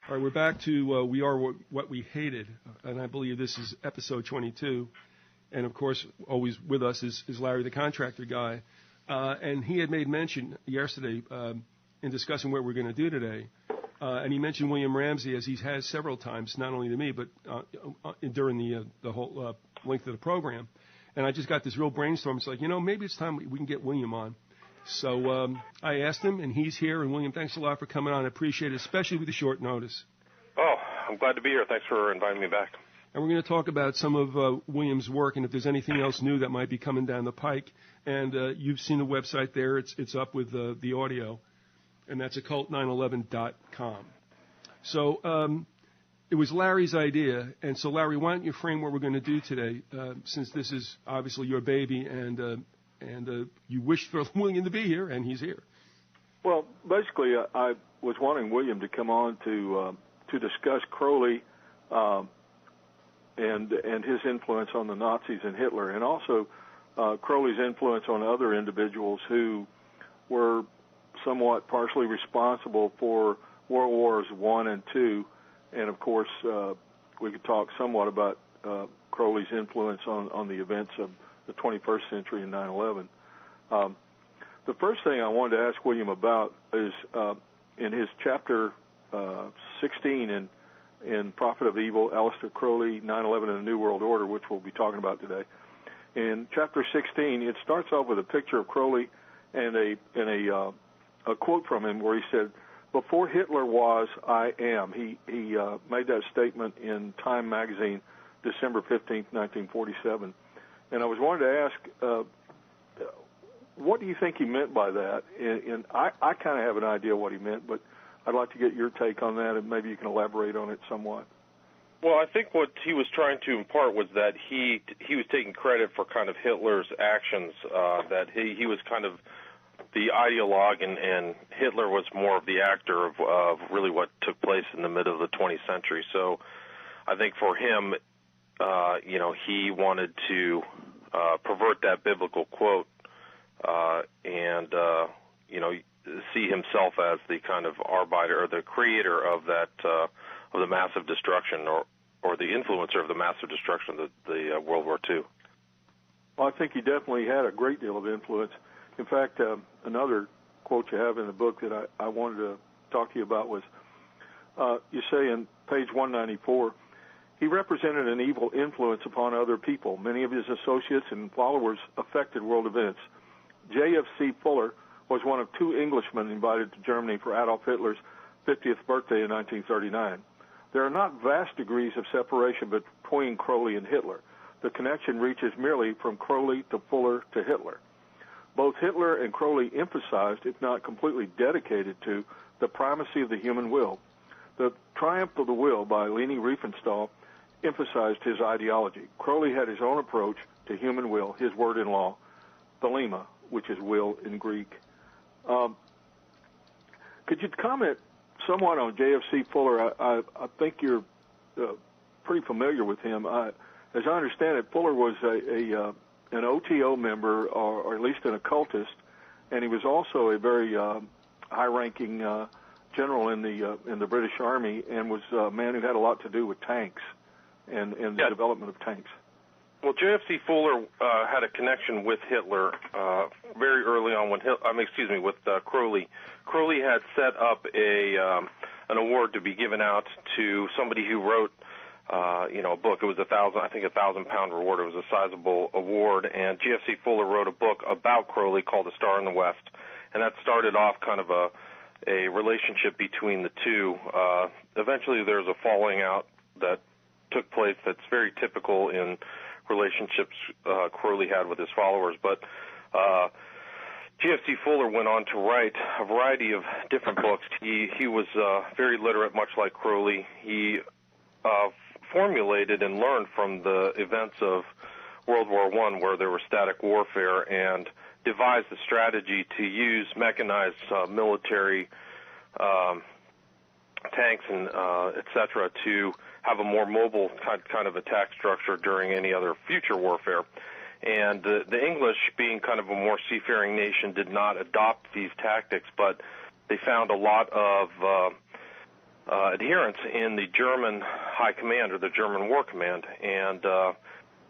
All right, we're back to We Are What We Hated, and I believe this is episode 22. And, of course, always with us is Larry, the contractor guy. And he had made mention yesterday in discussing what we're going to do today, and he mentioned William Ramsey, as he has several times, not only to me, but during the whole length of the program. And I just got this real brainstorm. It's like, maybe it's time we can get William on. So I asked him, and he's here. And, William, thanks a lot for coming on. I appreciate it, especially with the short notice. Oh, I'm glad to be here. Thanks for inviting me back. And we're going to talk about some of William's work and if there's anything else new that might be coming down the pike. And you've seen the website there. It's up with the audio, and that's occult911.com. So it was Larry's idea. And so, Larry, why don't you frame what we're going to do today, since this is obviously your baby and you wished for William to be here, and he's here. Well, basically, I was wanting William to come on to discuss Crowley and his influence on the Nazis and Hitler, and also Crowley's influence on other individuals who were somewhat partially responsible for World Wars I and II. And, of course, we could talk somewhat about Crowley's influence on the events of the 21st century and 9/11. The first thing I wanted to ask William about is in his chapter 16 in Prophet of Evil, Aleister Crowley, 9/11 and the New World Order, which we'll be talking about today. In chapter 16, it starts off with a picture of Crowley and a quote from him where he said, "Before Hitler was, I am." He made that statement in Time magazine, December 15th, 1947. And I was wanting to ask, what do you think he meant by that? And I kind of have an idea what he meant, but I'd like to get your take on that, and maybe you can elaborate on it somewhat. Well, I think what he was trying to impart was that he was taking credit for kind of Hitler's actions, that he was kind of the ideologue, and Hitler was more of the actor of really what took place in the middle of the 20th century. So I think for him, he wanted to pervert that biblical quote and see himself as the kind of arbiter or the creator of that of the massive destruction or the influencer of the massive destruction of the World War II. Well, I think he definitely had a great deal of influence. In fact, another quote you have in the book that I wanted to talk to you about was, you say in page 194, he represented an evil influence upon other people. Many of his associates and followers affected world events. J.F.C. Fuller was one of two Englishmen invited to Germany for Adolf Hitler's 50th birthday in 1939. There are not vast degrees of separation between Crowley and Hitler. The connection reaches merely from Crowley to Fuller to Hitler. Both Hitler and Crowley emphasized, if not completely dedicated to, the primacy of the human will. The Triumph of the Will by Leni Riefenstahl emphasized his ideology. Crowley had his own approach to human will, his word in law, thelema, which is will in Greek. Could you comment somewhat on J.F.C. Fuller? I think you're pretty familiar with him. As I understand it, Fuller was an OTO member, or at least an occultist, and he was also a very high-ranking general in the British Army, and was a man who had a lot to do with tanks and the development of tanks. Well, J.F.C. Fuller had a connection with Hitler very early on with Crowley. Crowley had set up an award to be given out to somebody who wrote a book. It was a £1,000 reward. It was a sizable award, and J.F.C. Fuller wrote a book about Crowley called A Star in the West, and that started off kind of a relationship between the two. Eventually, there's a falling out that took place that's very typical in relationships Crowley had with his followers, but J.F.C. Fuller went on to write a variety of different books. He was very literate, much like Crowley. He formulated and learned from the events of World War I, where there was static warfare, and devised a strategy to use mechanized military tanks and et cetera to have a more mobile kind of attack structure during any other future warfare. And the English, being kind of a more seafaring nation, did not adopt these tactics, but they found a lot of adherents in the German High Command or the German War Command, and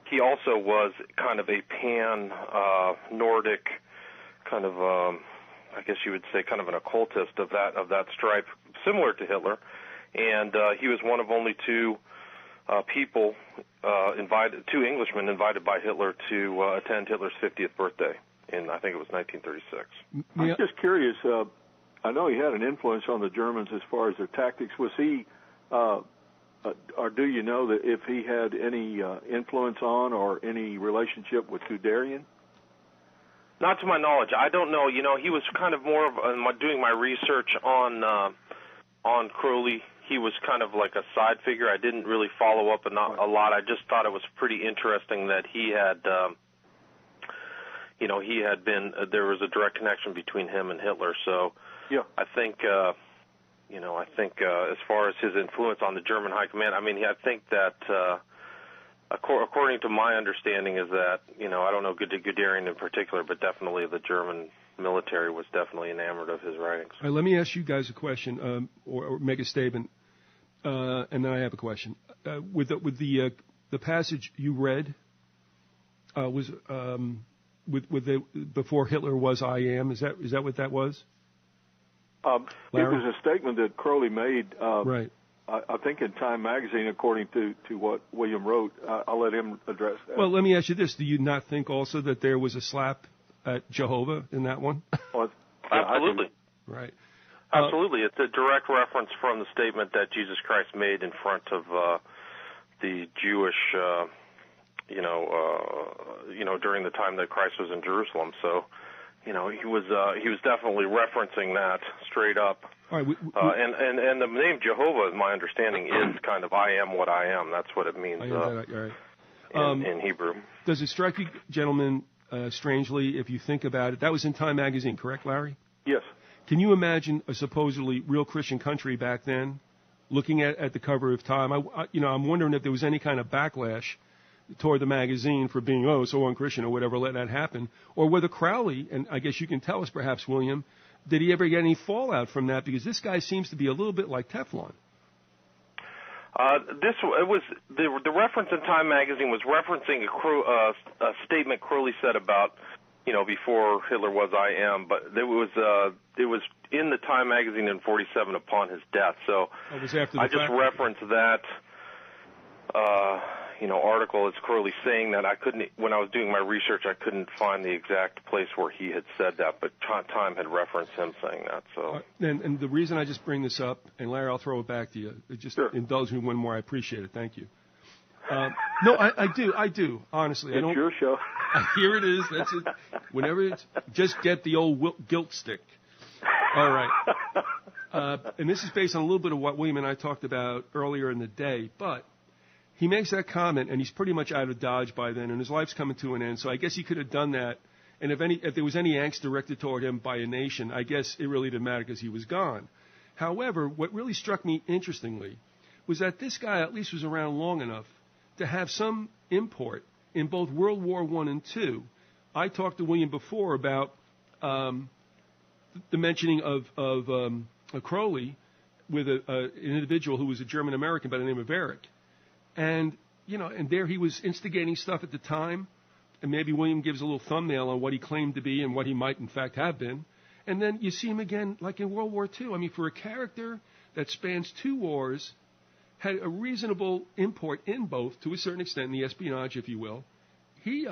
he also was kind of a pan-Nordic kind of, I guess you would say, kind of an occultist of that stripe, similar to Hitler, and he was one of only two two Englishmen invited by Hitler to attend Hitler's 50th birthday in, I think it was 1936. I'm just curious. I know he had an influence on the Germans as far as their tactics. Was he, or do you know that if he had any influence on or any relationship with Guderian? Not to my knowledge. I don't know. You know, he was kind of more of doing my research on Crowley. He was kind of like a side figure. I didn't really follow up a lot. I just thought it was pretty interesting that he had, there was a direct connection between him and Hitler. So yeah, I think, as far as his influence on the German High Command, I mean, I think that, according to my understanding, is that, I don't know Guderian in particular, but definitely the German military was definitely enamored of his writings. All right, let me ask you guys a question, or make a statement, and then I have a question. With the passage you read, was before Hitler was I am. Is that what that was? It was a statement that Crowley made. Right. I think in Time magazine, according to what William wrote. I'll let him address that. Well, let me ask you this: do you not think also that there was a slap at Jehovah in that one? Well, absolutely. Right. Absolutely. It's a direct reference from the statement that Jesus Christ made in front of the Jewish, during the time that Christ was in Jerusalem. So, he was definitely referencing that straight up. All right, and the name Jehovah, my understanding, is kind of I am what I am. That's what it means in Hebrew. Does it strike you, gentlemen, strangely, if you think about it? That was in Time magazine, correct, Larry? Yes. Can you imagine a supposedly real Christian country back then looking at the cover of Time? I'm wondering if there was any kind of backlash toward the magazine for being, so unchristian or whatever, let that happen. Or whether Crowley, and I guess you can tell us perhaps, William, did he ever get any fallout from that? Because this guy seems to be a little bit like Teflon. The reference in Time magazine was referencing a statement Crowley said about, before Hitler was I am, but it was in the Time magazine in 1947 upon his death. So I just referenced that article. It's Crowley saying that. When I was doing my research, I couldn't find the exact place where he had said that, but Time had referenced him saying that. So, and the reason I just bring this up, and Larry, I'll throw it back to you. Just indulge me one more. I appreciate it. Thank you. No, I do. Honestly, it's your show. Here it is. That's it. Whenever just get the old guilt stick. All right. And this is based on a little bit of what William and I talked about earlier in the day, but he makes that comment, and he's pretty much out of Dodge by then, and his life's coming to an end. So I guess he could have done that. And if there was any angst directed toward him by a nation, I guess it really didn't matter because he was gone. However, what really struck me interestingly was that this guy at least was around long enough to have some import in both World War I and II. I talked to William before about the mentioning of Crowley with an individual who was a German American by the name of Eric. And, and there he was instigating stuff at the time, and maybe William gives a little thumbnail on what he claimed to be and what he might, in fact, have been. And then you see him again, like in World War II. I mean, for a character that spans two wars, had a reasonable import in both, to a certain extent, in the espionage, if you will. He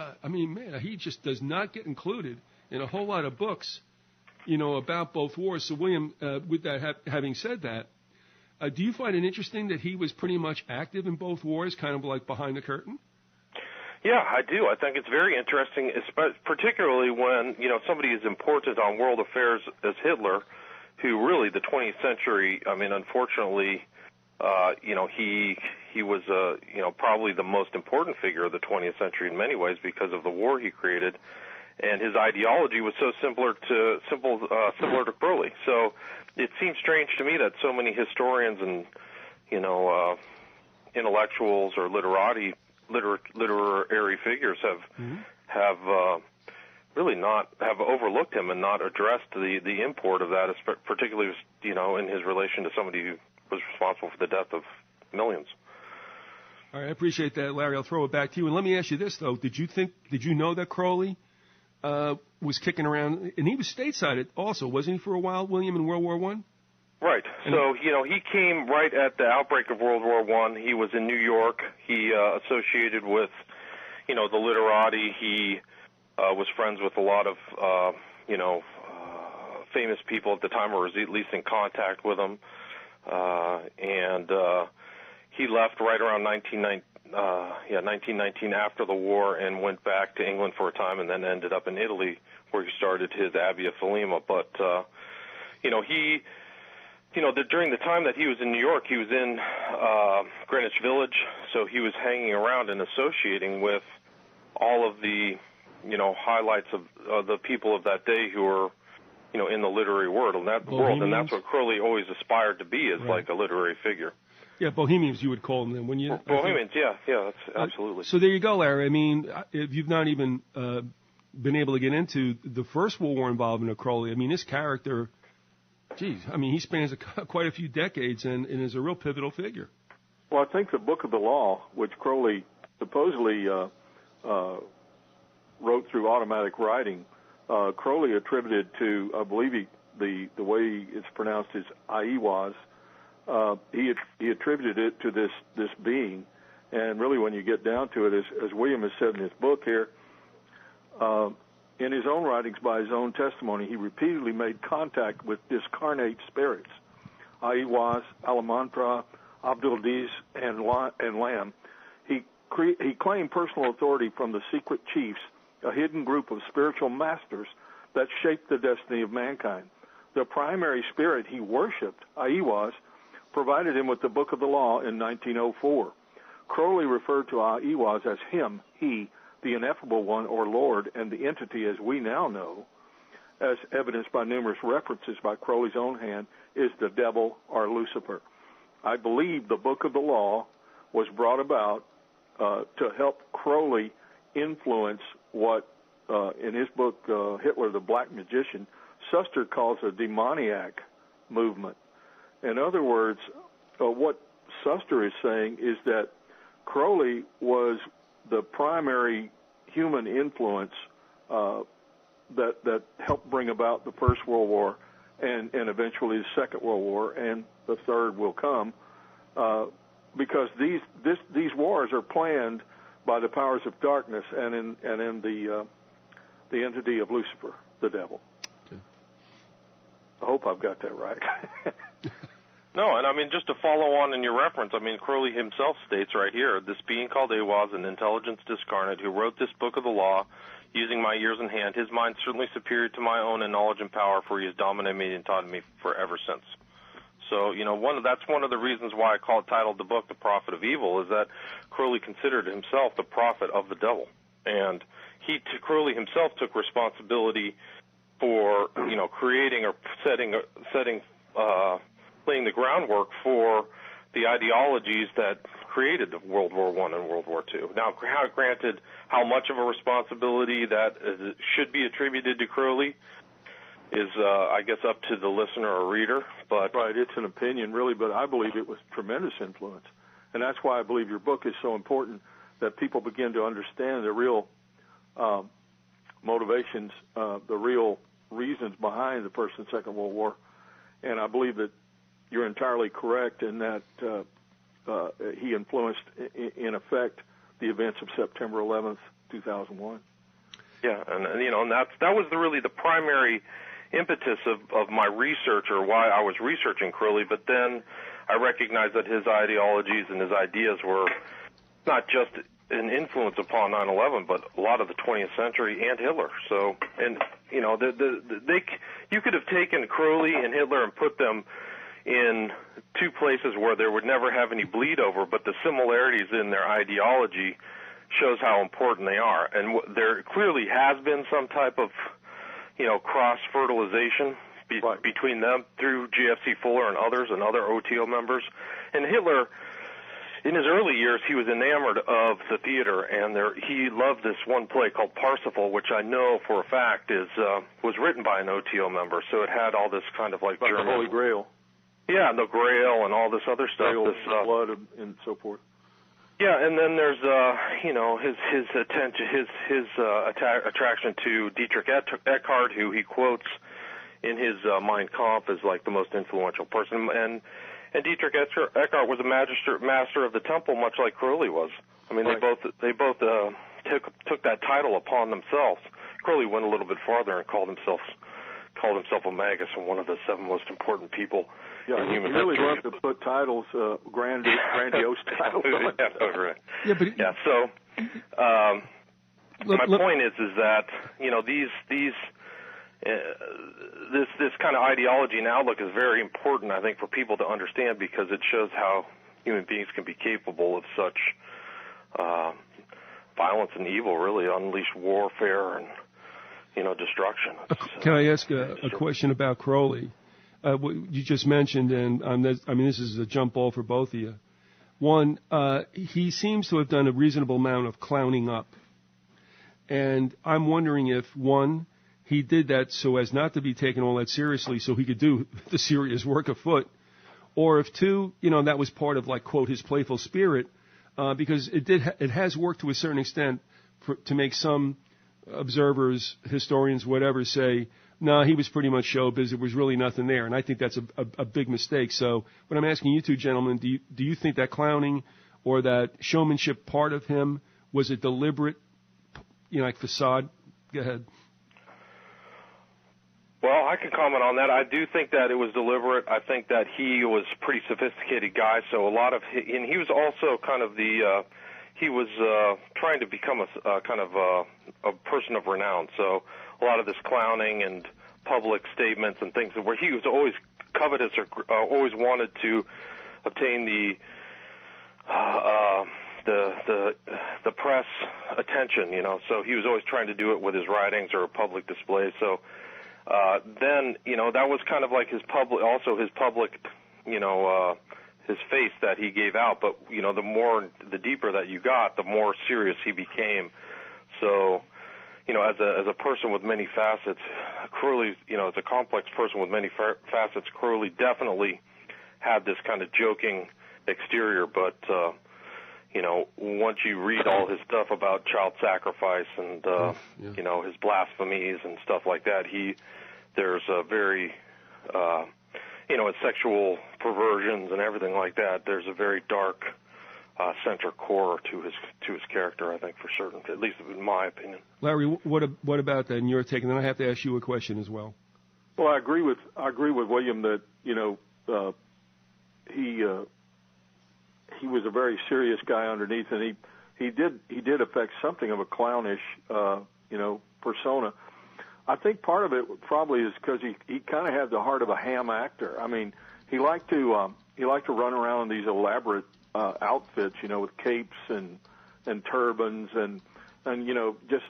just does not get included in a whole lot of books, about both wars. So, William, with that, having said that, do you find it interesting that he was pretty much active in both wars, kind of like behind the curtain? Yeah, I do. I think it's very interesting, particularly when, somebody as important on world affairs as Hitler, who really the 20th century, unfortunately, he was, probably the most important figure of the 20th century in many ways because of the war he created. And his ideology was so similar to Crowley. So it seems strange to me that so many historians and intellectuals or literary figures have overlooked him and not addressed the import of that, particularly in his relation to somebody was responsible for the death of millions. All right, I appreciate that, Larry. I'll throw it back to you. And let me ask you this, though. Did you know that Crowley was kicking around, and he was stateside also, wasn't he, for a while, William, in World War I? Right. So, he came right at the outbreak of World War I. He was in New York. He associated with, the literati. He was friends with a lot of, famous people at the time, or was at least in contact with them. And he left right around 1919 after the war and went back to England for a time and then ended up in Italy where he started his Abbey of Thelema. But, during the time that he was in New York, he was in Greenwich Village, so he was hanging around and associating with all of the, highlights of the people of that day who were, in the literary world, and that's what Crowley always aspired to be, is like a literary figure. Yeah, Bohemians, you would call them then, wouldn't you? Bohemians, yeah, that's absolutely. So there you go, Larry. I mean, if you've not even been able to get into the First World War involvement of Crowley, I mean, this character, he spans quite a few decades and is a real pivotal figure. Well, I think the Book of the Law, which Crowley supposedly wrote through automatic writing, Crowley attributed to, I believe the way it's pronounced is Aiwas. He attributed it to this being, and really when you get down to it, as William has said in his book here, in his own writings, by his own testimony, he repeatedly made contact with discarnate spirits, Aiwas, Alamantra, Abdul-Aziz, and Lam. He claimed personal authority from the secret chiefs, a hidden group of spiritual masters that shaped the destiny of mankind. The primary spirit he worshipped, Aiwas, provided him with the Book of the Law in 1904. Crowley referred to Aiwas as him, he, the ineffable one or Lord, and the entity as we now know, as evidenced by numerous references by Crowley's own hand, is the devil or Lucifer. I believe the Book of the Law was brought about to help Crowley influence what, in his book, Hitler, the Black Magician, Suster calls a demoniac movement. In other words, what Suster is saying is that Crowley was the primary human influence that helped bring about the First World War and eventually the Second World War, and the third will come, because these wars are planned by the powers of darkness and in the entity of Lucifer, the devil. Okay. I hope I've got that right. No, and I mean, just to follow on in your reference, I mean, Crowley himself states right here, this being called Aiwas, an intelligence discarnate, who wrote this Book of the Law, using my ears in hand, his mind certainly superior to my own in knowledge and power, for he has dominated me and taught me forever since. So, that's one of the reasons why I titled the book The Prophet of Evil, is that Crowley considered himself the prophet of the devil. And Crowley himself took responsibility for, creating or laying the groundwork for the ideologies that created World War I and World War II. Now, granted, how much of a responsibility that should be attributed to Crowley is, I guess, up to the listener or reader. But right, it's an opinion, really, but I believe it was tremendous influence. And that's why I believe your book is so important, that people begin to understand the real motivations, the real reasons behind the First and Second World War. And I believe that you're entirely correct in that he influenced, in effect, the events of September 11th, 2001. Yeah, and that was really the primary impetus of my research, or why I was researching Crowley. But then I recognized that his ideologies and his ideas were not just an influence upon 9/11, but a lot of the 20th century and Hitler. So, and you could have taken Crowley and Hitler and put them in two places where there would never have any bleed over, but the similarities in their ideology shows how important they are. And there clearly has been some type of, cross-fertilization between them through GFC Fuller and others and other OTO members. And Hitler, in his early years, he was enamored of the theater, and he loved this one play called Parsifal, which I know for a fact was written by an OTO member, so it had all this kind of like German... the Holy Grail. Yeah, the Grail and all this other stuff. Grail, blood, and so forth. Yeah, and then there's his attention, his attraction to Dietrich Eckhart, who he quotes in his Mein Kampf as like the most influential person, and Dietrich Eckhart was a master of the temple, much like Crowley was. I mean, right. they both took that title upon themselves. Crowley went a little bit farther and called himself a magus and one of the 7 most important people in human history. He really loved to put titles, grandiose titles. Yeah, right. Yeah, but So my point is that this kind of ideology and outlook is very important, I think, for people to understand, because it shows how human beings can be capable of such violence and evil, really, unleash warfare and destruction. Can I ask a question about Crowley? What you just mentioned, and this is a jump ball for both of you. One, he seems to have done a reasonable amount of clowning up, and I'm wondering if one, he did that so as not to be taken all that seriously, so he could do the serious work afoot, or if two, that was part of, like, quote, his playful spirit, because it has worked to a certain extent to make some observers, historians, whatever, say, no, he was pretty much showbiz. There was really nothing there, and I think that's a big mistake. So, what I'm asking you two gentlemen, do you think that clowning or that showmanship part of him was a deliberate, like facade? Go ahead. Well, I can comment on that. I do think that it was deliberate. I think that he was a pretty sophisticated guy, so a lot of and he was also kind of he was trying to become a kind of a person of renown. So a lot of this clowning and public statements and things where he was always covetous or always wanted to obtain the press attention, So he was always trying to do it with his writings or public displays. So then, that was kind of like his public, his face that he gave out. But, the deeper that you got, the more serious he became. So, as a person with many facets, Crowley, as a complex person with many facets, Crowley definitely had this kind of joking exterior. But, once you read all his stuff about child sacrifice and, his blasphemies and stuff like that, there's a very, his sexual perversions and everything like that. There's a very dark center core to his character, I think, for certain, at least in my opinion. Larry, what about that in your take? And then I have to ask you a question as well. Well, I agree with William that he was a very serious guy underneath, and he did affect something of a clownish persona. I think part of it probably is because he kind of had the heart of a ham actor. I mean, he liked to run around in these elaborate outfits, with capes and turbans and just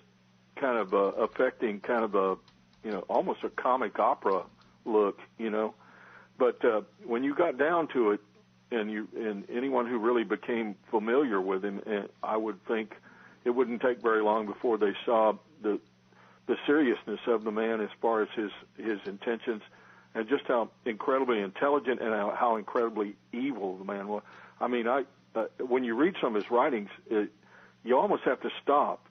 kind of affecting kind of a almost a comic opera look, But when you got down to it, and anyone who really became familiar with him, I would think it wouldn't take very long before they saw the seriousness of the man as far as his intentions, and just how incredibly intelligent and how incredibly evil the man was. I mean, when you read some of his writings, you almost have to stop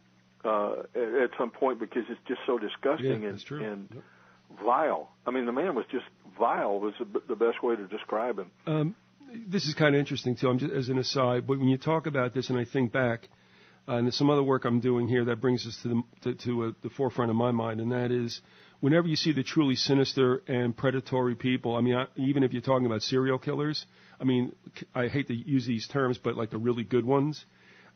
at some point because it's just so disgusting and vile. I mean, the man was just vile was the best way to describe him. This is kind of interesting, too, just as an aside, but when you talk about this and I think back, and there's some other work I'm doing here that brings us to the forefront of my mind, and that is whenever you see the truly sinister and predatory people, I mean, even if you're talking about serial killers, I mean, I hate to use these terms, but like the really good ones,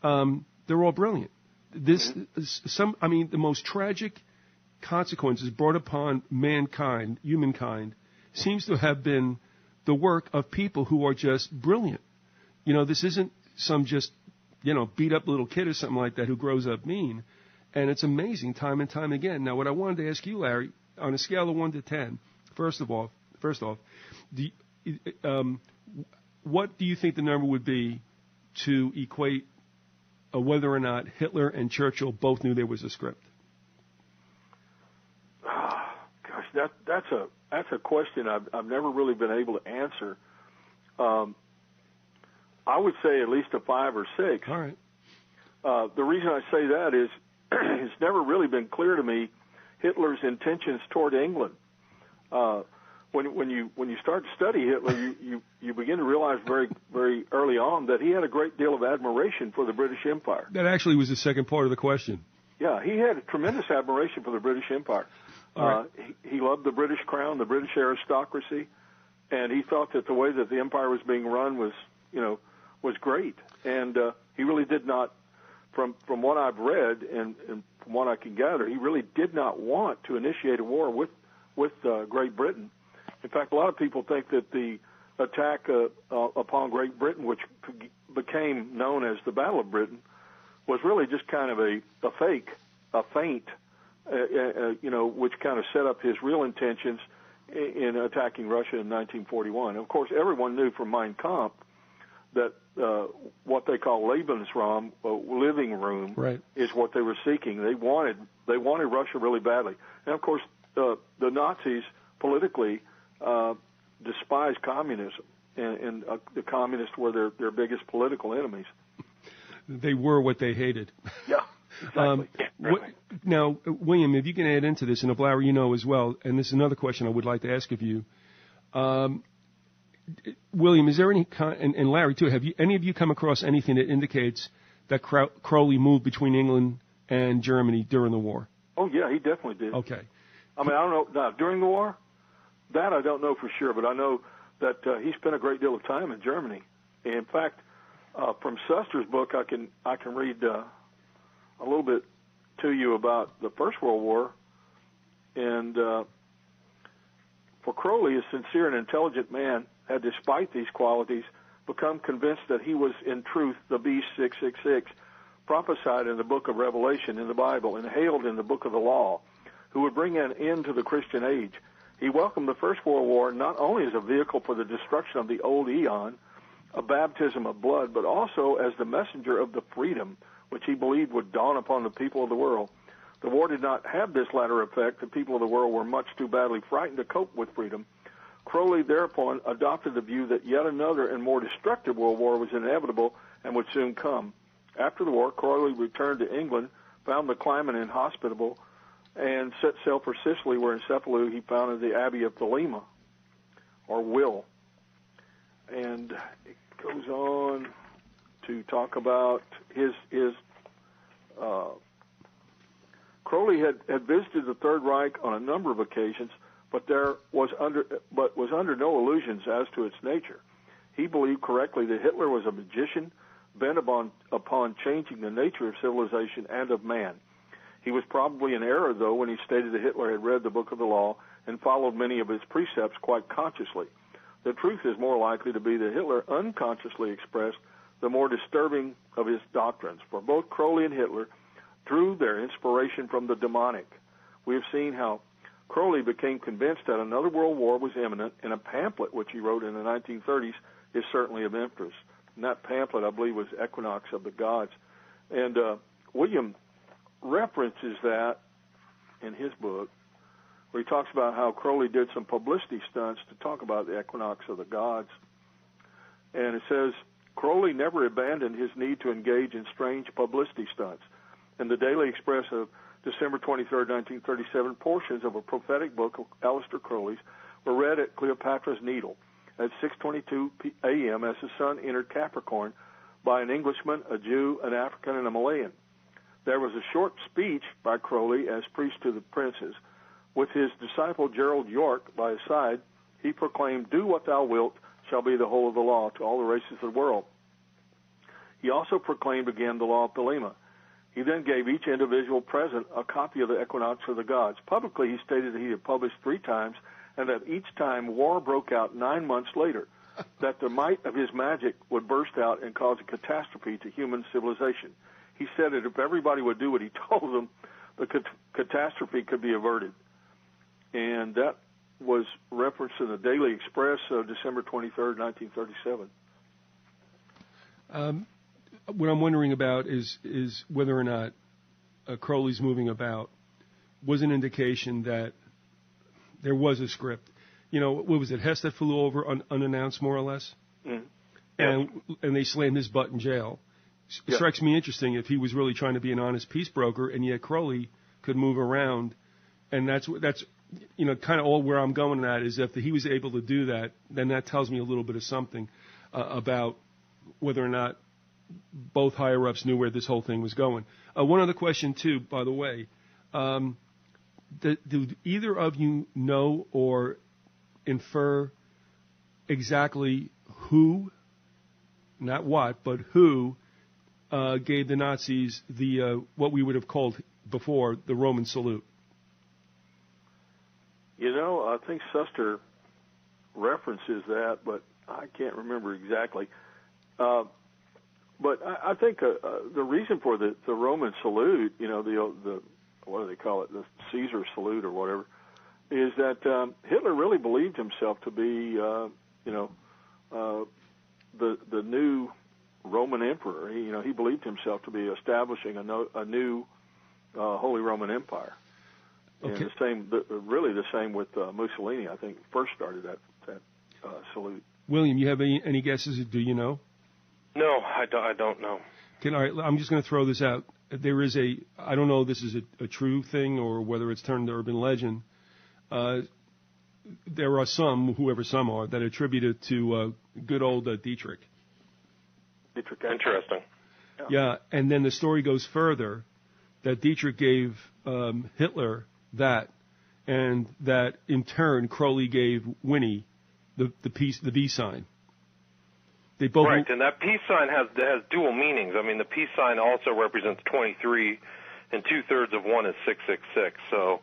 they're all brilliant. The most tragic consequences brought upon humankind, seems to have been the work of people who are just brilliant. This isn't some just, beat up little kid or something like that who grows up mean. And it's amazing time and time again. Now, what I wanted to ask you, Larry, on a scale of 1 to 10, first off, what do you think the number would be to equate whether or not Hitler and Churchill both knew there was a script? Gosh, that's a question I've never really been able to answer. I would say at least a 5 or 6. All right. The reason I say that is it's never really been clear to me Hitler's intentions toward England. When you start to study Hitler, you begin to realize very very early on that he had a great deal of admiration for the British Empire. That actually was the second part of the question. Yeah, he had a tremendous admiration for the British Empire. Right. He loved the British crown, the British aristocracy, and he thought that the way that the empire was being run was great. And he really did not, from what I've read and from what I can gather, he really did not want to initiate a war with Great Britain. In fact, a lot of people think that the attack upon Great Britain, which became known as the Battle of Britain, was really just kind of a feint, which kind of set up his real intentions in attacking Russia in 1941. Of course, everyone knew from Mein Kampf that what they call Lebensraum, living room, right, is what they were seeking. They wanted Russia really badly. And of course, the Nazis politically despised communism, and the communists were their biggest political enemies. They were what they hated. Yeah, exactly. Now, William, if you can add into this, and if Larry, you know as well, and this is another question I would like to ask of you. William, is there any, and Larry too, have any of you come across anything that indicates that Crowley moved between England and Germany during the war? Oh, yeah, he definitely did. Okay. I mean, I don't know, now, during the war, that I don't know for sure, but I know that he spent a great deal of time in Germany. In fact, from Suster's book, I can read a little bit to you about the First World War. And for Crowley, a sincere and intelligent man had, despite these qualities, become convinced that he was in truth the beast 666, prophesied in the book of Revelation in the Bible and hailed in the book of the law, who would bring an end to the Christian age. He welcomed the First World War not only as a vehicle for the destruction of the old eon, a baptism of blood, but also as the messenger of the freedom which he believed would dawn upon the people of the world. The war did not have this latter effect. The people of the world were much too badly frightened to cope with freedom. Crowley thereupon adopted the view that yet another and more destructive world war was inevitable and would soon come. After the war, Crowley returned to England, found the climate inhospitable, and set sail for Sicily, where in Cefalù he founded the Abbey of Thelema, or Will. And it goes on to talk about his Crowley had visited the Third Reich on a number of occasions, but was under no illusions as to its nature. He believed correctly that Hitler was a magician bent upon changing the nature of civilization and of man. He was probably in error, though, when he stated that Hitler had read the Book of the Law and followed many of his precepts quite consciously. The truth is more likely to be that Hitler unconsciously expressed the more disturbing of his doctrines, for both Crowley and Hitler drew their inspiration from the demonic. We have seen how Crowley became convinced that another world war was imminent, and a pamphlet which he wrote in the 1930s is certainly of interest. And that pamphlet, I believe, was Equinox of the Gods. And William references that in his book, where he talks about how Crowley did some publicity stunts to talk about the Equinox of the Gods. And it says, Crowley never abandoned his need to engage in strange publicity stunts. In the Daily Express of December 23, 1937, portions of a prophetic book of Aleister Crowley's were read at Cleopatra's Needle at 6:22 a.m. as the sun entered Capricorn by an Englishman, a Jew, an African, and a Malayan. There was a short speech by Crowley as priest to the princes. With his disciple Gerald York by his side, he proclaimed, "Do what thou wilt shall be the whole of the law to all the races of the world." He also proclaimed again the law of Thelema. He then gave each individual present a copy of the Equinox of the Gods. Publicly, he stated that he had published 3 times and that each time war broke out 9 months later, that the might of his magic would burst out and cause a catastrophe to human civilization. He said that if everybody would do what he told them, the catastrophe could be averted. And that was referenced in the Daily Express of December 23rd, 1937. What I'm wondering about is whether or not Crowley's moving about was an indication that there was a script. You know, what was it? Hess that flew over unannounced, more or less? Mm-hmm. And they slammed his butt in jail. It strikes me interesting if he was really trying to be an honest peace broker, and yet Crowley could move around, and that's you know, kind of all where I'm going at is if he was able to do that, then that tells me a little bit of something about whether or not both higher-ups knew where this whole thing was going. One other question, too, by the way. Do either of you know or infer exactly who, not what, but who gave the Nazis the what we would have called before the Roman salute? You know, I think Suster references that, but I can't remember exactly. But I think the reason for the Roman salute, you know, the what do they call it, the Caesar salute or whatever, is that Hitler really believed himself to be, the new Roman emperor. He believed himself to be establishing a new Holy Roman Empire. Okay. And the same with Mussolini. I think first started that salute. William, you have any guesses? Do you know? No, I don't know. All right, I'm just going to throw this out. There is I don't know if this is a true thing or whether it's turned to urban legend. There are some, whoever some are, that attribute it to good old Dietrich. Interesting. Yeah, and then the story goes further that Dietrich gave Hitler that, and that in turn Crowley gave Winnie the B sign. They both right, and that peace sign has dual meanings. I mean, the peace sign also represents 23, and 2/3 of 1 is 666. So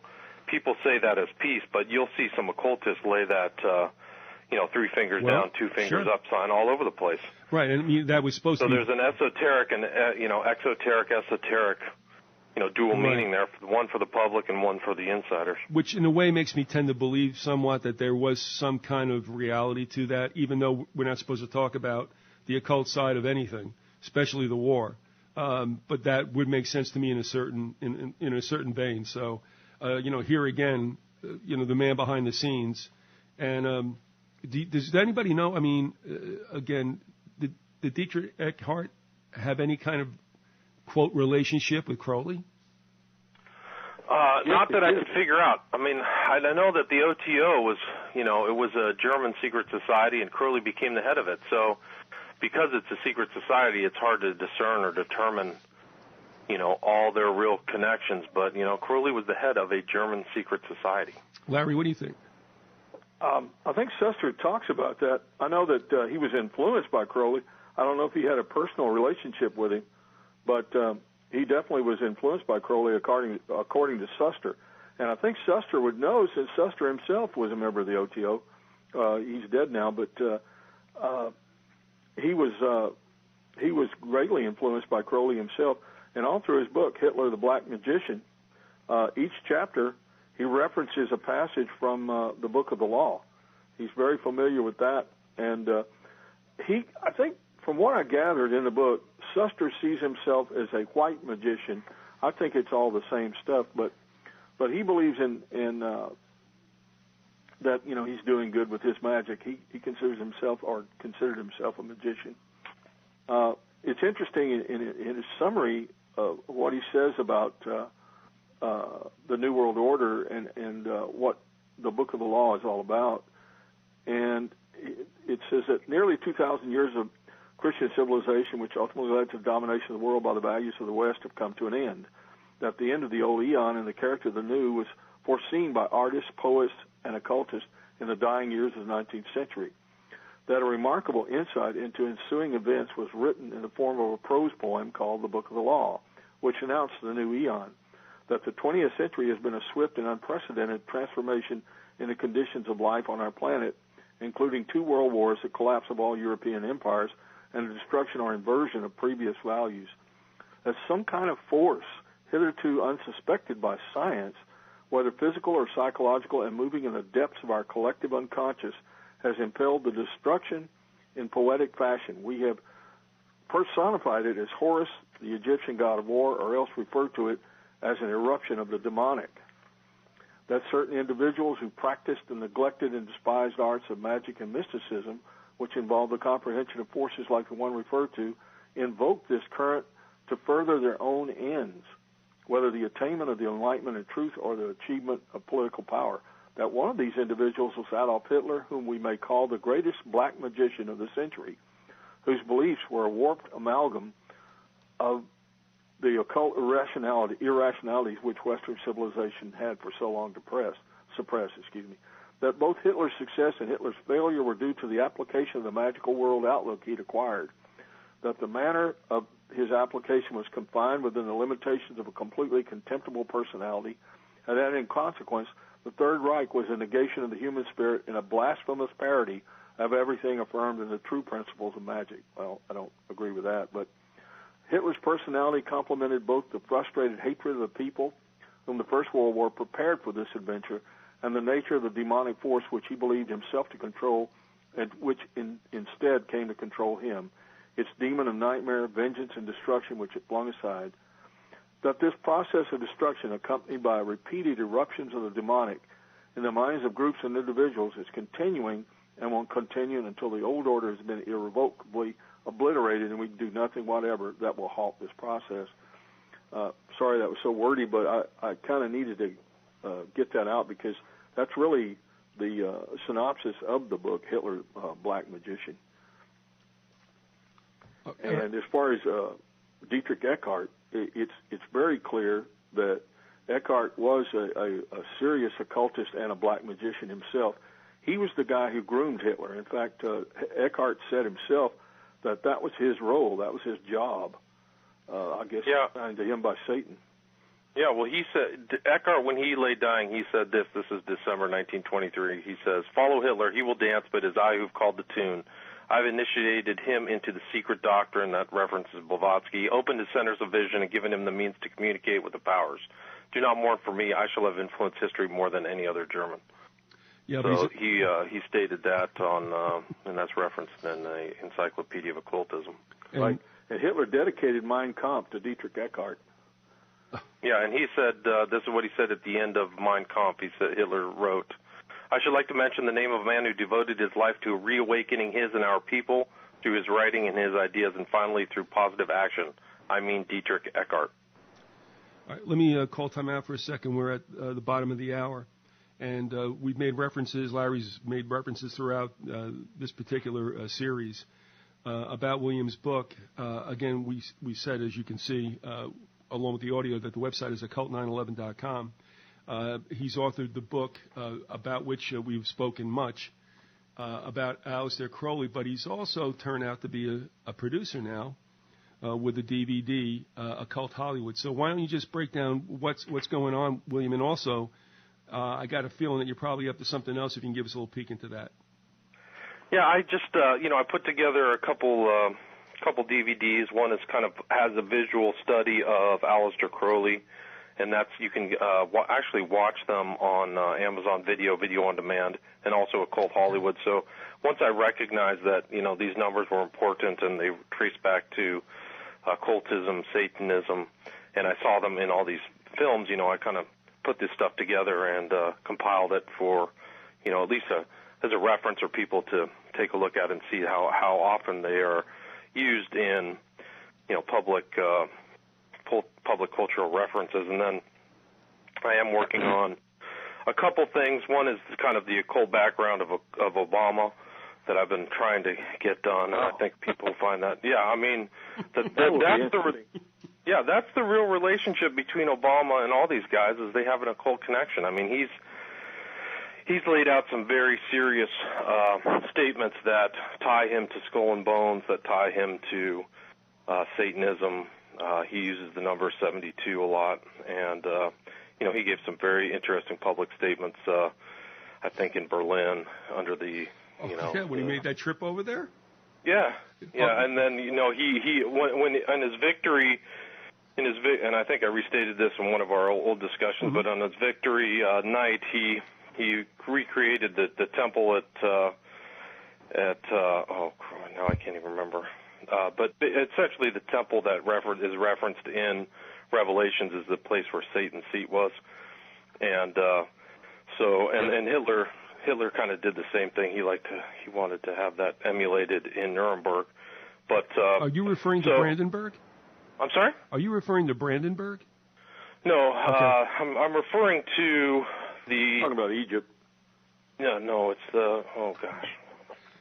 people say that as peace, but you'll see some occultists lay that, 3 fingers down, 2 fingers up sign all over the place. Right, and that was supposed to be. So there's an esoteric and exoteric, esoteric, dual meaning there, one for the public and one for the insiders. Which in a way makes me tend to believe somewhat that there was some kind of reality to that, even though we're not supposed to talk about the occult side of anything, especially the war. But that would make sense to me in a certain vein. So, here again, the man behind the scenes. And does anybody know? I mean, again, did Dietrich Eckhart have any kind of quote relationship with Crowley? Not that I could figure out. I mean, I know that the OTO was, it was a German secret society, and Crowley became the head of it. So, because it's a secret society, it's hard to discern or determine, all their real connections. But, Crowley was the head of a German secret society. Larry, what do you think? I think Suster talks about that. I know that he was influenced by Crowley. I don't know if he had a personal relationship with him, but he definitely was influenced by Crowley, according to Suster. And I think Suster would know, since Suster himself was a member of the OTO. He's dead now, but he was greatly influenced by Crowley himself. And all through his book, Hitler the Black Magician, each chapter he references a passage from the Book of the Law. He's very familiar with that, and I think, from what I gathered in the book, Suster sees himself as a white magician. I think it's all the same stuff, but he believes in that he's doing good with his magic. He considers himself, or considered himself, a magician. It's interesting in his summary of what he says about the New World Order and what the Book of the Law is all about. And it says that nearly 2,000 years of Christian civilization, which ultimately led to the domination of the world by the values of the West, have come to an end. That the end of the old eon and the character of the new was foreseen by artists, poets, and occultists in the dying years of the 19th century. That a remarkable insight into ensuing events was written in the form of a prose poem called the Book of the Law, which announced the new eon. That the 20th century has been a swift and unprecedented transformation in the conditions of life on our planet, including 2 world wars, the collapse of all European empires, and the destruction or inversion of previous values. That some kind of force, hitherto unsuspected by science, whether physical or psychological and moving in the depths of our collective unconscious, has impelled the destruction in poetic fashion. We have personified it as Horus, the Egyptian god of war, or else referred to it as an eruption of the demonic. that certain individuals who practiced the neglected and despised arts of magic and mysticism, which involve the comprehension of forces like the one referred to, invoke this current to further their own ends, whether the attainment of the enlightenment and truth or the achievement of political power. That one of these individuals was Adolf Hitler, whom we may call the greatest black magician of the century, whose beliefs were a warped amalgam of the occult irrationalities which Western civilization had for so long suppressed. That both Hitler's success and Hitler's failure were due to the application of the magical world outlook he'd acquired. That the manner of his application was confined within the limitations of a completely contemptible personality, and that in consequence, the Third Reich was a negation of the human spirit and a blasphemous parody of everything affirmed in the true principles of magic. Well, I don't agree with that, but Hitler's personality complemented both the frustrated hatred of the people, whom the First World War prepared for this adventure, and the nature of the demonic force which he believed himself to control, and which instead came to control him, its demon of nightmare, vengeance, and destruction which it flung aside. That this process of destruction, accompanied by repeated eruptions of the demonic in the minds of groups and individuals, is continuing and will continue until the old order has been irrevocably obliterated and we can do nothing whatever that will halt this process. Sorry that was so wordy, but I kind of needed to get that out because that's really the synopsis of the book, Hitler, Black Magician. And as far as Dietrich Eckart, it's very clear that Eckart was a serious occultist and a black magician himself. He was the guy who groomed Hitler. In fact, Eckart said himself that was his role, that was his job, I guess, assigned to him by Satan. Yeah, well, he said, Eckart, when he lay dying, he said this is December 1923, he says, "Follow Hitler, he will dance, but it is I who've called the tune. I've initiated him into the secret doctrine," that references Blavatsky, "opened his centers of vision and given him the means to communicate with the powers. Do not mourn for me, I shall have influenced history more than any other German." Yeah, so he stated that on, and that's referenced in the Encyclopedia of Occultism. Right. And Hitler dedicated Mein Kampf to Dietrich Eckart. Yeah, and he said, this is what he said at the end of Mein Kampf. He said, Hitler wrote, "I should like to mention the name of a man who devoted his life to reawakening his and our people through his writing and his ideas, and finally through positive action. I mean Dietrich Eckart." All right, let me call time out for a second. We're at the bottom of the hour, and we've made references, Larry's made references throughout this particular series about William's book. Again, we said, as you can see, along with the audio, that the website is occult911.com. He's authored the book about which we've spoken much, about Aleister Crowley, but he's also turned out to be a producer now with the DVD, Occult Hollywood. So why don't you just break down what's going on, William, and also I got a feeling that you're probably up to something else if you can give us a little peek into that. Yeah, I just, I put together a couple DVDs. One is kind of has a visual study of Aleister Crowley, and that's you can actually watch them on Amazon Video on Demand, and also Occult Hollywood. So once I recognized that these numbers were important and they trace back to occultism, Satanism, and I saw them in all these films, I kind of put this stuff together and compiled it for at least as a reference for people to take a look at and see how often they are used in public cultural references. And then I am working on a couple things. One is kind of the occult background of Obama that I've been trying to get done. And I think people find that, that's the real relationship between Obama and all these guys, is they have an occult connection. I mean, he's laid out some very serious statements that tie him to Skull and Bones, that tie him to Satanism. He uses the number 72 a lot, and he gave some very interesting public statements. I think in Berlin under the when he made that trip over there. Yeah, and then he when on his victory. And I think I restated this in one of our old discussions, but on his victory night, he recreated the temple now I can't even remember. But essentially, the temple that is referenced in Revelations is the place where Satan's seat was, and So and Hitler kind of did the same thing. He wanted to have that emulated in Nuremberg. But are you referring to Brandenburg? I'm sorry? Are you referring to Brandenburg? No, okay. I'm referring to the. Talking about Egypt. No, it's the. Oh gosh.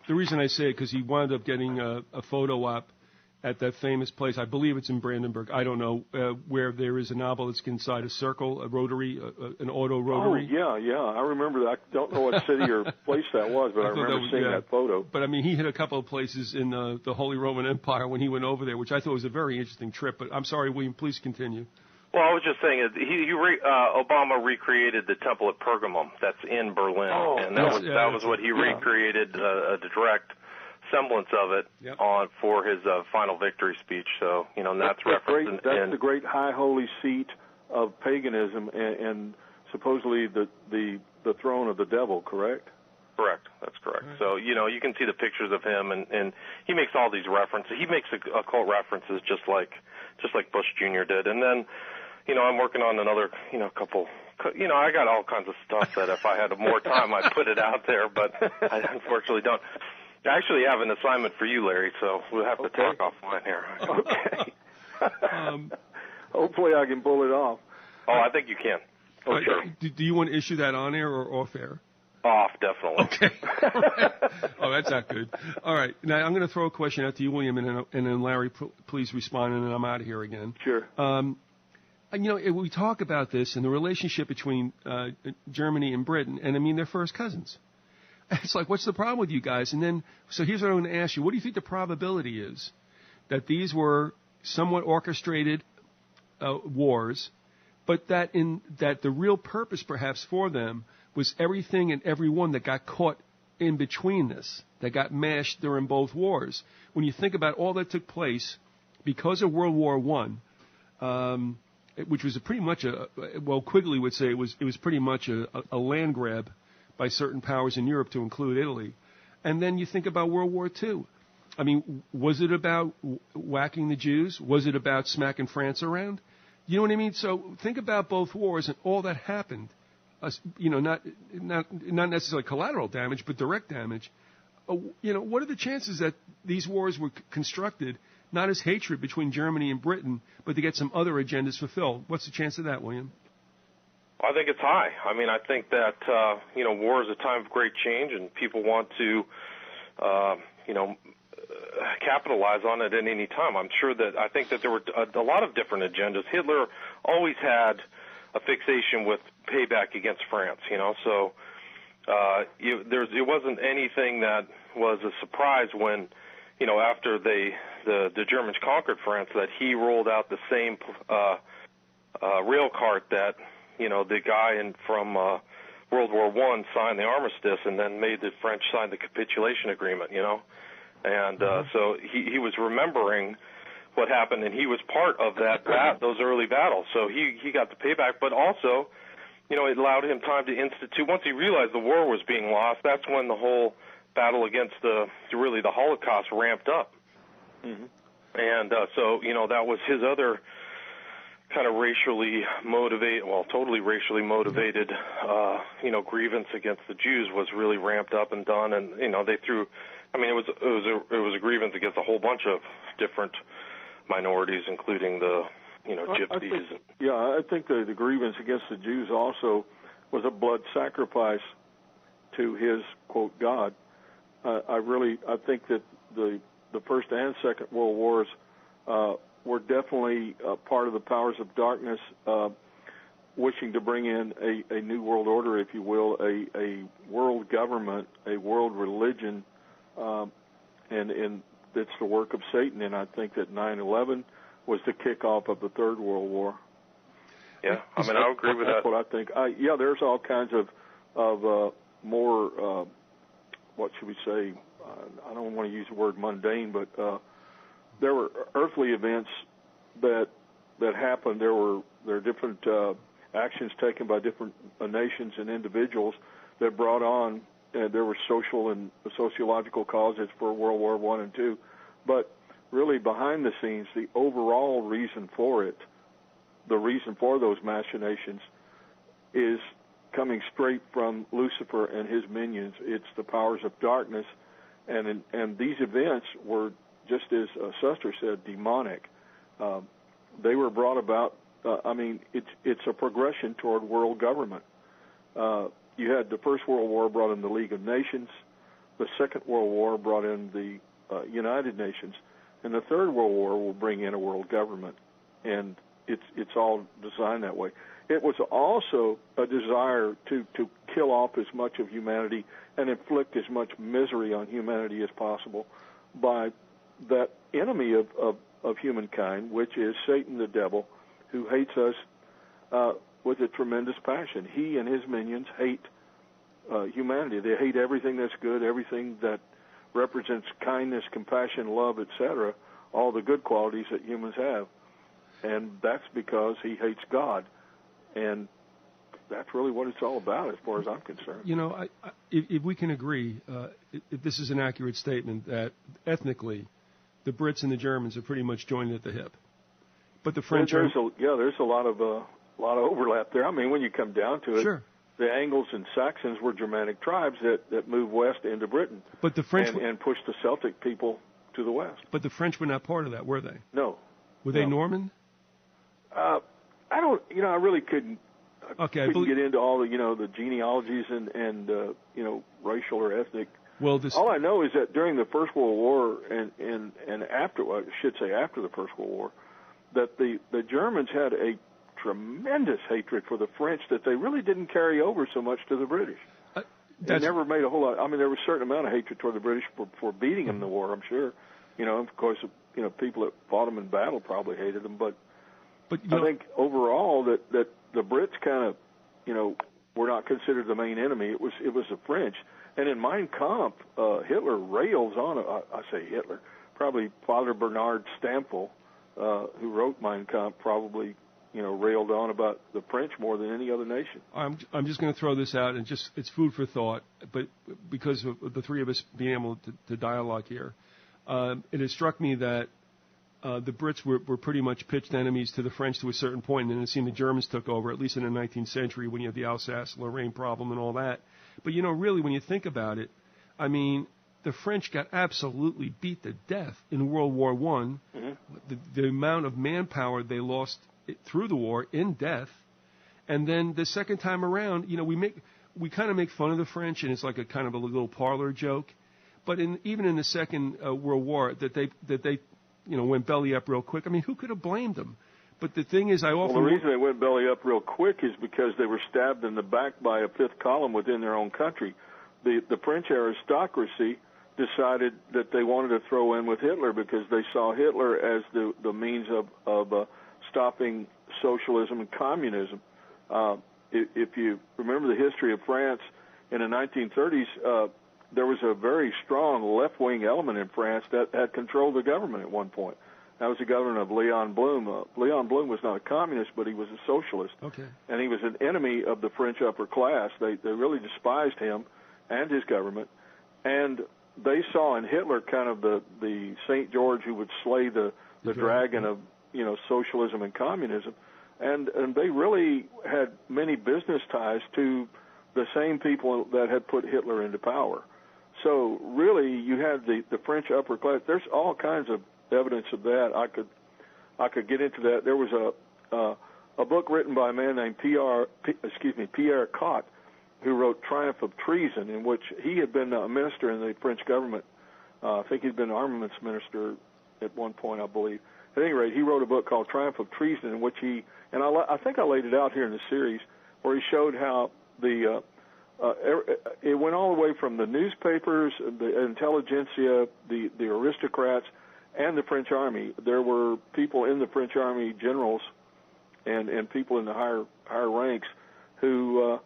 The reason I say it because he wound up getting a photo op at that famous place. I believe it's in Brandenburg. I don't know where there is an obelisk inside a circle, a rotary, an auto rotary. Oh yeah. I remember that. I don't know what city or place that was, but I remember seeing that photo. But I mean, he hit a couple of places in the Holy Roman Empire when he went over there, which I thought was a very interesting trip. But I'm sorry, William. Please continue. Well, I was just saying, Obama recreated the Temple at Pergamum. That's in Berlin, and that was what he recreated, a direct semblance of it for his final victory speech. So, that's referenced. That's the great high holy seat of paganism, and supposedly the throne of the devil. Correct? Correct. That's correct. Right. So, you can see the pictures of him, and he makes all these references. He makes occult references just like Bush Jr. did, and then. I'm working on another, couple. I got all kinds of stuff that if I had more time, I'd put it out there, but I unfortunately don't. I actually have an assignment for you, Larry, so we'll have to talk offline here. Okay. Hopefully I can pull it off. Oh, I think you can. Oh, sure. Do you want to issue that on air or off air? Off, definitely. Okay. Oh, that's not good. All right. Now, I'm going to throw a question out to you, William, and then Larry, please respond, and then I'm out of here again. Sure. We talk about this and the relationship between Germany and Britain, and I mean, they're first cousins. It's like, what's the problem with you guys? And then, so here's what I'm going to ask you. What do you think the probability is that these were somewhat orchestrated wars, but that the real purpose perhaps for them was everything and everyone that got caught in between this, that got mashed during both wars? When you think about all that took place because of World War I, which was pretty much Quigley would say it was pretty much a land grab by certain powers in Europe to include Italy. And then you think about World War II. I mean, was it about whacking the Jews? Was it about smacking France around? You know what I mean? So think about both wars and all that happened. Not necessarily collateral damage, but direct damage. What are the chances that these wars were constructed not as hatred between Germany and Britain, but to get some other agendas fulfilled? What's the chance of that, William? I think it's high. I mean, I think that, war is a time of great change, and people want to, capitalize on it at any time. I think that there were a lot of different agendas. Hitler always had a fixation with payback against France, so it wasn't anything that was a surprise when, after the Germans conquered France, that he rolled out the same rail cart that the guy from World War I signed the armistice and then made the French sign the capitulation agreement. And so he was remembering what happened, and he was part of those early battles. So he got the payback, but also, it allowed him time to institute. Once he realized the war was being lost, that's when the whole battle against the Holocaust ramped up. Mm-hmm. And so that was his other kind of totally racially motivated, grievance against the Jews was really ramped up and done. And they threw, it was a grievance against a whole bunch of different minorities, including the gypsies. I think the grievance against the Jews also was a blood sacrifice to his quote God. I think that the First and Second World Wars were definitely part of the powers of darkness wishing to bring in a new world order, if you will, a world government, a world religion, and it's the work of Satan. And I think that 9/11 was the kickoff of the Third World War. Yeah, I agree with that. That's what I think. There's all kinds of more, what should we say? I don't want to use the word mundane, but there were earthly events that happened. There are different actions taken by different nations and individuals that brought on. There were social and sociological causes for World War I and II, but really behind the scenes, the overall reason for it, the reason for those machinations, is coming straight from Lucifer and his minions. It's the powers of darkness, and these events were, just as Suster said, demonic. They were brought about. It's a progression toward world government. You had the First World War brought in the League of Nations, the Second World War brought in the United Nations, and the Third World War will bring in a world government, and it's all designed that way. It was also a desire to kill off as much of humanity and inflict as much misery on humanity as possible by that enemy of humankind, which is Satan the devil, who hates us with a tremendous passion. He and his minions hate humanity. They hate everything that's good, everything that represents kindness, compassion, love, etc., all the good qualities that humans have. And that's because he hates God. And that's really what it's all about as far as I'm concerned. You know, if we can agree, if this is an accurate statement, that ethnically the Brits and the Germans are pretty much joined at the hip. But the French there's a lot of overlap there. I mean, when you come down to it, sure, the Angles and Saxons were Germanic tribes that moved west into Britain. But the French and pushed the Celtic people to the west. But the French were not part of that, were they? No. Were they Norman? I don't. I really couldn't. Okay, couldn't get into all the the genealogies and racial or ethnic. Well, all I know is that during the First World War and after, well, I should say after the First World War, that the Germans had a tremendous hatred for the French that they really didn't carry over so much to the British. They never made a whole lot. I mean, there was a certain amount of hatred toward the British for beating them in the war, I'm sure. Of course, people that fought them in battle probably hated them, but I think overall that the Brits kind of, were not considered the main enemy. It was the French. And in Mein Kampf, Hitler rails on, I say Hitler, probably Father Bernard Stampfel, who wrote Mein Kampf, probably, railed on about the French more than any other nation. I'm just going to throw this out, and it's food for thought, but because of the three of us being able to dialogue here, it has struck me that the Brits were pretty much pitched enemies to the French to a certain point, and then it seemed the Germans took over, at least in the 19th century when you had the Alsace-Lorraine problem and all that. But, really, when you think about it, I mean, the French got absolutely beat to death in World War I. Mm-hmm. The amount of manpower they lost through the war in death. And then the second time around, we kind of make fun of the French, and it's like a kind of a little parlor joke. But even in the Second World War, that they went belly up real quick. I mean, who could have blamed them? But the thing is, the reason they went belly up real quick is because they were stabbed in the back by a fifth column within their own country. The French aristocracy decided that they wanted to throw in with Hitler because they saw Hitler as the means of stopping socialism and communism. If you remember the history of France in the 1930s, there was a very strong left-wing element in France that had controlled the government at one point. That was the government of Leon Blum. Leon Blum was not a communist, but he was a socialist. Okay. And he was an enemy of the French upper class. They really despised him and his government. And they saw in Hitler kind of the St. George who would slay the dragon of socialism and communism. And they really had many business ties to the same people that had put Hitler into power. So really, you had the French upper class. There's all kinds of evidence of that. I could get into that. There was a book written by a man named Pierre Cot, who wrote Triumph of Treason, in which he had been a minister in the French government. I think he'd been an armaments minister at one point, I believe. At any rate, he wrote a book called Triumph of Treason, in which I think I laid it out here in the series, where he showed how it went all the way from the newspapers, the intelligentsia, the aristocrats, and the French army. There were people in the French army, generals, and people in the higher ranks, who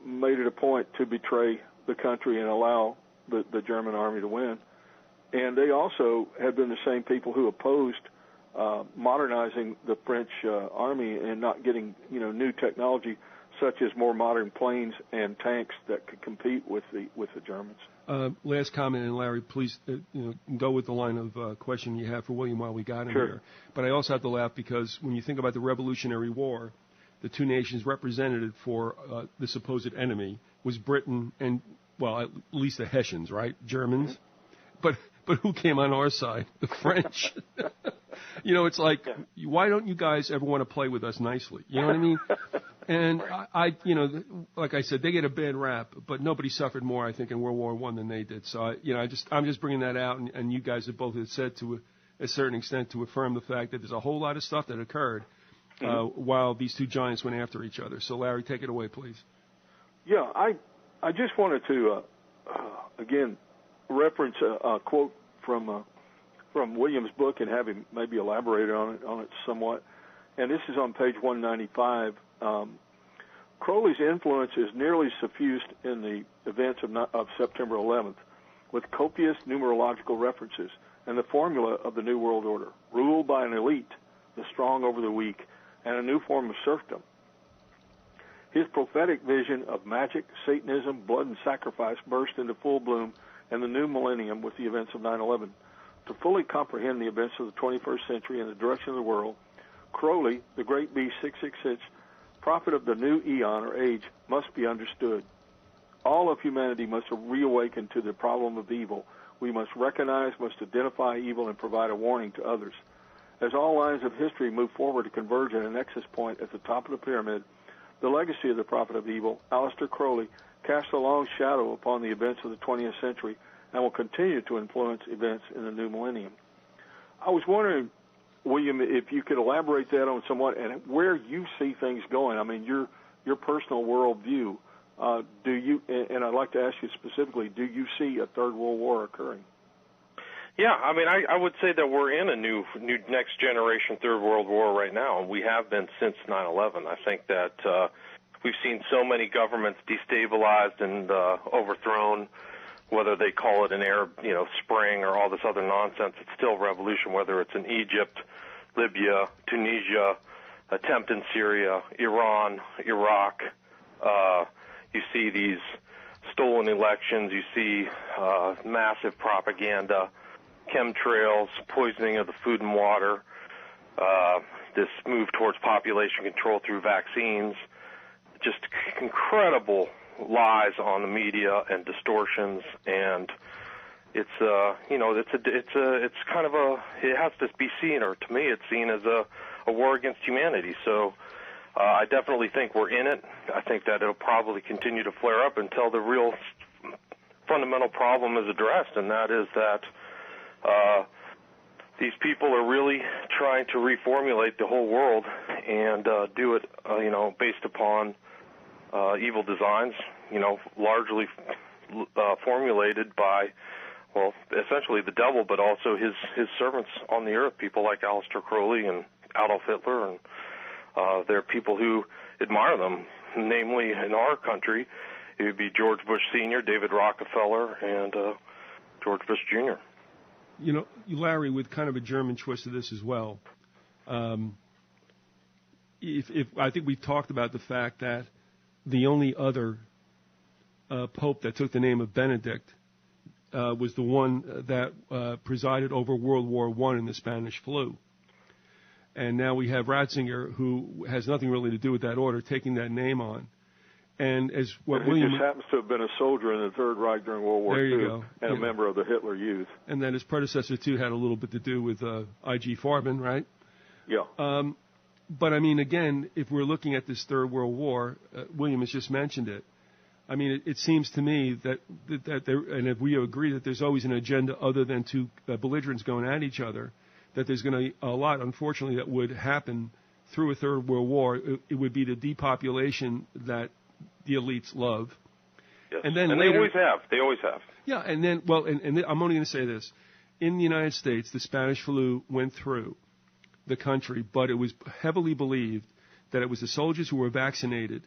made it a point to betray the country and allow the German army to win. And they also had been the same people who opposed modernizing the French army and not getting new technology, such as more modern planes and tanks that could compete with the Germans. Last comment, and Larry, please go with the line of question you have for William while we got him Sure. here. But I also have to laugh because when you think about the Revolutionary War, the two nations represented for the supposed enemy was Britain and, well, at least the Hessians, right? Germans. But who came on our side? The French. It's like, why don't you guys ever want to play with us nicely? You know what I mean? And I like I said, they get a bad rap, but nobody suffered more, I think, in World War I than they did. So I'm just bringing that out, and you guys have both said to a certain extent to affirm the fact that there's a whole lot of stuff that occurred while these two giants went after each other. So Larry, take it away, please. Yeah, I just wanted to again reference a quote from William's book and have him maybe elaborate on it somewhat. And this is on page 195. Crowley's influence is nearly suffused in the events of September 11th, with copious numerological references and the formula of the New World Order, ruled by an elite, the strong over the weak, and a new form of serfdom. His prophetic vision of magic, Satanism, blood, and sacrifice burst into full bloom in the new millennium with the events of 9/11. To fully comprehend the events of the 21st century and the direction of the world, Crowley, the great beast 666, prophet of the new eon or age, must be understood. All of humanity must reawaken to the problem of evil. We must recognize, must identify evil, and provide a warning to others. As all lines of history move forward to converge at a nexus point at the top of the pyramid, the legacy of the prophet of evil, Aleister Crowley, casts a long shadow upon the events of the 20th century and will continue to influence events in the new millennium. I was wondering, William, if you could elaborate that on somewhat and where you see things going. I mean, your personal worldview. Do you? And I'd like to ask you specifically: do you see a third world war occurring? Yeah, I mean, I would say that we're in a new next generation third world war right now, and we have been since 9/11. I think that we've seen so many governments destabilized and overthrown. Whether they call it an Arab, Spring or all this other nonsense, it's still revolution. Whether it's in Egypt, Libya, Tunisia, attempt in Syria, Iran, Iraq, you see these stolen elections. You see massive propaganda, chemtrails, poisoning of the food and water. This move towards population control through vaccines. Just incredible lies on the media and distortions, and it's kind of it has to be seen, or to me it's seen as a war against humanity. So I definitely think we're in it. I think that it'll probably continue to flare up until the real fundamental problem is addressed, and that is that these people are really trying to reformulate the whole world and do it based upon evil designs, largely formulated by, well, essentially the devil, but also his servants on the earth, people like Aleister Crowley and Adolf Hitler, and there are people who admire them, namely in our country, it would be George Bush Sr., David Rockefeller, and George Bush Jr. Larry, with kind of a German twist to this as well, if I think we've talked about the fact that the only other pope that took the name of Benedict was the one that presided over World War I in the Spanish flu. And now we have Ratzinger, who has nothing really to do with that order, taking that name on. And as what and William just happens to have been a soldier in the Third Reich during World War II and a member of the Hitler Youth. And then his predecessor, too, had a little bit to do with I.G. Farben, right? Yeah. But, I mean, again, if we're looking at this Third World War, William has just mentioned it. I mean, it seems to me that there, and if we agree that there's always an agenda other than two belligerents going at each other, that there's going to be a lot, unfortunately, that would happen through a Third World War. It would be the depopulation that the elites love. Yes. And then later, they always have. They always have. Yeah, and then, well, and I'm only going to say this. In the United States, the Spanish flu went through the country, but it was heavily believed that it was the soldiers who were vaccinated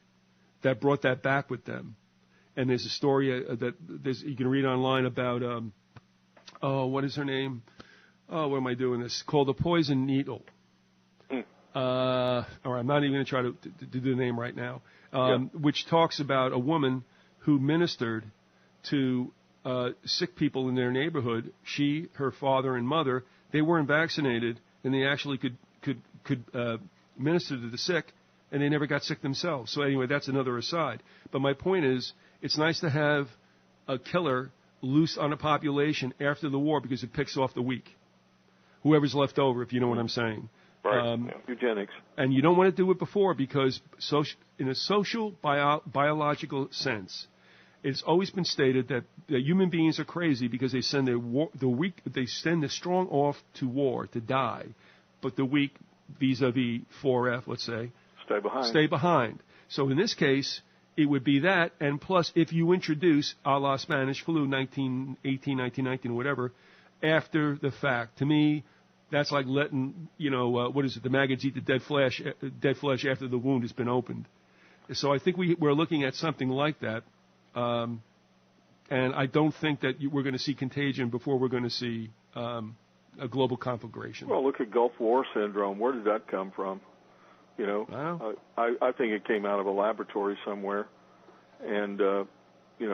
that brought that back with them. And there's a story you can read online about, what is her name? Oh, what am I doing this? Called The Poison Needle. All right, I'm not even going to try to do the name right now. Which talks about a woman who ministered to sick people in their neighborhood. She, her father, and mother, they weren't vaccinated, and they actually could minister to the sick and they never got sick themselves. So anyway, that's another aside. But my point is, it's nice to have a killer loose on a population after the war because it picks off the weak, whoever's left over, if you know what I'm saying. Right. Eugenics. And you don't want to do it before because in a social biological sense, it's always been stated that human beings are crazy because they send they send the strong off to war to die, but the weak, vis-a-vis 4F, let's say, stay behind. So in this case, it would be that, and plus if you introduce a la Spanish flu 1918, 1919, whatever, after the fact, to me, that's like letting, the maggots eat the dead flesh after the wound has been opened. So I think we're looking at something like that. And I don't think that we're going to see contagion before we're going to see a global conflagration. Well, look at Gulf War syndrome. Where did that come from? Wow. I think it came out of a laboratory somewhere, and we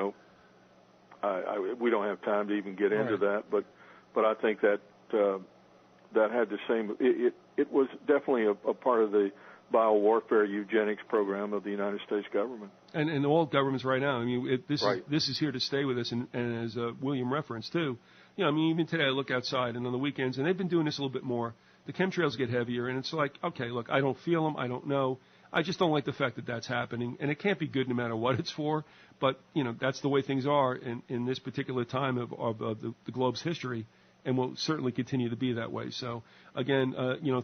don't have time to even get into that. But I think that that had the same. It was definitely a part of the biowarfare eugenics program of the United States government. And all governments right now. I mean, this is here to stay with us. And as William referenced too, even today I look outside and on the weekends, and they've been doing this a little bit more. The chemtrails get heavier, and it's like, okay, look, I don't feel them, I don't know. I just don't like the fact that that's happening, and it can't be good no matter what it's for. But that's the way things are in this particular time of the globe's history, and will certainly continue to be that way. So again,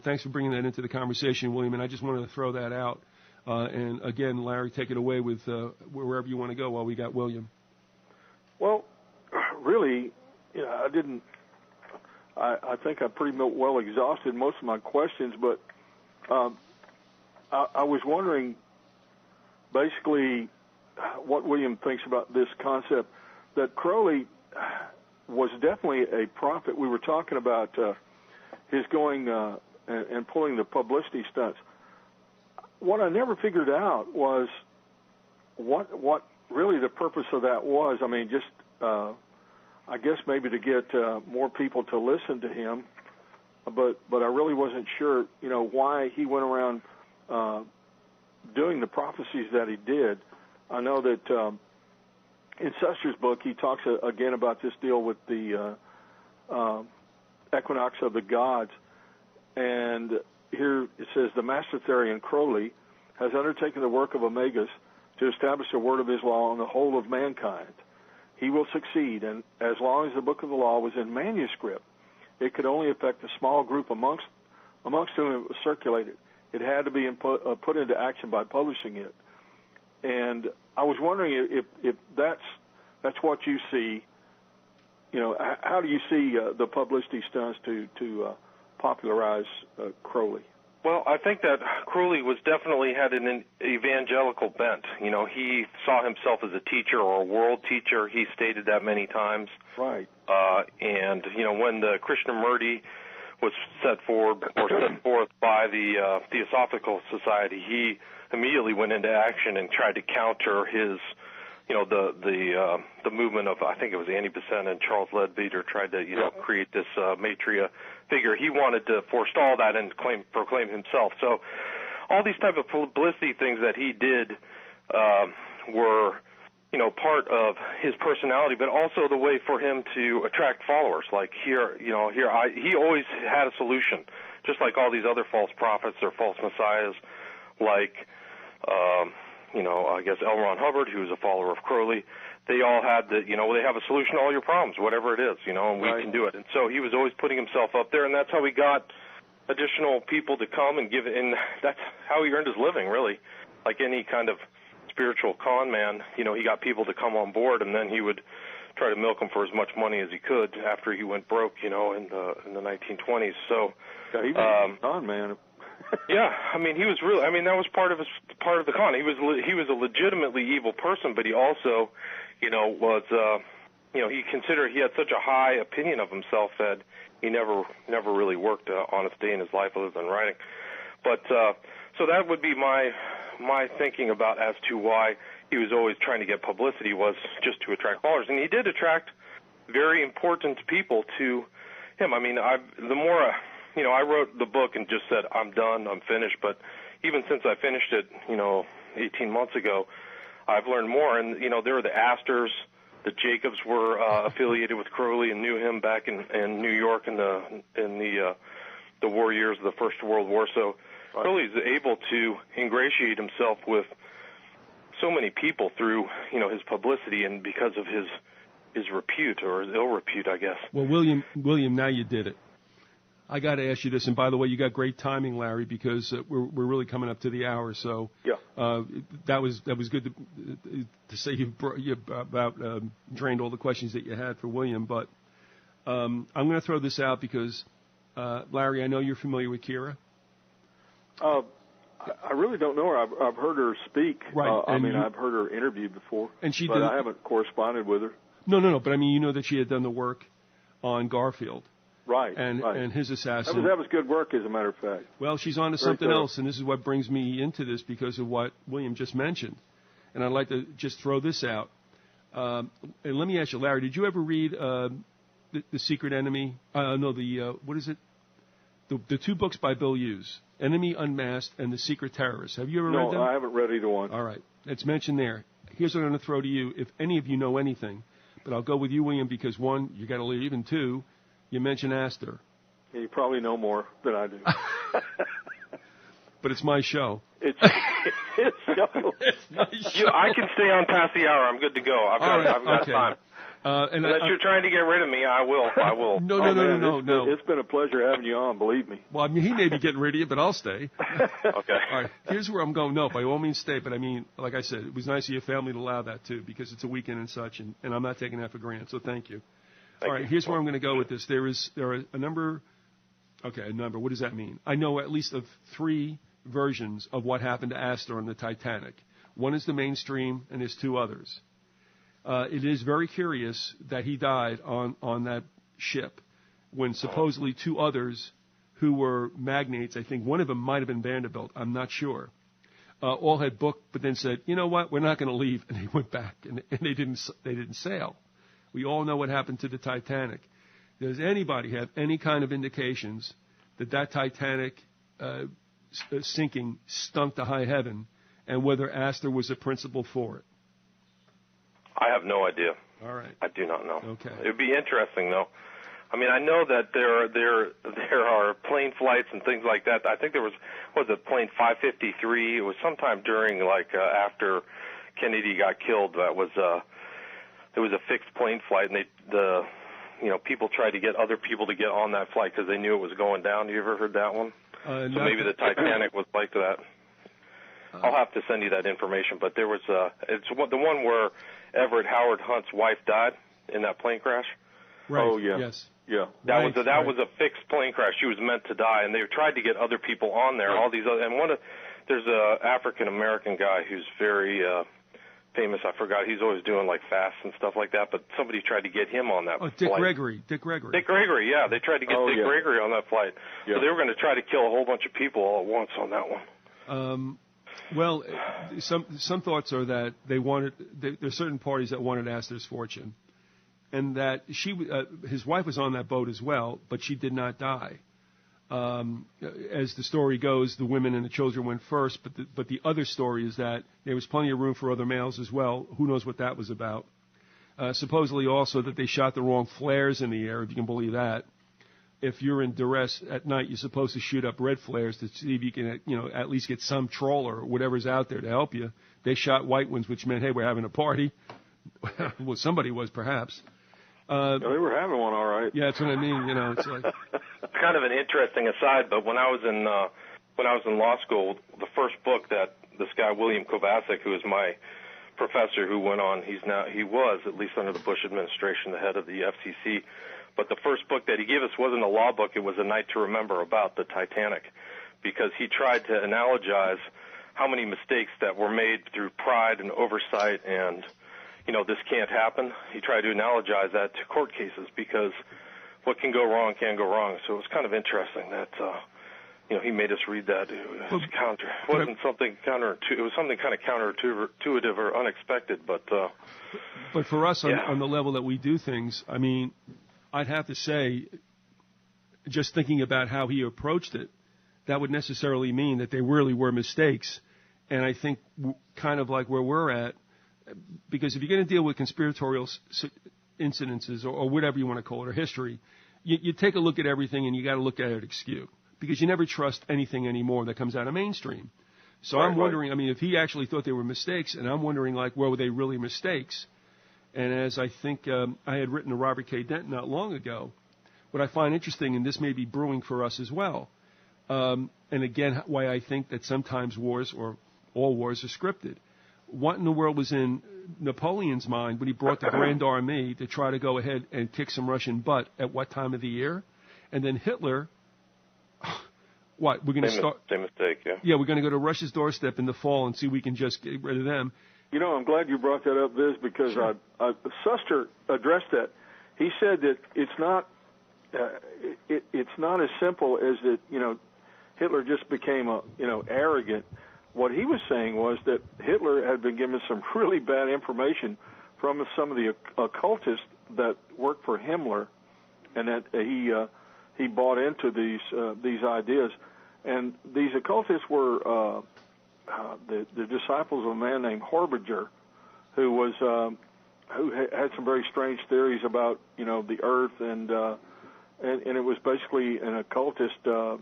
thanks for bringing that into the conversation, William. And I just wanted to throw that out. And again, Larry, take it away with wherever you want to go while we got William. Well, really, I think I pretty well exhausted most of my questions, but I was wondering basically what William thinks about this concept that Crowley was definitely a prophet. We were talking about his going and pulling the publicity stunts. What I never figured out was what really the purpose of that was. I mean, just I guess maybe to get more people to listen to him, but I really wasn't sure, why he went around doing the prophecies that he did. I know that in Suster's book he talks again about this deal with the equinox of the gods, and here it says, the Master Therian Crowley has undertaken the work of Omegas to establish the word of his law on the whole of mankind. He will succeed, and as long as the book of the law was in manuscript, it could only affect a small group amongst whom it was circulated. It had to be put into action by publishing it. And I was wondering if that's what you see. How do you see the publicity stunts to popularize Crowley? Well, I think that Crowley definitely had an evangelical bent. He saw himself as a teacher or a world teacher. He stated that many times. Right. And when the Krishnamurti was set forth by the Theosophical Society, he immediately went into action and tried to counter his, the movement of, I think it was Annie Besant and Charles Leadbeater tried to, create this Maitreya figure. He wanted to forestall that and proclaim himself. So all these type of publicity things that he did were, part of his personality, but also the way for him to attract followers. Like he always had a solution, just like all these other false prophets or false messiahs, like, I guess L. Ron Hubbard, who's a follower of Crowley. They all had they have a solution to all your problems, whatever it is, and we can do it. And so he was always putting himself up there, and that's how he got additional people to come and give it, and that's how he earned his living, really. Like any kind of spiritual con man, he got people to come on board, and then he would try to milk them for as much money as he could after he went broke, in the 1920s. So yeah, he was a con man. Yeah, he was really. That was part of the con. He was a legitimately evil person, but he also, was, he considered he had such a high opinion of himself that he never really worked an honest day in his life other than writing. But so that would be my thinking about as to why he was always trying to get publicity, was just to attract followers, and he did attract very important people to him. The more I wrote the book and just said, I'm done, I'm finished. But even since I finished it, 18 months ago, I've learned more. And, there were the Astors. The Jacobs were affiliated with Crowley and knew him back in New York in the war years of the First World War. So Crowley's able to ingratiate himself with so many people through, his publicity and because of his repute or his ill repute, I guess. Well, William, now you did it. I got to ask you this, and by the way, you got great timing, Larry, because we're really coming up to the hour. So that was good to say you drained all the questions that you had for William. But I'm going to throw this out because Larry, I know you're familiar with Kira. I really don't know her. I've heard her speak. Right. I've heard her interviewed before, but I haven't corresponded with her. No. But I mean, you know that she had done the work on Garfield. Right. And his assassin. That was good work, as a matter of fact. Well, she's on to something else, and this is what brings me into this because of what William just mentioned. And I'd like to just throw this out. And let me ask you, Larry, did you ever read The Secret Enemy? What is it? The two books by Bill Hughes, Enemy Unmasked and The Secret Terrorist. Have you ever read them? No, I haven't read either one. All right. It's mentioned there. Here's what I'm going to throw to you. If any of you know anything, but I'll go with you, William, because one, you got to leave, and two, you mentioned Aleister. Yeah, you probably know more than I do. But it's my show. It's show. It's my show. I can stay on past the hour. I'm good to go. I've got time. Unless you're trying to get rid of me, I will. No. It's been a pleasure having you on, believe me. Well, I mean, he may be getting rid of you, but I'll stay. Okay. All right. Here's where I'm going. No, by all means stay. But I mean, like I said, it was nice of your family to allow that too, because it's a weekend and such, and I'm not taking that for granted. So thank you. All right. Here's where I'm going to go with this. There are a number. Okay, a number. What does that mean? I know at least of 3 versions of what happened to Aleister on the Titanic. One is the mainstream, and there's 2 others. It is very curious that he died on that ship when supposedly 2 others who were magnates, I think one of them might have been Vanderbilt, I'm not sure, all had booked but then said, you know what, we're not going to leave, and they went back, and they didn't sail. We all know what happened to the Titanic. Does anybody have any kind of indications that Titanic sinking stunk to high heaven and whether Aleister was a principal for it? I have no idea. All right. I do not know. Okay. It would be interesting, though. I mean, I know that there are plane flights and things like that. I think there was plane 553? It was sometime during, after Kennedy got killed. It was a fixed plane flight, and people tried to get other people to get on that flight because they knew it was going down. You ever heard that one? So maybe the Titanic was like that. I'll have to send you that information, but there was it's the one where Everett Howard Hunt's wife died in that plane crash. Right. Oh yeah. Yes. Yeah. That was a fixed plane crash. She was meant to die, and they tried to get other people on there. All these other, and there's a African American guy who's very famous. I forgot. He's always doing fasts and stuff like that. But somebody tried to get him on that flight. Dick Gregory. Dick Gregory. Yeah, they tried to get Dick Gregory on that flight. Yeah. So they were going to try to kill a whole bunch of people all at once on that one. Well, some thoughts are that there's certain parties that wanted Aleister's fortune, and that his wife was on that boat as well, but she did not die. As the story goes, the women and the children went first, but the other story is that there was plenty of room for other males as well. Who knows what that was about? Supposedly also that they shot the wrong flares in the air, if you can believe that. If you're in duress at night, you're supposed to shoot up red flares to see if you can, at least get some trawler or whatever's out there to help you. They shot white ones, which meant, hey, we're having a party. Well, somebody was, perhaps. They were having one, all right. Yeah, that's what I mean. It's like it's kind of an interesting aside, but when I was in law school, the first book that this guy William Kovacic, who is my professor, who went on, he was at least under the Bush administration, the head of the FCC. But the first book that he gave us wasn't a law book. It was A Night to Remember about the Titanic, because he tried to analogize how many mistakes that were made through pride and oversight and, this can't happen. He tried to analogize that to court cases because what can go wrong can go wrong. So it was kind of interesting that, he made us read that. It wasn't something counterintuitive. It was something kind of counterintuitive or unexpected. But for us on the level that we do things, I mean, I'd have to say, just thinking about how he approached it, that would necessarily mean that they really were mistakes. And I think kind of like where we're at, because if you're going to deal with conspiratorial incidences or whatever you want to call it, or history, you take a look at everything and you got to look at it askew, because you never trust anything anymore that comes out of mainstream. So I'm wondering, I mean, if he actually thought they were mistakes, and I'm wondering, like, were they really mistakes? And as I think I had written to Robert K. Dent not long ago, what I find interesting, and this may be brewing for us as well, and again, why I think that sometimes wars, or all wars, are scripted. What in the world was in Napoleon's mind when he brought the Grand Army to try to go ahead and kick some Russian butt at what time of the year? And then Hitler, what, we're going to start... Same mistake, yeah. Yeah, we're going to go to Russia's doorstep in the fall and see if we can just get rid of them. You know, I'm glad you brought that up, Viz, because Suster addressed that. He said that it's not as simple as that, you know, Hitler just became arrogant. What he was saying was that Hitler had been given some really bad information from some of the occultists that worked for Himmler, and that he bought into these ideas. And these occultists were the disciples of a man named Horbiger, who had some very strange theories about, you know, the Earth, and it was basically an occultist, a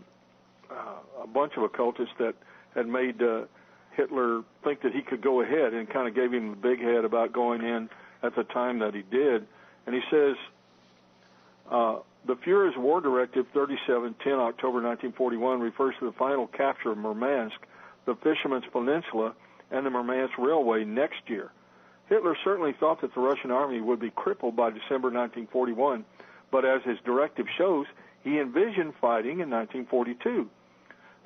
bunch of occultists that had made Hitler think that he could go ahead, and kind of gave him the big head about going in at the time that he did. And he says, the Führer's War Directive 3710, October 1941, refers to the final capture of Murmansk, the Fisherman's Peninsula, and the Murmansk Railway next year. Hitler certainly thought that the Russian army would be crippled by December 1941, but as his directive shows, he envisioned fighting in 1942.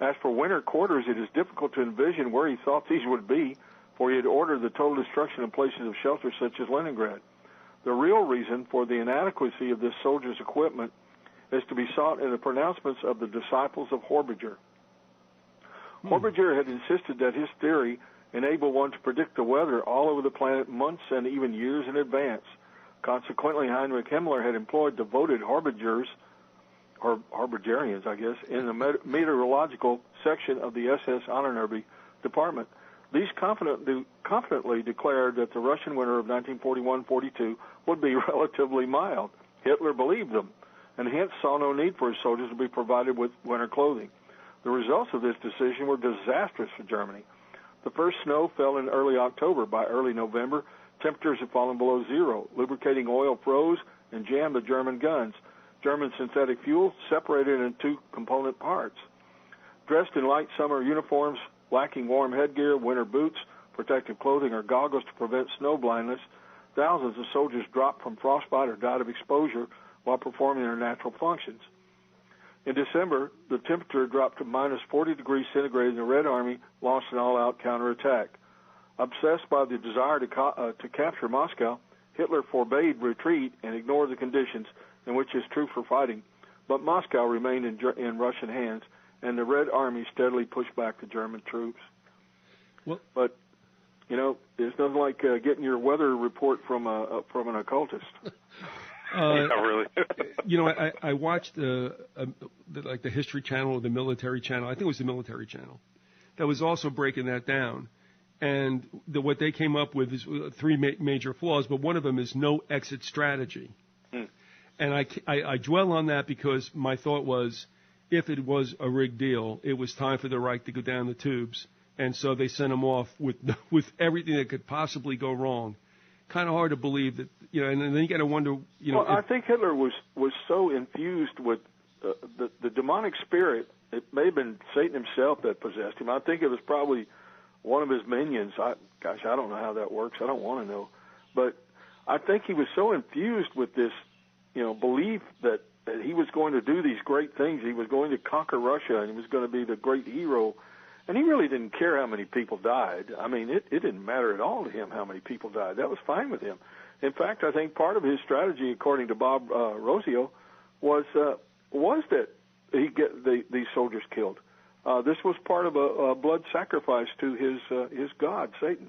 As for winter quarters, it is difficult to envision where he thought these would be, for he had ordered the total destruction of places of shelter such as Leningrad. The real reason for the inadequacy of this soldier's equipment is to be sought in the pronouncements of the disciples of Horbiger. Horbiger had insisted that his theory enabled one to predict the weather all over the planet months and even years in advance. Consequently, Heinrich Himmler had employed devoted Horbigers, or Harbigerians, I guess, in the meteorological section of the SS Honorary Department. These confidently declared that the Russian winter of 1941-42 would be relatively mild. Hitler believed them, and hence saw no need for his soldiers to be provided with winter clothing. The results of this decision were disastrous for Germany. The first snow fell in early October. By early November, temperatures had fallen below zero. Lubricating oil froze and jammed the German guns. German synthetic fuel separated into two component parts. Dressed in light summer uniforms, lacking warm headgear, winter boots, protective clothing, or goggles to prevent snow blindness, thousands of soldiers dropped from frostbite or died of exposure while performing their natural functions. In December, the temperature dropped to minus 40 degrees centigrade, and the Red Army launched an all-out counterattack. Obsessed by the desire to capture Moscow, Hitler forbade retreat and ignored the conditions in which his troops were fighting, but Moscow remained in Russian hands, and the Red Army steadily pushed back the German troops. Well, but, you know, there's nothing like getting your weather report from an occultist. Yeah, really. You know, I watched the History Channel or the Military Channel. I think it was the Military Channel that was also breaking that down. And what they came up with is three major flaws, but one of them is no exit strategy. And I dwell on that because my thought was, if it was a rigged deal, it was time for the Reich to go down the tubes. And so they sent him off with everything that could possibly go wrong. Kind of hard to believe that, you know, and then you got to wonder, you know. Well, I think Hitler was so infused with the demonic spirit. It may have been Satan himself that possessed him. I think it was probably one of his minions. I don't know how that works. I don't want to know. But I think he was so infused with this, you know, belief that he was going to do these great things. He was going to conquer Russia, and he was going to be the great hero. And he really didn't care how many people died. I mean, it didn't matter at all to him how many people died. That was fine with him. In fact, I think part of his strategy, according to Bob Rosio, was that he get these soldiers killed. This was part of a blood sacrifice to his god, Satan.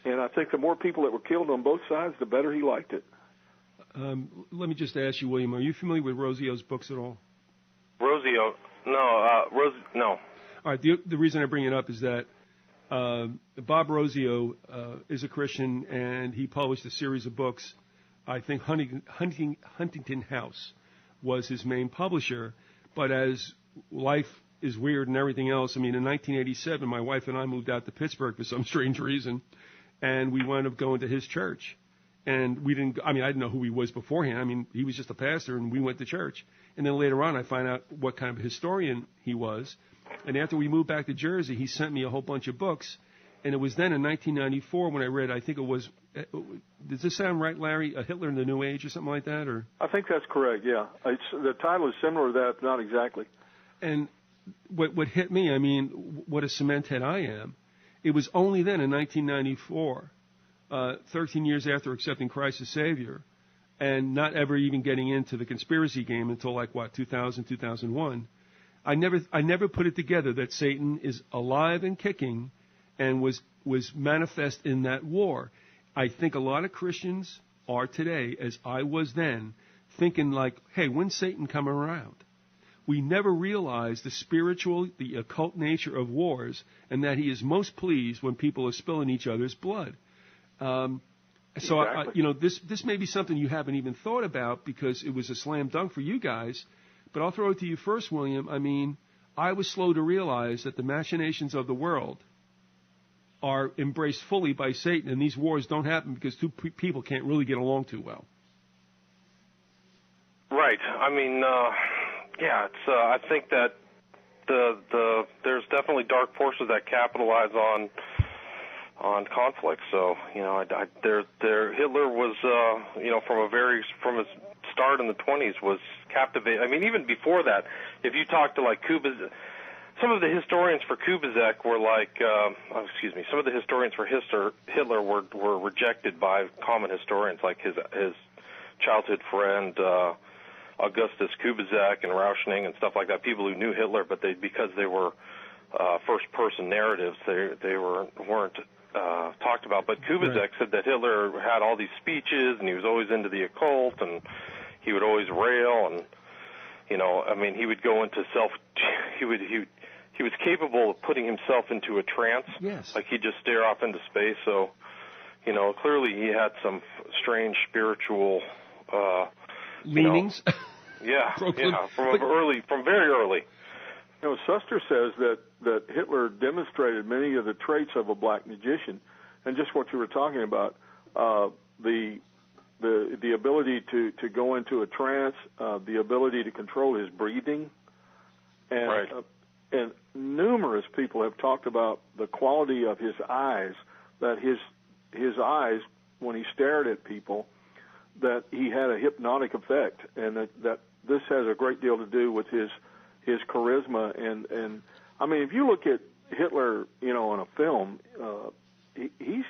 And I think the more people that were killed on both sides, the better he liked it. Let me just ask you, William, are you familiar with Rosio's books at all? Rosio. No. All right. The reason I bring it up is that Bob Rosio is a Christian, and he published a series of books. I think Huntington House was his main publisher. But as life is weird and everything else, I mean, in 1987, my wife and I moved out to Pittsburgh for some strange reason, and we wound up going to his church. And I didn't know who he was beforehand. I mean, he was just a pastor, and we went to church. And then later on, I find out what kind of historian he was. And after we moved back to Jersey, he sent me a whole bunch of books. And it was then in 1994 when I read, I think it was, does this sound right, Larry? Hitler in the New Age or something like that? Or I think that's correct, yeah. The title is similar to that, but not exactly. And what hit me, I mean, what a cement head I am, it was only then in 1994, 13 years after accepting Christ as Savior, and not ever even getting into the conspiracy game until 2000, 2001, I never put it together that Satan is alive and kicking and was manifest in that war. I think a lot of Christians are today, as I was then, thinking hey, when's Satan come around? We never realize the spiritual, the occult nature of wars, and that he is most pleased when people are spilling each other's blood. So, exactly. This may be something you haven't even thought about because it was a slam dunk for you guys, but I'll throw it to you first, William. I mean, I was slow to realize that the machinations of the world are embraced fully by Satan, and these wars don't happen because two people can't really get along too well. Right. I mean, it's. I think that there's definitely dark forces that capitalize on conflict. So Hitler was from his start in the 20s was captivating. I mean, even before that, if you talk to Kubizek, some of the historians for Kubizek were some of the historians for Hitler were rejected by common historians, like his childhood friend Augustus Kubizek and Rauschning and stuff like that. People who knew Hitler, but because they were first-person narratives, they weren't talked about. But Kubizek said that Hitler had all these speeches, and he was always into the occult, and he would always rail, and he would go into he was capable of putting himself into a trance. Yes. Like he'd just stare off into space. So, clearly he had some strange spiritual leanings. From very early. Suster says that Hitler demonstrated many of the traits of a black magician, and just what you were talking about, the ability to go into a trance, the ability to control his breathing, and right. And numerous people have talked about the quality of his eyes, that his eyes, when he stared at people, that he had a hypnotic effect, and that this has a great deal to do with his charisma. And I mean, if you look at Hitler, on a film, he's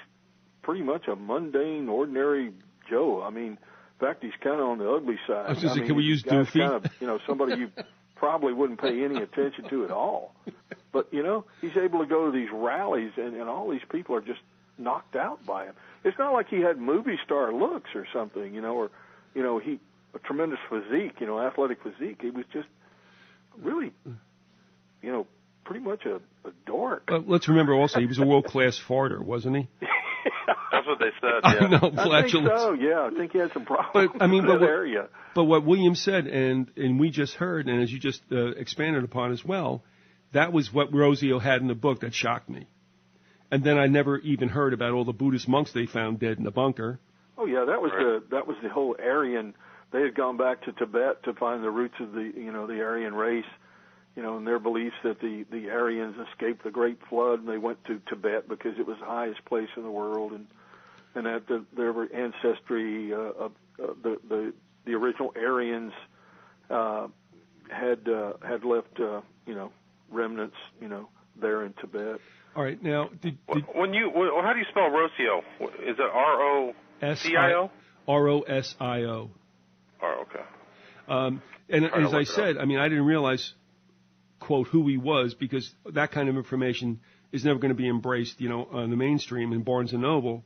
pretty much a mundane, ordinary Joe. I mean, in fact, he's kind of on the ugly side. I was just saying, can we use Doofy? Kind of, somebody you probably wouldn't pay any attention to at all. But, he's able to go to these rallies, and all these people are just knocked out by him. It's not like he had movie star looks or something, or he a tremendous physique, athletic physique. He was just really, pretty much a dork. Well, let's remember also he was a world-class farter, wasn't he? That's what they said. Yeah. I know, I think so. Yeah, I think he had some problems. But I mean, in that area. But what William said, and we just heard, and as you just expanded upon as well, that was what Rosio had in the book that shocked me. And then I never even heard about all the Buddhist monks they found dead in the bunker. Oh yeah, that was the whole Aryan. They had gone back to Tibet to find the roots of the the Aryan race, and their beliefs that the Aryans escaped the Great Flood, and they went to Tibet because it was the highest place in the world, and that their ancestry of the original Aryans had left remnants there in Tibet. All right, now how do you spell Rosio? Is it R-O-C-I-O? R-O-S-I-O. Oh, okay. And as I said, I mean, I didn't realize, quote, who he was, because that kind of information is never going to be embraced, on the mainstream in Barnes & Noble.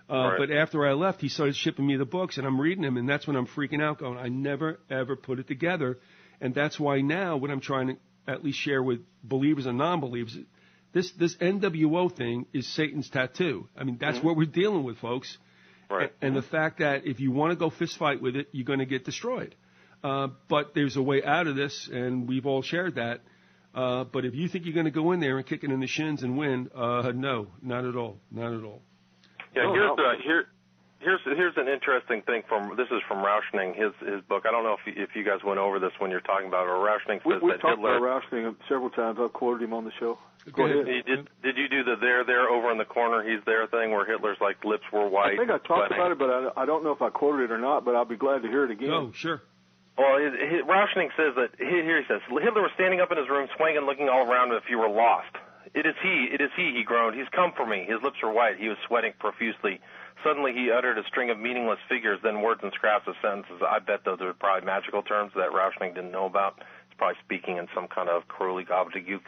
Right. But after I left, he started shipping me the books, and I'm reading them, and that's when I'm freaking out, going, I never, ever put it together. And that's why now what I'm trying to at least share with believers and non-believers, this NWO thing is Satan's tattoo. I mean, that's what we're dealing with, folks. Right. And the fact that if you want to go fist fight with it, you're going to get destroyed. But there's a way out of this, and we've all shared that. But if you think you're going to go in there and kick it in the shins and win, no, not at all. Not at all. Yeah, here's an interesting thing this is from Rauschning, his book. I don't know if you guys went over this when you're talking about it. Or Rauschning says we've that talked Hitler. about Rauschning several times. I've quoted him on the show. Go ahead. Did you do the there over in the corner he's there thing where Hitler's like lips were white? I think I talked about it, but I don't know if I quoted it or not. But I'll be glad to hear it again. Oh, sure. Well, Rauschning says that here he says Hitler was standing up in his room, swaying and looking all around as if he were lost. It is he groaned. He's come for me. His lips were white. He was sweating profusely. Suddenly he uttered a string of meaningless figures, then words and scraps of sentences. I bet those are probably magical terms that Rauschning didn't know about. He's probably speaking in some kind of Crowley gobbledygook.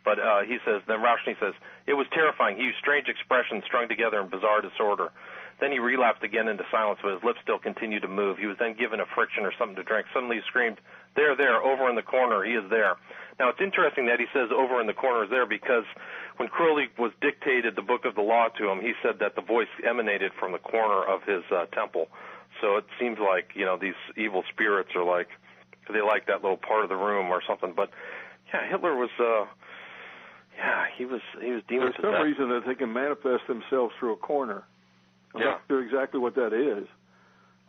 But he says, then Rauschning says, it was terrifying. He used strange expressions strung together in bizarre disorder. Then he relapsed again into silence, but his lips still continued to move. He was then given a friction or something to drink. Suddenly he screamed, there, over in the corner. He is there. Now, it's interesting that he says over in the corner is there because when Crowley was dictated the book of the law to him, he said that the voice emanated from the corner of his temple. So it seems like, these evil spirits are like, they like that little part of the room or something. But, yeah, Hitler was, he was demon possessed. There's some reason that they can manifest themselves through a corner. I'm not sure exactly what that is.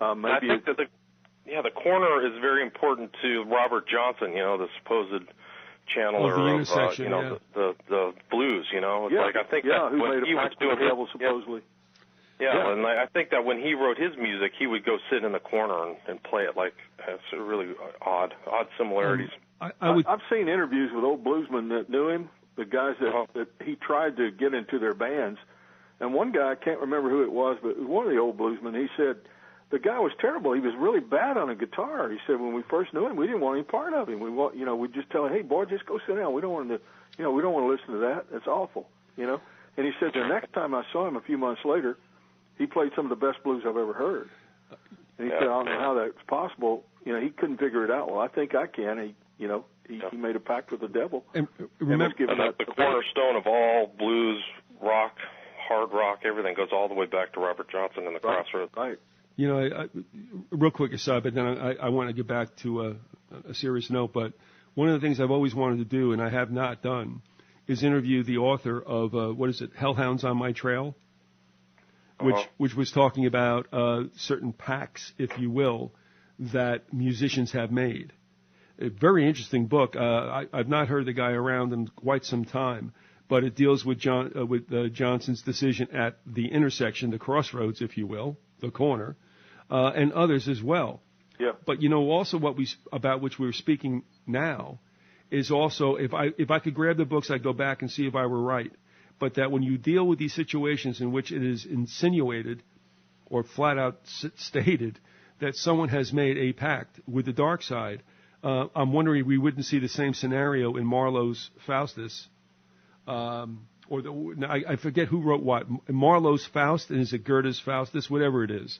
Maybe I think that the corner is very important to Robert Johnson, the supposed channeler of the blues, It's like I think that who when made he a was pact doing with the devil, supposedly. Yeah, and I think that when he wrote his music, he would go sit in the corner and play it like it's really odd similarities. I've seen interviews with old bluesmen that knew him, the guys that he tried to get into their bands. And one guy, I can't remember who it was, but it was one of the old bluesmen. He said the guy was terrible. He was really bad on a guitar. He said when we first knew him, we didn't want any part of him. We'd just tell him, hey, boy, just go sit down. We don't want to, we don't want to listen to that. It's awful, And he said the next time I saw him a few months later, he played some of the best blues I've ever heard. And he said, I don't know how that's possible. He couldn't figure it out. Well, I think I can. He made a pact with the devil. And remember, the cornerstone of all blues, rock, hard rock, everything goes all the way back to Robert Johnson and the Crossroads. Right. Real quick aside, but then I want to get back to a serious note. But one of the things I've always wanted to do, and I have not done, is interview the author of Hellhounds on My Trail, which was talking about certain pacts, if you will, that musicians have made. A very interesting book. I've not heard the guy around in quite some time. But it deals with Johnson's decision at the intersection, the crossroads, if you will, the corner, and others as well. Yeah. But also about which we're speaking now is also if I could grab the books, I'd go back and see if I were right. But that when you deal with these situations in which it is insinuated or flat out stated that someone has made a pact with the dark side, I'm wondering if we wouldn't see the same scenario in Marlowe's Faustus. I forget who wrote what. Marlowe's Faust, and is it Goethe's Faustus? Whatever it is.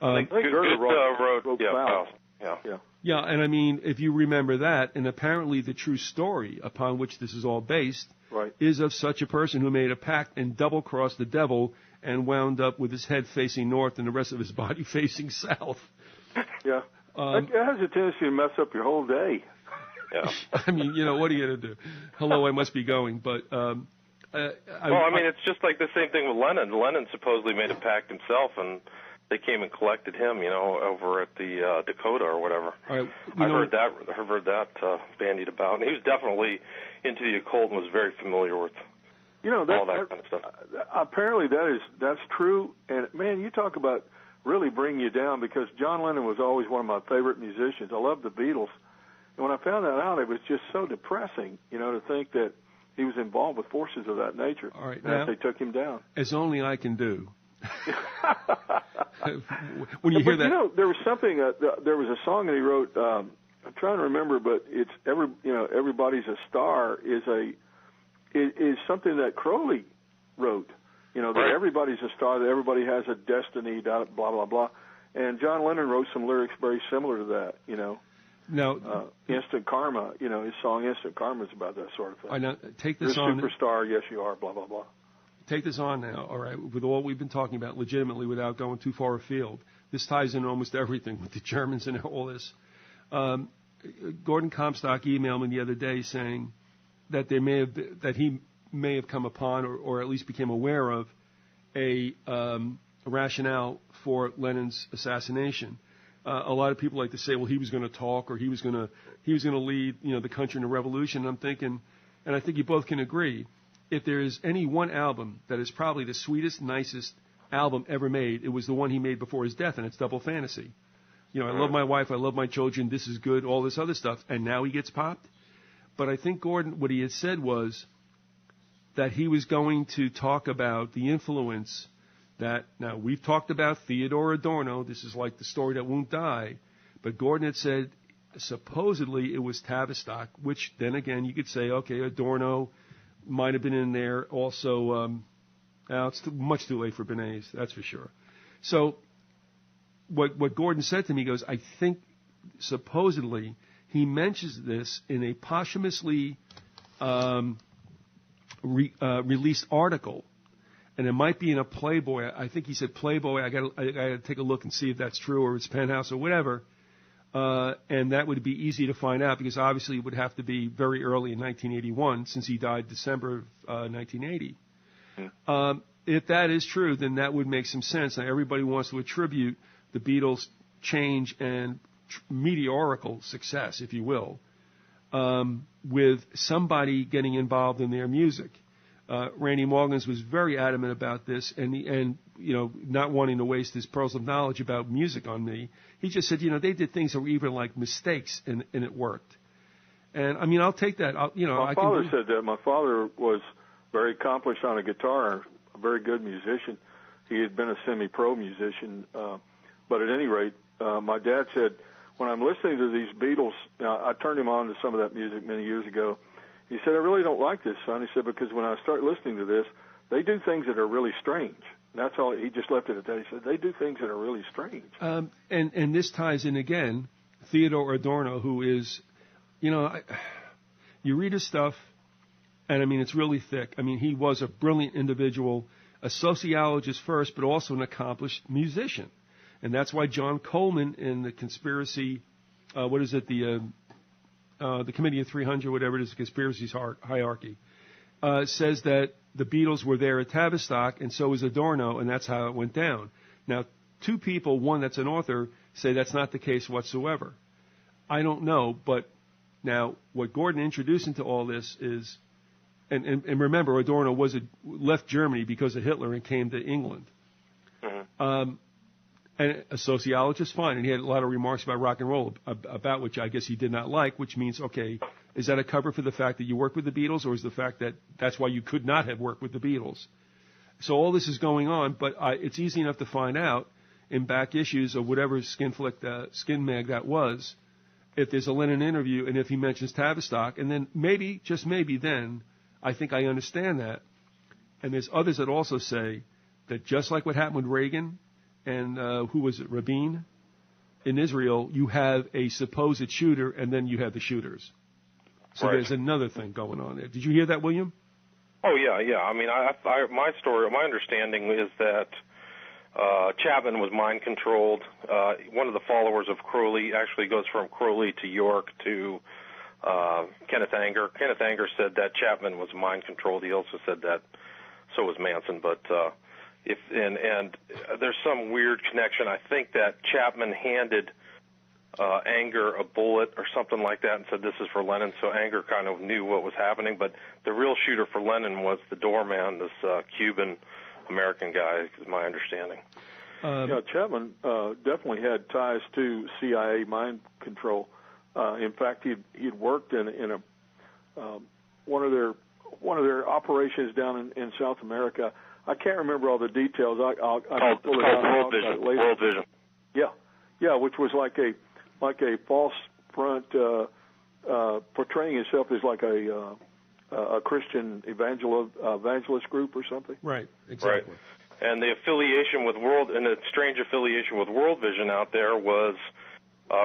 I think Goethe wrote Faust. Yeah, and I mean, if you remember that, and apparently the true story upon which this is all based is of such a person who made a pact and double-crossed the devil and wound up with his head facing north and the rest of his body facing south. Yeah. That has a tendency to mess up your whole day. Yeah. I mean, what are you going to do? Hello, I must be going. But it's just like the same thing with Lennon. Lennon supposedly made a pact himself, and they came and collected him, over at the Dakota or whatever. Right, I've heard that bandied about, and he was definitely into the occult and was very familiar with all that kind of stuff. Apparently, that's true. And man, you talk about really bring you down, because John Lennon was always one of my favorite musicians. I love the Beatles. And when I found that out, it was just so depressing, to think that he was involved with forces of that nature. All right, now, they took him down. As only I can do. When you hear that, there was something. There was a song that he wrote. I'm trying to remember, but it's Everybody's a Star is something that Crowley wrote. That everybody's a star, that everybody has a destiny, blah blah blah. And John Lennon wrote some lyrics very similar to that. Now, Instant Karma, his song Instant Karma is about that sort of thing. I know. Take this You're on. a superstar, yes you are, blah, blah, blah. Take this on now, all right, with all we've been talking about legitimately without going too far afield. This ties in almost everything with the Germans and all this. Gordon Comstock emailed me the other day saying that he may have come upon or at least became aware of a rationale for Lenin's assassination. A lot of people like to say, well, he was going to talk or he was going to lead, the country in a revolution. And I'm thinking, and I think you both can agree, if there is any one album that is probably the sweetest, nicest album ever made, it was the one he made before his death, and it's Double Fantasy. I love my wife, I love my children, this is good, all this other stuff, and now he gets popped. But I think Gordon, what he had said was that he was going to talk about the influence that, now we've talked about Theodore Adorno, this is like the story that won't die, but Gordon had said supposedly it was Tavistock, which then again you could say, okay, Adorno might have been in there also. It's much too late for Bernays, that's for sure. So what Gordon said to me, he goes, I think supposedly he mentions this in a posthumously released article, and it might be in a Playboy. I think he said Playboy. I got to take a look and see if that's true or it's Penthouse or whatever. And that would be easy to find out because obviously it would have to be very early in 1981 since he died December of 1980. If that is true, then that would make some sense. Now, everybody wants to attribute the Beatles' change and meteorical success, if you will, with somebody getting involved in their music. Randy Morgans was very adamant about this, and not wanting to waste his pearls of knowledge about music on me. He just said, they did things that were even like mistakes, and it worked. And I mean, I'll take that. My father said that. My father was very accomplished on a guitar, a very good musician. He had been a semi-pro musician, but at any rate, my dad said, when I'm listening to these Beatles, I turned him on to some of that music many years ago. He said, I really don't like this, son. He said, because when I start listening to this, they do things that are really strange. That's all. He just left it at that. He said, they do things that are really strange. And this ties in again, Theodore Adorno, who is, you read his stuff, and I mean, it's really thick. I mean, he was a brilliant individual, a sociologist first, but also an accomplished musician. And that's why John Coleman in the conspiracy, the Committee of 300, whatever it is, the conspiracy's hierarchy, says that the Beatles were there at Tavistock, and so was Adorno, and that's how it went down. Now, two people, one that's an author, say that's not the case whatsoever. I don't know, but now what Gordon introduced into all this is, and remember, Adorno left Germany because of Hitler and came to England. Mm-hmm. And a sociologist, fine, and he had a lot of remarks about rock and roll, about which I guess he did not like, which means, okay, is that a cover for the fact that you worked with the Beatles, or is the fact that that's why you could not have worked with the Beatles? So all this is going on, but it's easy enough to find out in back issues of whatever skin mag that was, if there's a Lennon interview and if he mentions Tavistock, and then maybe, just maybe then, I think I understand that. And there's others that also say that just like what happened with Reagan, and who was it, Rabin? In Israel, you have a supposed shooter, and then you have the shooters. So right. There's another thing going on there. Did you hear that, William? Oh, yeah. I mean, my understanding is that Chapman was mind-controlled. One of the followers of Crowley actually goes from Crowley to York to Kenneth Anger. Kenneth Anger said that Chapman was mind-controlled. He also said that so was Manson, but... And there's some weird connection. I think that Chapman handed Anger a bullet or something like that and said, this is for Lennon, so Anger kind of knew what was happening. But the real shooter for Lennon was the doorman, this Cuban-American guy, is my understanding. Chapman definitely had ties to CIA mind control. In fact, he'd worked in one of their operations down in South America. I can't remember all the details. I'll pull it out. World Vision. Yeah, which was like a false front portraying itself as like a Christian evangelist group or something. Right, exactly. Right. And the affiliation with strange affiliation with World Vision out there was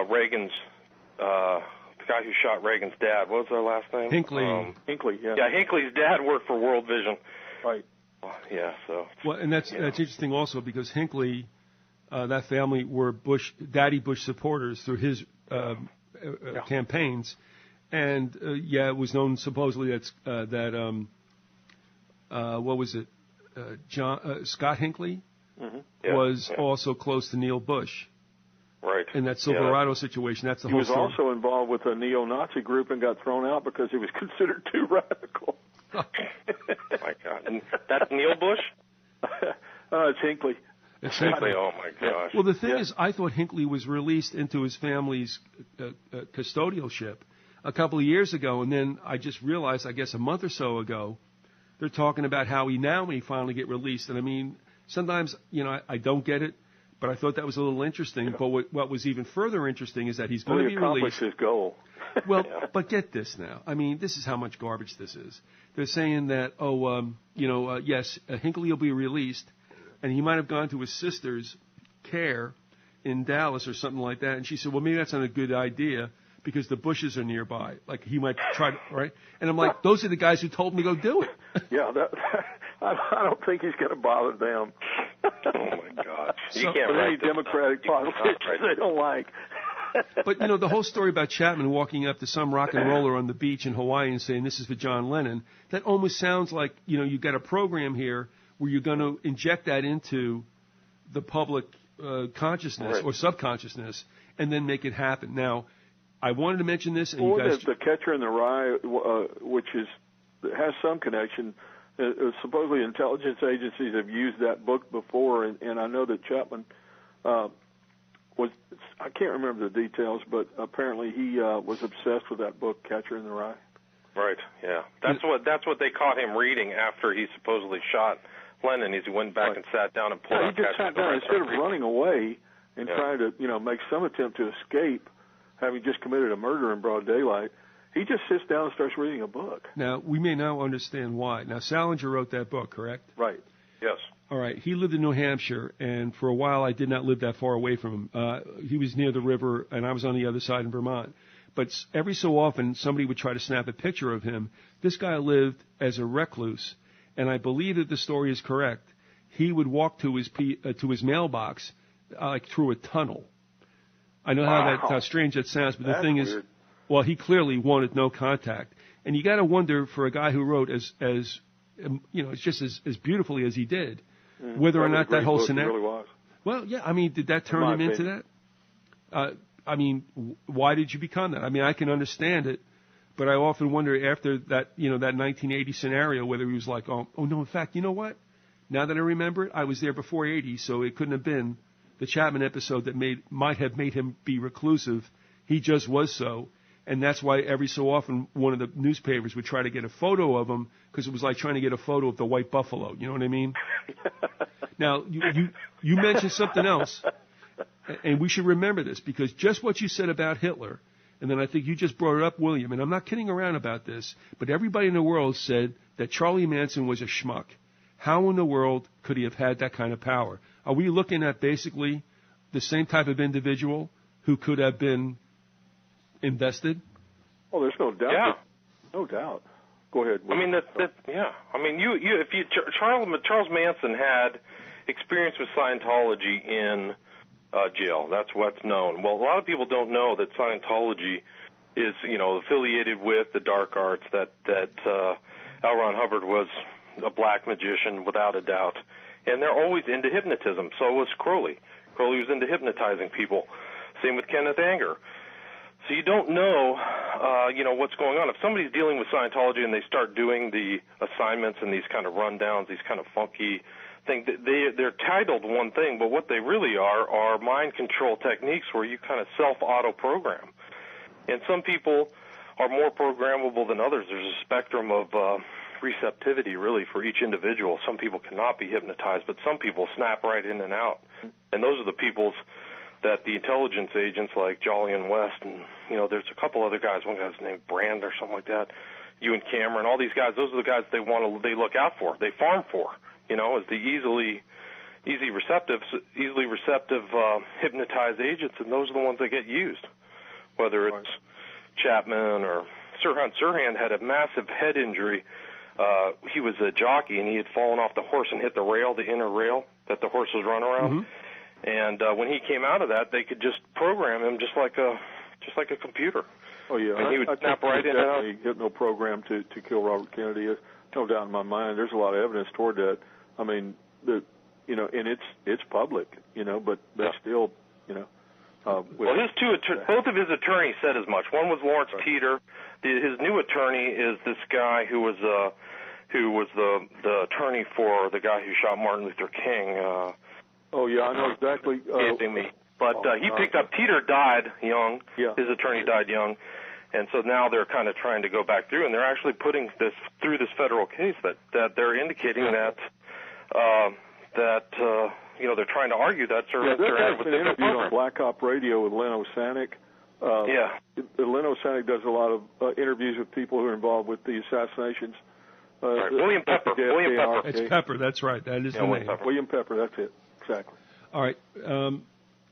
Reagan's the guy who shot Reagan's dad. What was their last name? Hinckley. Hinckley, yeah. Yeah, Hinckley's dad worked for World Vision. Right. Yeah, so. Well, and that's interesting also because Hinckley, that family were Daddy Bush supporters through his campaigns, and it was known supposedly that what was it, Scott Hinckley was also close to Neil Bush. Right. In that Silverado situation, that's the whole story. He was also involved with a neo-Nazi group and got thrown out because he was considered too radical. Oh my God! And that's Neil Bush? It's Hinckley. It's Hinckley. Oh my gosh! Well, the thing is, I thought Hinckley was released into his family's custodialship a couple of years ago, and then I just realized, I guess a month or so ago, they're talking about how he may finally get released. And I mean, sometimes I don't get it, but I thought that was a little interesting. Yeah. But what was even further interesting is that he's going to be released. His goal. Well, but get this now. I mean, this is how much garbage this is. They're saying that, yes, Hinckley will be released, and he might have gone to his sister's care in Dallas or something like that. And she said, well, maybe that's not a good idea because the Bushes are nearby. Like, he might try to, right? And I'm like, those are the guys who told me to go do it. Yeah, I don't think he's going to bother them. Oh, my gosh. You can't but any Democratic politicians they don't like. But, the whole story about Chapman walking up to some rock and roller on the beach in Hawaii and saying, this is for John Lennon, that almost sounds like, you've got a program here where you're going to inject that into the public consciousness or subconsciousness and then make it happen. Now, I wanted to mention this. And you guys... the Catcher in the Rye, which has some connection, supposedly intelligence agencies have used that book before, and I know that Chapman I can't remember the details, but apparently he was obsessed with that book, Catcher in the Rye. Right, yeah. That's what they caught him reading after he supposedly shot Lennon. He went back and sat down and pulled out Catcher in the Rye. He just sat down instead of running away and trying to, make some attempt to escape, having just committed a murder in broad daylight. He just sits down and starts reading a book. Now, we may now understand why. Now, Salinger wrote that book, correct? Right. Yes. All right. He lived in New Hampshire, and for a while I did not live that far away from him. He was near the river, and I was on the other side in Vermont. But every so often, somebody would try to snap a picture of him. This guy lived as a recluse, and I believe that the story is correct. He would walk to his mailbox like through a tunnel. I know how strange that sounds, but the thing is, well, he clearly wanted no contact. And you got to wonder, for a guy who wrote as it's just as beautifully as he did, whether or not that whole scenario. Really was. Well, yeah, I mean, did that turn him into that? I mean, why did you become that? I mean, I can understand it, but I often wonder after that, that 1980 scenario, whether he was like, oh no, in fact, you know what? Now that I remember it, I was there before 80, so it couldn't have been the Chapman episode that might have made him be reclusive. He just was so. And that's why every so often one of the newspapers would try to get a photo of him because it was like trying to get a photo of the white buffalo. You know what I mean? Now, you mentioned something else, and we should remember this because just what you said about Hitler, and then I think you just brought it up, William, and I'm not kidding around about this, but everybody in the world said that Charlie Manson was a schmuck. How in the world could he have had that kind of power? Are we looking at basically the same type of individual who could have been invested? Oh, there's no doubt. Yeah. No doubt. Go ahead. I mean, I mean, Charles Manson had experience with Scientology in jail. That's what's known. Well, a lot of people don't know that Scientology is, affiliated with the dark arts, that L. Ron Hubbard was a black magician without a doubt. And they're always into hypnotism. So was Crowley. Crowley was into hypnotizing people. Same with Kenneth Anger. So you don't know, what's going on. If somebody's dealing with Scientology and they start doing the assignments and these kind of rundowns, these kind of funky things, they're titled one thing, but what they really are mind control techniques where you kind of self-auto-program. And some people are more programmable than others. There's a spectrum of receptivity, really, for each individual. Some people cannot be hypnotized, but some people snap right in and out. And those are the people's that the intelligence agents like Jolly and West and, there's a couple other guys, one guy's named Brand or something like that, Ewan Cameron, all these guys, those are the guys they look out for, they farm for, as the easily receptive hypnotized agents, and those are the ones that get used. whether it's Chapman or Sirhan. Sirhan had a massive head injury. He was a jockey, and he had fallen off the horse and hit the rail, the inner rail that the horse was run around. And when he came out of that, they could just program him just like a computer. Oh yeah, and he would snap right in and out. Hypno program to kill Robert Kennedy. No doubt in my mind. There's a lot of evidence toward that. I mean, and it's public, but they still, well, both of his attorneys said as much. One was Lawrence Teeter. His new attorney is this guy who was the attorney for the guy who shot Martin Luther King. Oh yeah, I know exactly. But he picked up. Teeter died young. Yeah. His attorney died young, and so now they're kind of trying to go back through, and they're actually putting this through this federal case that they're indicating that they're trying to argue that. There's an interview on Black Op Radio with Leno Sanik. Leno Sanik does a lot of interviews with people who are involved with the assassinations. Right. William Pepper. It's Pepper. That's right. That is the name. William Pepper. That's it. Exactly. All right.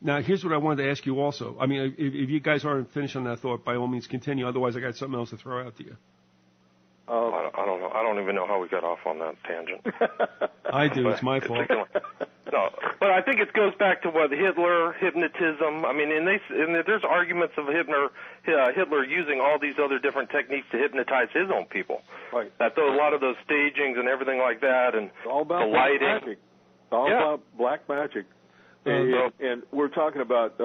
Now, here's what I wanted to ask you also. I mean, if you guys aren't finished on that thought, by all means continue. Otherwise, I got something else to throw out to you. I don't know. I don't even know how we got off on that tangent. I do. It's my fault. No, but I think it goes back to what Hitler, hypnotism. I mean, and there's arguments of Hitler using all these other different techniques to hypnotize his own people. Right. That a lot of those stagings and everything like that, and all about the lighting. Black magic. All about black magic. And we're talking about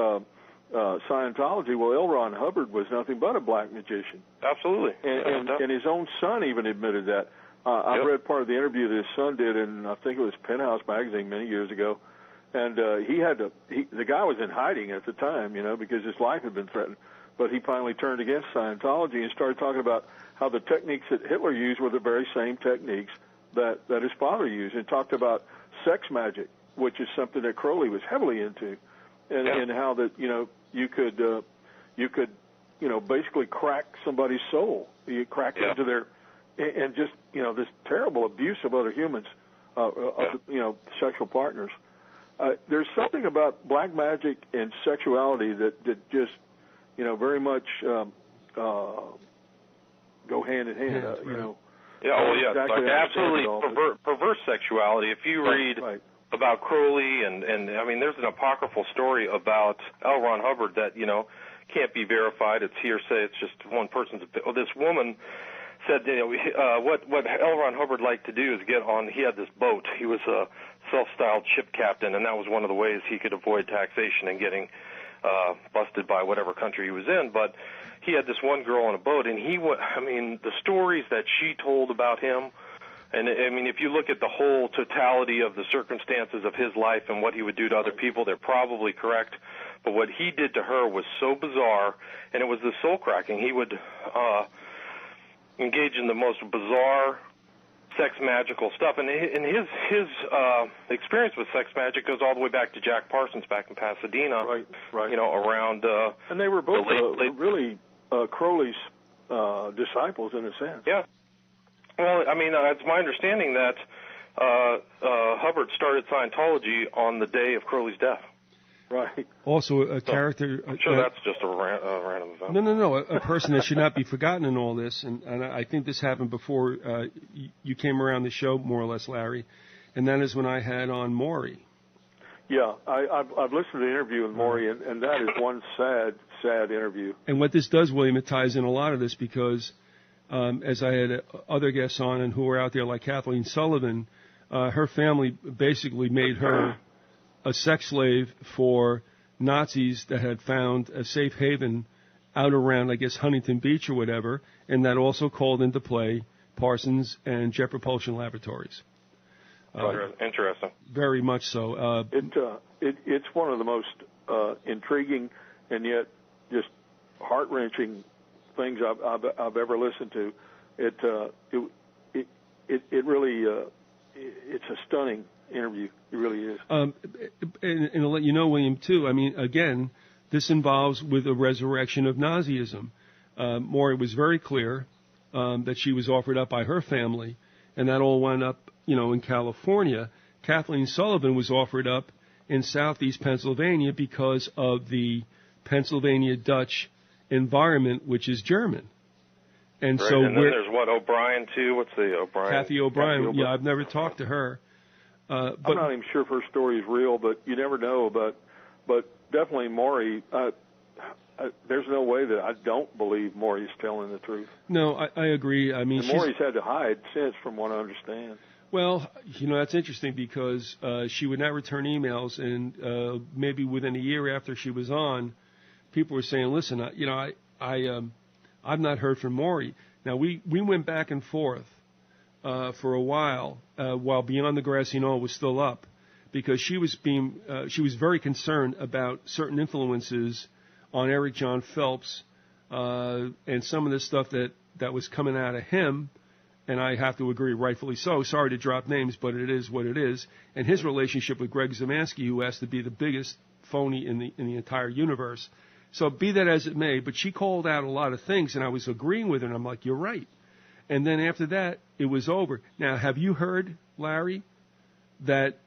Scientology. Well, L. Ron Hubbard was nothing but a black magician. Absolutely. And his own son even admitted that. I read part of the interview that his son did in, I think it was Penthouse magazine many years ago. And the guy was in hiding at the time, because his life had been threatened. But he finally turned against Scientology and started talking about how the techniques that Hitler used were the very same techniques that his father used, and talked about sex magic, which is something that Crowley was heavily into, and how that you could basically crack somebody's soul. You crack into their and just this terrible abuse of other humans, sexual partners. There's something about black magic and sexuality that just very much go hand in hand. Exactly absolutely perverse sexuality. If you read about Crowley and I mean, there's an apocryphal story about L. Ron Hubbard that can't be verified. It's hearsay. It's just one person's. This woman said, what L. Ron Hubbard liked to do is get on. He had this boat. He was a self-styled ship captain, and that was one of the ways he could avoid taxation and getting busted by whatever country he was in. But he had this one girl on a boat, and the stories that she told about him, and I mean, if you look at the whole totality of the circumstances of his life and what he would do to other people, they're probably correct. But what he did to her was so bizarre, and it was the soul cracking. He would engage in the most bizarre sex magical stuff, and his experience with sex magic goes all the way back to Jack Parsons back in Pasadena. Right. Around. And they were both really Crowley's disciples in a sense. Yeah. Well, I mean, it's my understanding that Hubbard started Scientology on the day of Crowley's death. Right. Also, a character. I'm sure that's just a random event. No. A person that should not be forgotten in all this, and I think this happened before you came around the show, more or less, Larry, and that is when I had on Maury. Yeah, I've listened to the interview with Maury, and that is one sad interview. And what this does, William, it ties in a lot of this because, as I had other guests on and who were out there like Kathleen Sullivan, her family basically made her a sex slave for Nazis that had found a safe haven out around, I guess, Huntington Beach or whatever, and that also called into play Parsons and Jet Propulsion Laboratories. Interesting. Very much so. It's one of the most intriguing and yet just heart-wrenching things I've ever listened to. It really it's a stunning interview. It really is. And to let you know, William, too, I mean, again, this involves with a resurrection of Nazism. Maury was very clear that she was offered up by her family, and that all wound up, in California. Kathleen Sullivan was offered up in southeast Pennsylvania because of the Pennsylvania Dutch environment, which is German. And right. so and then there's O'Brien too. What's the O'Brien? Kathy O'Brien. Yeah, I've never talked to her. But I'm not even sure if her story is real, but you never know. But definitely Maury. There's no way that I don't believe Maury's telling the truth. No, I agree. I mean, Maury's had to hide since, from what I understand. Well, that's interesting because she would not return emails, and maybe within a year after she was on, people were saying, "Listen, I've not heard from Maury." Now we went back and forth for a while Beyond the Grassy Knoll was still up, because she was very concerned about certain influences on Eric John Phelps and some of the stuff that was coming out of him. And I have to agree, rightfully so. Sorry to drop names, but it is what it is. And his relationship with Greg Zemansky, who has to be the biggest phony in the entire universe. So be that as it may, but she called out a lot of things, and I was agreeing with her, and I'm like, you're right. And then after that, it was over. Now, have you heard, Larry, that,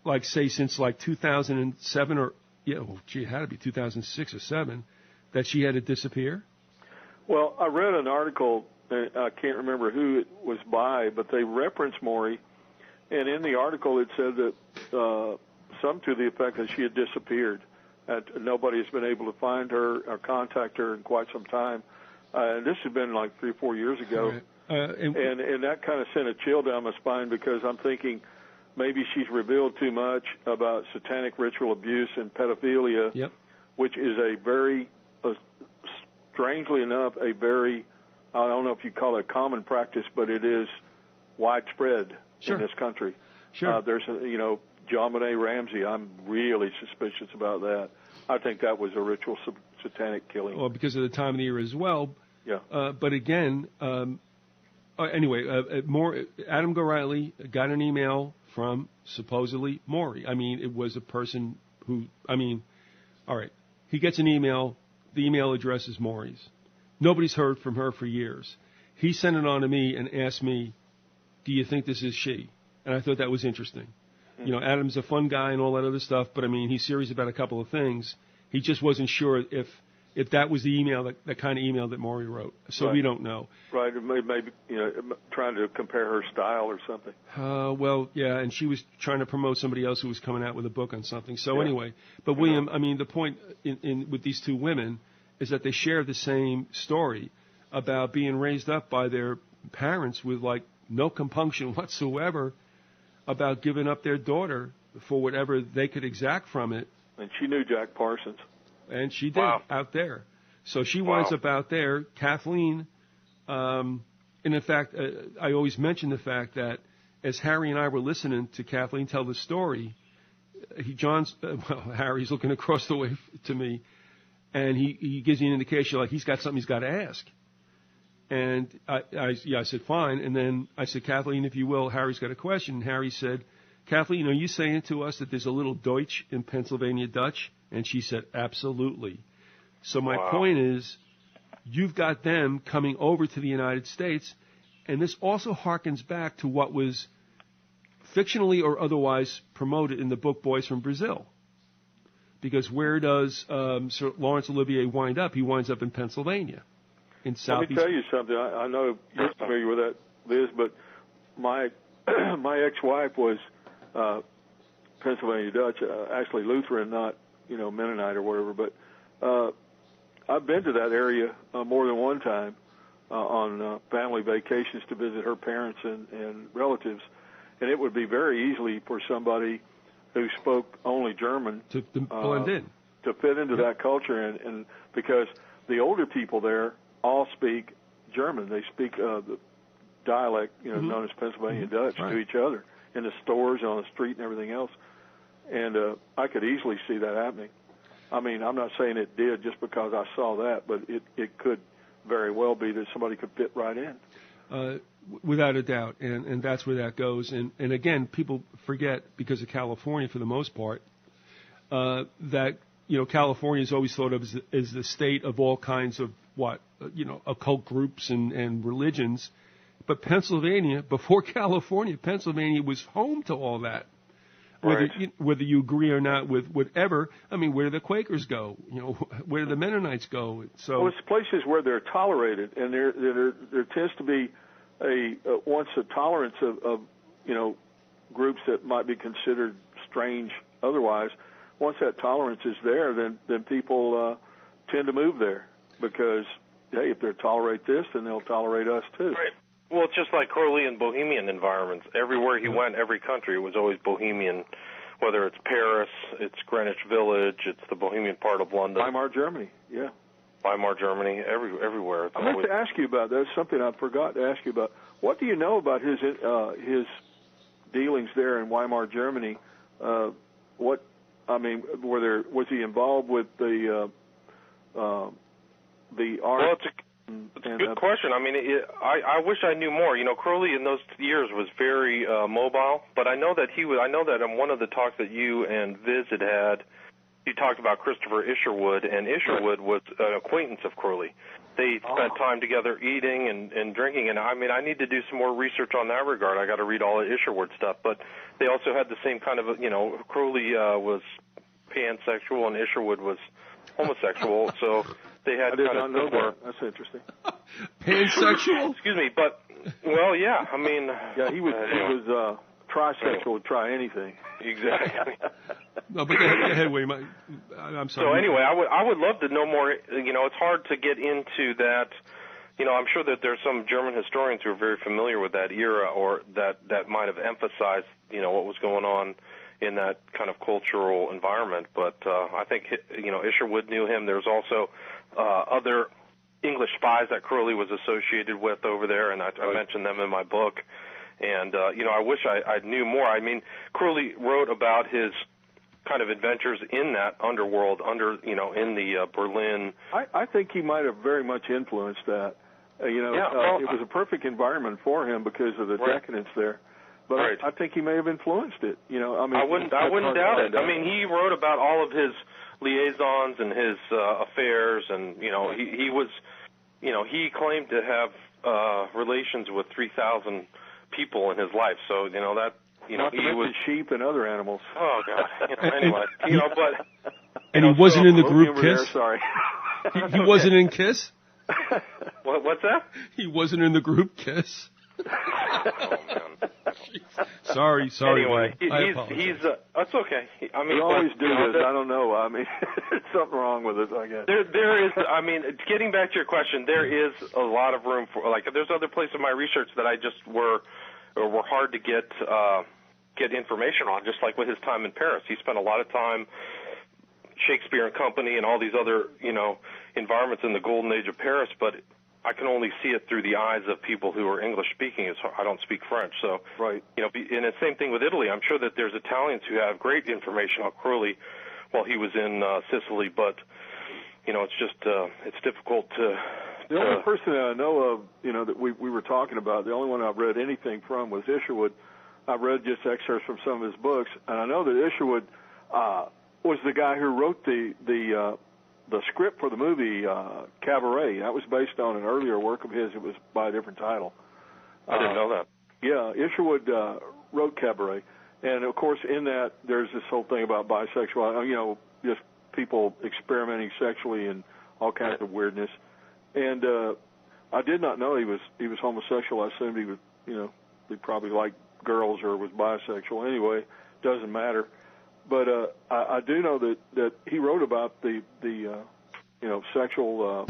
like, say, since like 2007 or, it had to be 2006 or 7, that she had to disappear? Well, I read an article. I can't remember who it was by, but they referenced Maury, and in the article it said that some to the effect that she had disappeared. Nobody has been able to find her or contact her in quite some time. And this has been like 3 or 4 years ago. Right. And that kind of sent a chill down my spine, because I'm thinking maybe she's revealed too much about satanic ritual abuse and pedophilia, yep. which is a very, strangely enough, a very, I don't know if you call it common practice, but it is widespread sure. in this country. Sure. There's John Benet Ramsey, I'm really suspicious about that. I think that was a ritual satanic killing. Well, because of the time of the year as well. Yeah. But again, anyway, Adam Gorightly got an email from supposedly Maury. I mean, it was a person who, all right, he gets an email. The email address is Maury's. Nobody's heard from her for years. He sent it on to me and asked me, do you think this is she? And I thought that was interesting. Adam's a fun guy and all that other stuff, but he's serious about a couple of things. He just wasn't sure if that was the email, that kind of email that Maury wrote. So right. We don't know. Right, maybe trying to compare her style or something. Well, yeah, and she was trying to promote somebody else who was coming out with a book on something. So yeah. Anyway, but William, the point with these two women is that they share the same story about being raised up by their parents with like no compunction whatsoever about giving up their daughter for whatever they could exact from it. And she knew Jack Parsons. And she did, wow. out there. So she wow. winds up out there. Kathleen, and in fact, I always mention the fact that as Harry and I were listening to Kathleen tell the story, Harry's looking across the way to me, and he gives me an indication like he's got something he's got to ask. And I said, fine. And then I said, Kathleen, if you will, Harry's got a question. And Harry said, Kathleen, are you saying to us that there's a little Deutsch in Pennsylvania Dutch? And she said, absolutely. So my wow. point is, you've got them coming over to the United States, and this also harkens back to what was fictionally or otherwise promoted in the book Boys from Brazil. Because where does Sir Laurence Olivier wind up? He winds up in Pennsylvania. In Southeast. Let me tell you something. I know you're familiar with that, Liz, but my ex-wife was Pennsylvania Dutch, actually Lutheran, not Mennonite or whatever. But I've been to that area more than one time on family vacations to visit her parents and relatives, and it would be very easily for somebody who spoke only German to blend in, to fit into that culture, and because the older people there all speak German. They speak the dialect, mm-hmm. known as Pennsylvania mm-hmm. Dutch, right. to each other in the stores, on the street, and everything else. And I could easily see that happening. I'm not saying it did just because I saw that, but it could very well be that somebody could fit right in. Without a doubt, and that's where that goes. And again, people forget, because of California for the most part, that California is always thought of as the state of all kinds of occult groups and religions. But Pennsylvania, before California, Pennsylvania was home to all that. whether you agree or not with whatever. I mean, where do the Quakers go? Where do the Mennonites go? So it's places where they're tolerated, and there tends to be once a tolerance of groups that might be considered strange otherwise. Once that tolerance is there, then people tend to move there because, hey, if they tolerate this, then they'll tolerate us too. Right. Well, it's just like Crowley in bohemian environments. Everywhere he went, every country, it was always bohemian, whether it's Paris, it's Greenwich Village, it's the bohemian part of London. Weimar, Germany, yeah. Weimar, Germany, everywhere. I meant to ask you about that. That's something I forgot to ask you about. What do you know about his dealings there in Weimar, Germany? Was he involved with the art? Well, it's a good question. I mean, I wish I knew more. Crowley in those years was very mobile, but I know that I know that in one of the talks that you and Viz had, you talked about Christopher Isherwood, and Isherwood was an acquaintance of Crowley. They spent time together eating and drinking, and I mean, I need to do some more research on that regard. I got to read all the Isherwood stuff, but they also had the same kind of, Crowley was pansexual and Isherwood was homosexual, so they had kind of similar. That's interesting. Pansexual? Excuse me, but well, yeah. I mean, yeah, he was trisexual. Would try anything. Exactly. No, but go ahead, William. I'm sorry. So anyway, I would love to know more. It's hard to get into that. I'm sure that there's some German historians who are very familiar with that era, or that might have emphasized, what was going on in that kind of cultural environment. But I think, Isherwood knew him. There's also other English spies that Crowley was associated with over there, and I mentioned them in my book. And, I wish I knew more. I mean, Crowley wrote about his kind of adventures in that underworld in the Berlin. I think he might have very much influenced that. It was a perfect environment for him because of the decadence there. But I think he may have influenced it. I wouldn't doubt it. I mean, he wrote about all of his liaisons and his affairs, and he was, he claimed to have relations with 3,000 people in his life. So that not to mention sheep and other animals. Oh God! Anyway, but and he wasn't in the group Kiss. There, sorry, he wasn't in Kiss. What's that? He wasn't in the group Kiss. Oh man. Sorry. Anyway, he's that's okay. I mean, we always do this. I don't know. I mean, there's something wrong with it, I guess. There is. I mean, getting back to your question, there is a lot of room for there's other places in my research that I just were hard to get information on. Just like with his time in Paris, he spent a lot of time Shakespeare and Company and all these other environments in the golden age of Paris, but I can only see it through the eyes of people who are English speaking. I don't speak French, so right. And the same thing with Italy. I'm sure that there's Italians who have great information on Crowley while he was in Sicily, but it's just it's difficult to. The only person that I know of, that we were talking about, the only one I've read anything from was Isherwood. I've read just excerpts from some of his books, and I know that Isherwood was the guy who wrote the script for the movie Cabaret. That was based on an earlier work of his. It was by a different title. I didn't know that. Yeah, Isherwood wrote Cabaret. And, of course, in that, there's this whole thing about bisexual, just people experimenting sexually and all kinds of weirdness. And I did not know he was homosexual. I assumed he was, he probably liked girls or was bisexual. Anyway, doesn't matter. But I do know that he wrote about the sexual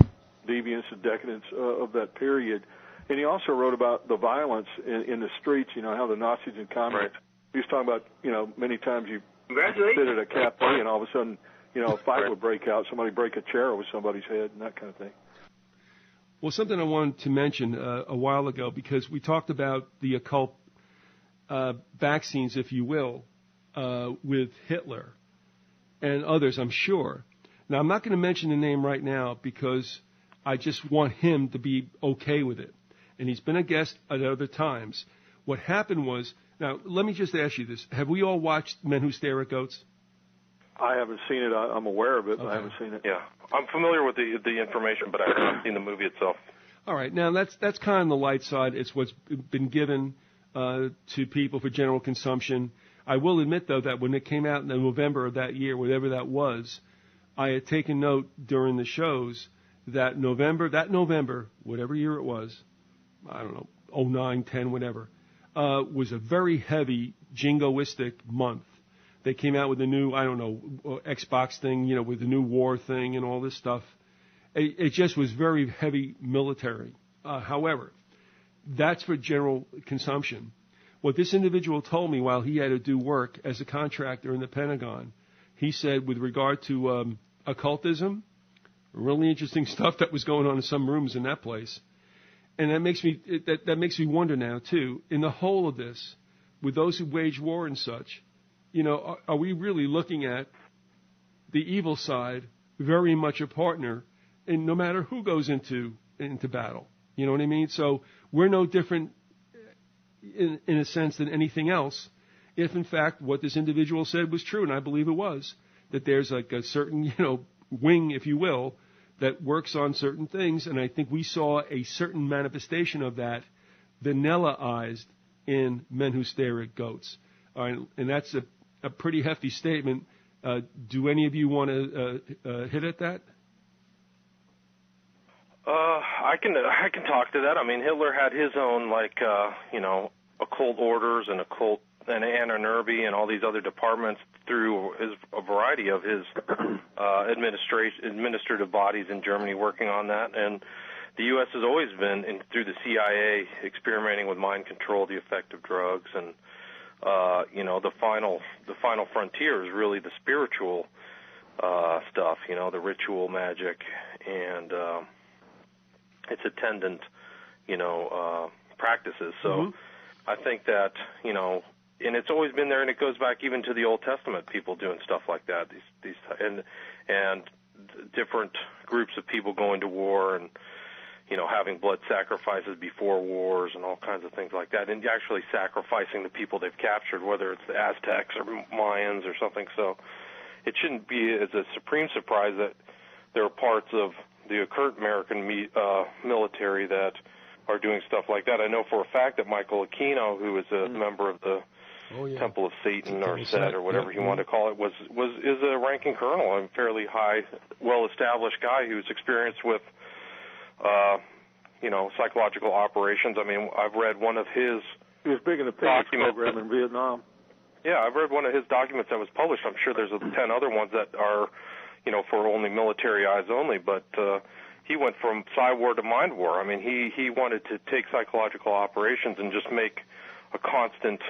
deviance and decadence of that period, and he also wrote about the violence in the streets. How the Nazis and communists. Right. He was talking about many times you sit at a cafe and all of a sudden a fight would break out. Somebody break a chair over somebody's head and that kind of thing. Well, something I wanted to mention a while ago, because we talked about the occult back scenes, if you will. With Hitler and others, I'm sure. Now, I'm not going to mention the name right now because I just want him to be okay with it. And he's been a guest at other times. What happened was, now, let me just ask you this. Have we all watched Men Who Stare at Goats? I haven't seen it. I'm aware of it, but I haven't seen it. Yeah. I'm familiar with the information, but I haven't seen the movie itself. All right. Now, that's kind of the light side. It's what's been given to people for general consumption. I will admit, though, that when it came out in November of that year, whatever that was, I had taken note during the shows that November, whatever year it was, I don't know, 09, 10, whatever, was a very heavy jingoistic month. They came out with a new, I don't know, Xbox thing, with the new war thing and all this stuff. It just was very heavy military. However, that's for general consumption. What this individual told me while he had to do work as a contractor in the Pentagon, he said with regard to occultism, really interesting stuff that was going on in some rooms in that place. And that makes me wonder now, too, in the whole of this, with those who wage war and such, are we really looking at the evil side very much a partner in no matter who goes into battle? You know what I mean? So we're no different in a sense than anything else if, in fact, what this individual said was true, and I believe it was, that there's like a certain, wing, if you will, that works on certain things, and I think we saw a certain manifestation of that vanilla-ized in Men Who Stare at Goats. And that's a pretty hefty statement. Do any of you want to hit at that? I can talk to that. I mean, Hitler had his own, occult orders and occult and Anarnerby and all these other departments through a variety of his administrative bodies in Germany working on that. And the U.S. has always been, through the CIA, experimenting with mind control, the effect of drugs, and the final frontier is really the spiritual stuff, the ritual magic and its attendant, practices. So I think that, and it's always been there, and it goes back even to the Old Testament, people doing stuff like that, and different groups of people going to war and, having blood sacrifices before wars and all kinds of things like that, and actually sacrificing the people they've captured, whether it's the Aztecs or Mayans or something. So it shouldn't be as a supreme surprise that there are parts of the occult American military that are doing stuff like that. I know for a fact that Michael Aquino, who is a member of the Temple of Satan or Set or whatever you want to call it, is a ranking colonel, a fairly high, well-established guy who's experienced with, psychological operations. I mean, I've read one of his. He was big in the Phoenix program in Vietnam. Yeah, I've read one of his documents that was published. I'm sure there's 10 other ones that are, for only military eyes only, but he went from psy war to mind war. I mean, he wanted to take psychological operations and just make a constant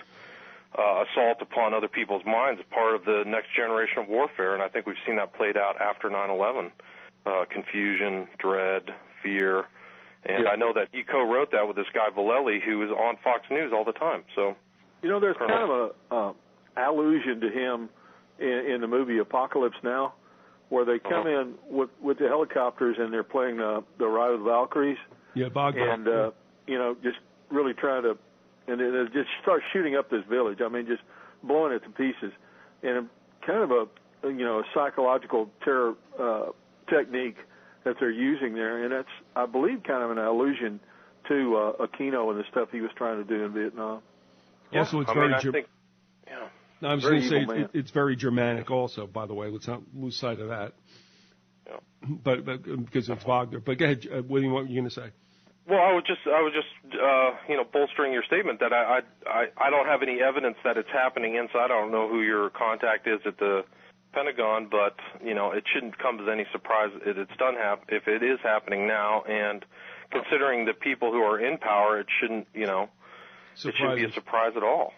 assault upon other people's minds part of the next generation of warfare, and I think we've seen that played out after 9/11. Confusion, dread, fear, and I know that he co-wrote that with this guy Vallely, who is on Fox News all the time. So, there's kind of a allusion to him in the movie Apocalypse Now, where they come in with the helicopters and they're playing the Ride of the Valkyries. Yeah, Wagner. And, just really trying to, and they just start shooting up this village. I mean, just blowing it to pieces. And kind of a psychological terror technique that they're using there. And that's, I believe, kind of an allusion to Aquino and the stuff he was trying to do in Vietnam. Yeah. Also, it's I was going to say it's very Germanic also, by the way. Let's not lose sight of that. Yeah. But because it's Wagner. But go ahead, William, what were you going to say? Well, I was just bolstering your statement that I don't have any evidence that it's happening inside. I don't know who your contact is at the Pentagon, but it shouldn't come as any surprise if it is happening now. And considering the people who are in power, it shouldn't it shouldn't be a surprise at all.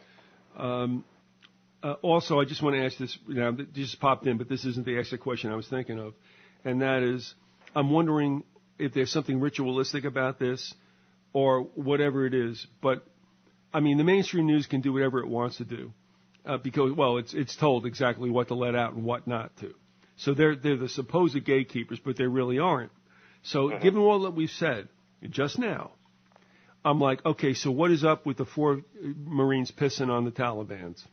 Also, I just want to ask this. It just popped in, but this isn't the extra question I was thinking of, and that is, I'm wondering if there's something ritualistic about this, or whatever it is. But I mean, the mainstream news can do whatever it wants to do, because it's told exactly what to let out and what not to. So they're the supposed gatekeepers, but they really aren't. So given all that we've said just now, I'm like, okay, so what is up with the 4 Marines pissing on the Talibans?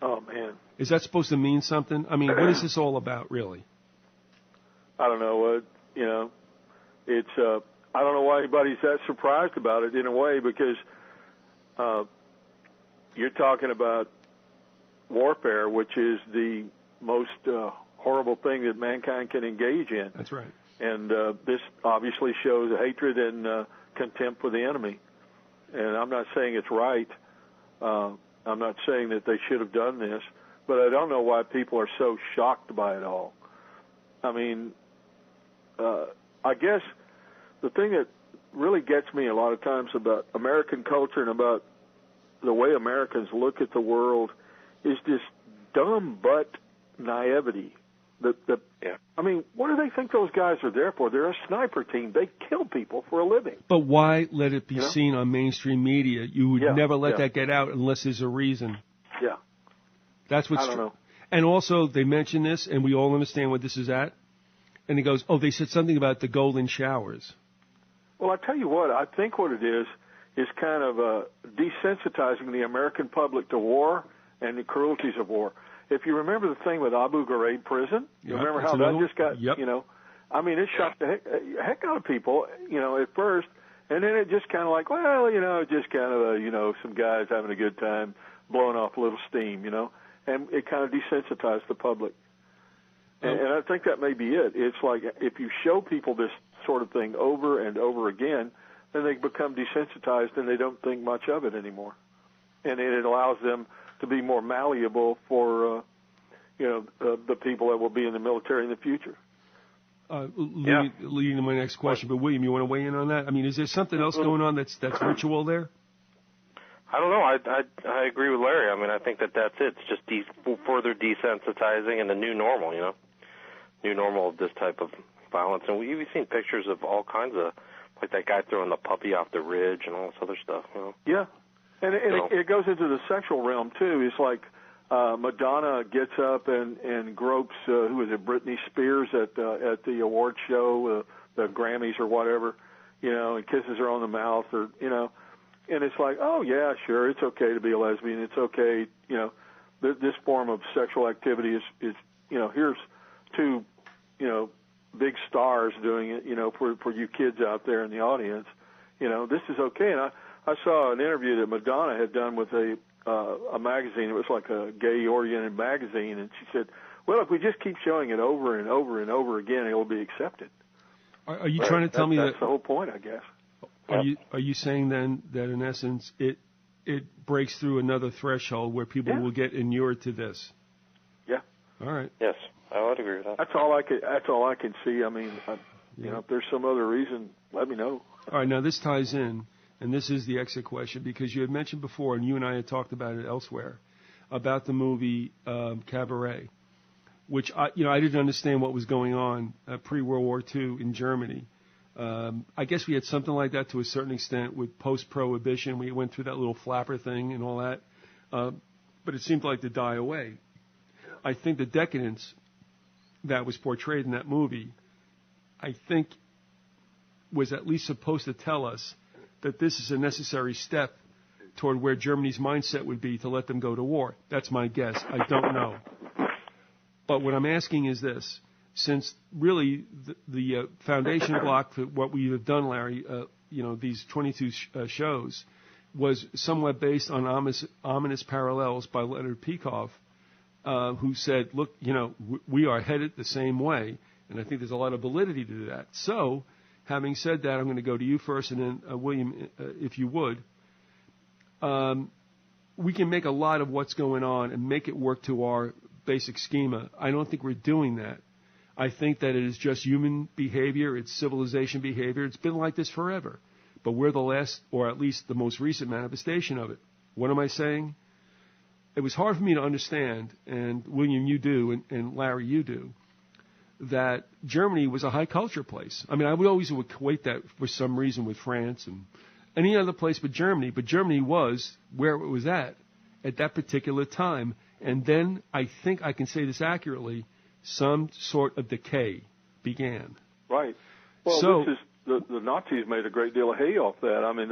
Oh, man. Is that supposed to mean something? I mean, what is this all about, really? I don't know. It's I don't know why anybody's that surprised about it in a way, because you're talking about warfare, which is the most horrible thing that mankind can engage in. That's right. And this obviously shows hatred and contempt for the enemy. And I'm not saying it's right. I'm not saying that they should have done this, but I don't know why people are so shocked by it all. I mean, I guess the thing that really gets me a lot of times about American culture and about the way Americans look at the world is this dumb butt naivety. I mean, what do they think those guys are there for? They're a sniper team. They kill people for a living. But why let it be seen on mainstream media? You would never let that get out unless there's a reason. Yeah. That's what's I don't know. And also, they mention this, and we all understand what this is at. And he goes, oh, they said something about the golden showers. Well, I tell you what, I think what it is kind of desensitizing the American public to war and the cruelties of war. If you remember the thing with Abu Ghraib prison, you remember how that just got, I mean, it shocked the heck out of people, at first, and then it just kind of like, well, just kind of, some guys having a good time, blowing off a little steam, and it kind of desensitized the public. And I think that may be it. It's like if you show people this sort of thing over and over again, then they become desensitized and they don't think much of it anymore. And it allows them to be more malleable for, the people that will be in the military in the future. Leading to my next question, but William, you want to weigh in on that? I mean, is there something else going on that's ritual there? I don't know. I agree with Larry. I mean, I think that's it. It's just further desensitizing and the new normal, new normal of this type of violence. And we've seen pictures of all kinds of, like that guy throwing the puppy off the ridge and all this other stuff. Yeah, and it goes into the sexual realm too. It's like Madonna gets up and gropes who is it, Britney Spears at the award show, the Grammys or whatever, and kisses her on the mouth or and it's like, oh yeah, sure, it's okay to be a lesbian. It's okay, this form of sexual activity is here's two big stars doing it, for you kids out there in the audience, this is okay. And I saw an interview that Madonna had done with a magazine. It was like a gay-oriented magazine, and she said, well, if we just keep showing it over and over and over again, it will be accepted. Are you trying to tell me that's the whole point, I guess. Are you saying then that in essence it breaks through another threshold where people will get inured to this? Yeah. All right. Yes, I would agree with that. That's all I can see. I mean, if there's some other reason, let me know. All right. Now this ties in, and this is the exit question because you had mentioned before, and you and I had talked about it elsewhere, about the movie Cabaret, which I didn't understand what was going on pre-World War II in Germany. I guess we had something like that to a certain extent with post-prohibition. We went through that little flapper thing and all that, but it seemed like to die away. I think the decadence that was portrayed in that movie, I think, was at least supposed to tell us that this is a necessary step toward where Germany's mindset would be to let them go to war. That's my guess. I don't know. But what I'm asking is this. Since really the foundation block for what we have done, Larry, these 22 shows, was somewhat based on ominous parallels by Leonard Peikoff, who said, look, we are headed the same way, and I think there's a lot of validity to that. So, having said that, I'm going to go to you first, and then William, if you would. We can make a lot of what's going on and make it work to our basic schema. I don't think we're doing that. I think that it is just human behavior. It's civilization behavior. It's been like this forever. But we're the last, or at least the most recent manifestation of it. What am I saying? It was hard for me to understand, and William, you do, and Larry, you do, that Germany was a high culture place. I mean, I would always equate that for some reason with France and any other place but Germany. But Germany was where it was at that particular time. And then I think I can say this accurately, some sort of decay began. Right. Well, so, the Nazis made a great deal of hay off that. I mean,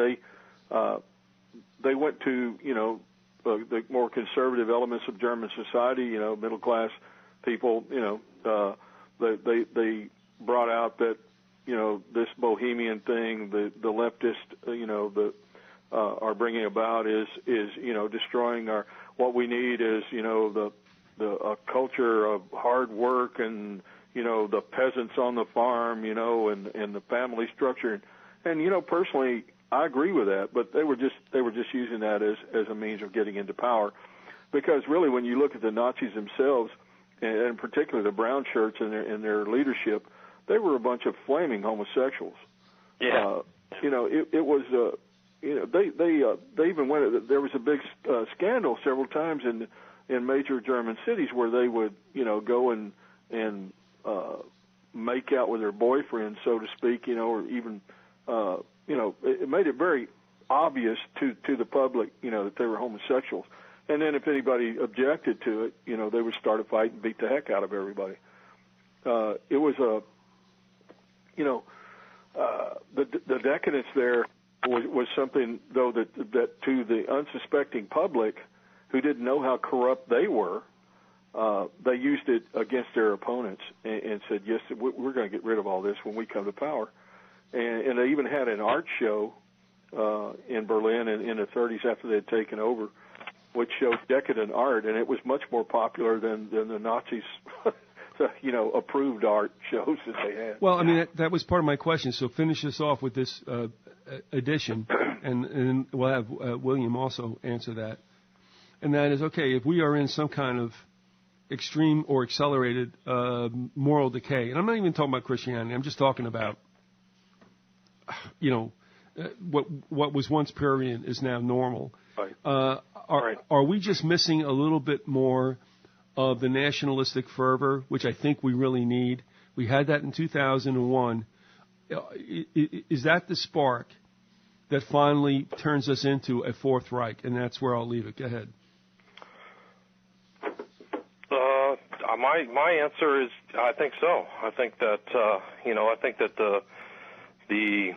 they went to, the more conservative elements of German society, middle class people, they brought out that, this bohemian thing, the leftist, are bringing about is destroying what we need is the culture of hard work and the peasants on the farm and the family structure and personally I agree with that, but they were just using that as a means of getting into power, because really when you look at the Nazis themselves and in particular the brown shirts and their leadership, they were a bunch of flaming homosexuals. Yeah. It was they even went. There was a big scandal several times in major German cities where they would go and make out with their boyfriends, so to speak, or even it made it very obvious to the public that they were homosexuals. And then if anybody objected to it, they would start a fight and beat the heck out of everybody. It was the decadence there was something, though, that to the unsuspecting public who didn't know how corrupt they were, they used it against their opponents and said, yes, we're going to get rid of all this when we come to power. And they even had an art show in Berlin in the 30s after they had taken over, which showed decadent art, and it was much more popular than the Nazis' approved art shows that they had. Well, I mean, that was part of my question. So finish us off with this addition, and we'll have William also answer that. And that is, okay, if we are in some kind of extreme or accelerated moral decay, and I'm not even talking about Christianity, I'm just talking about, what was once prurient is now normal. Right. Are we just missing a little bit more of the nationalistic fervor, which I think we really need? We had that in 2001. Is that the spark that finally turns us into a Fourth Reich? And that's where I'll leave it. Go ahead. My answer is I think so. I think that the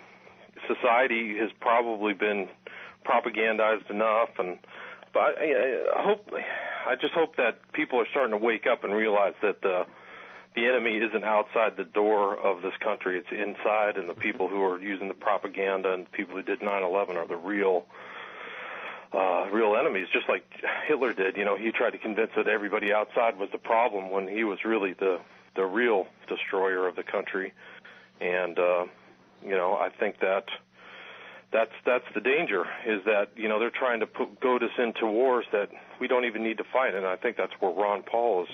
society has probably been propagandized enough, but I just hope that people are starting to wake up and realize that the enemy isn't outside the door of this country; it's inside, and the people who are using the propaganda and the people who did 9/11 are the real enemies, just like Hitler did. He tried to convince that everybody outside was the problem when he was really the real destroyer of the country. And I think that's the danger, is that they're trying to goad us into wars that we don't even need to fight. And I think that's where Ron Paul is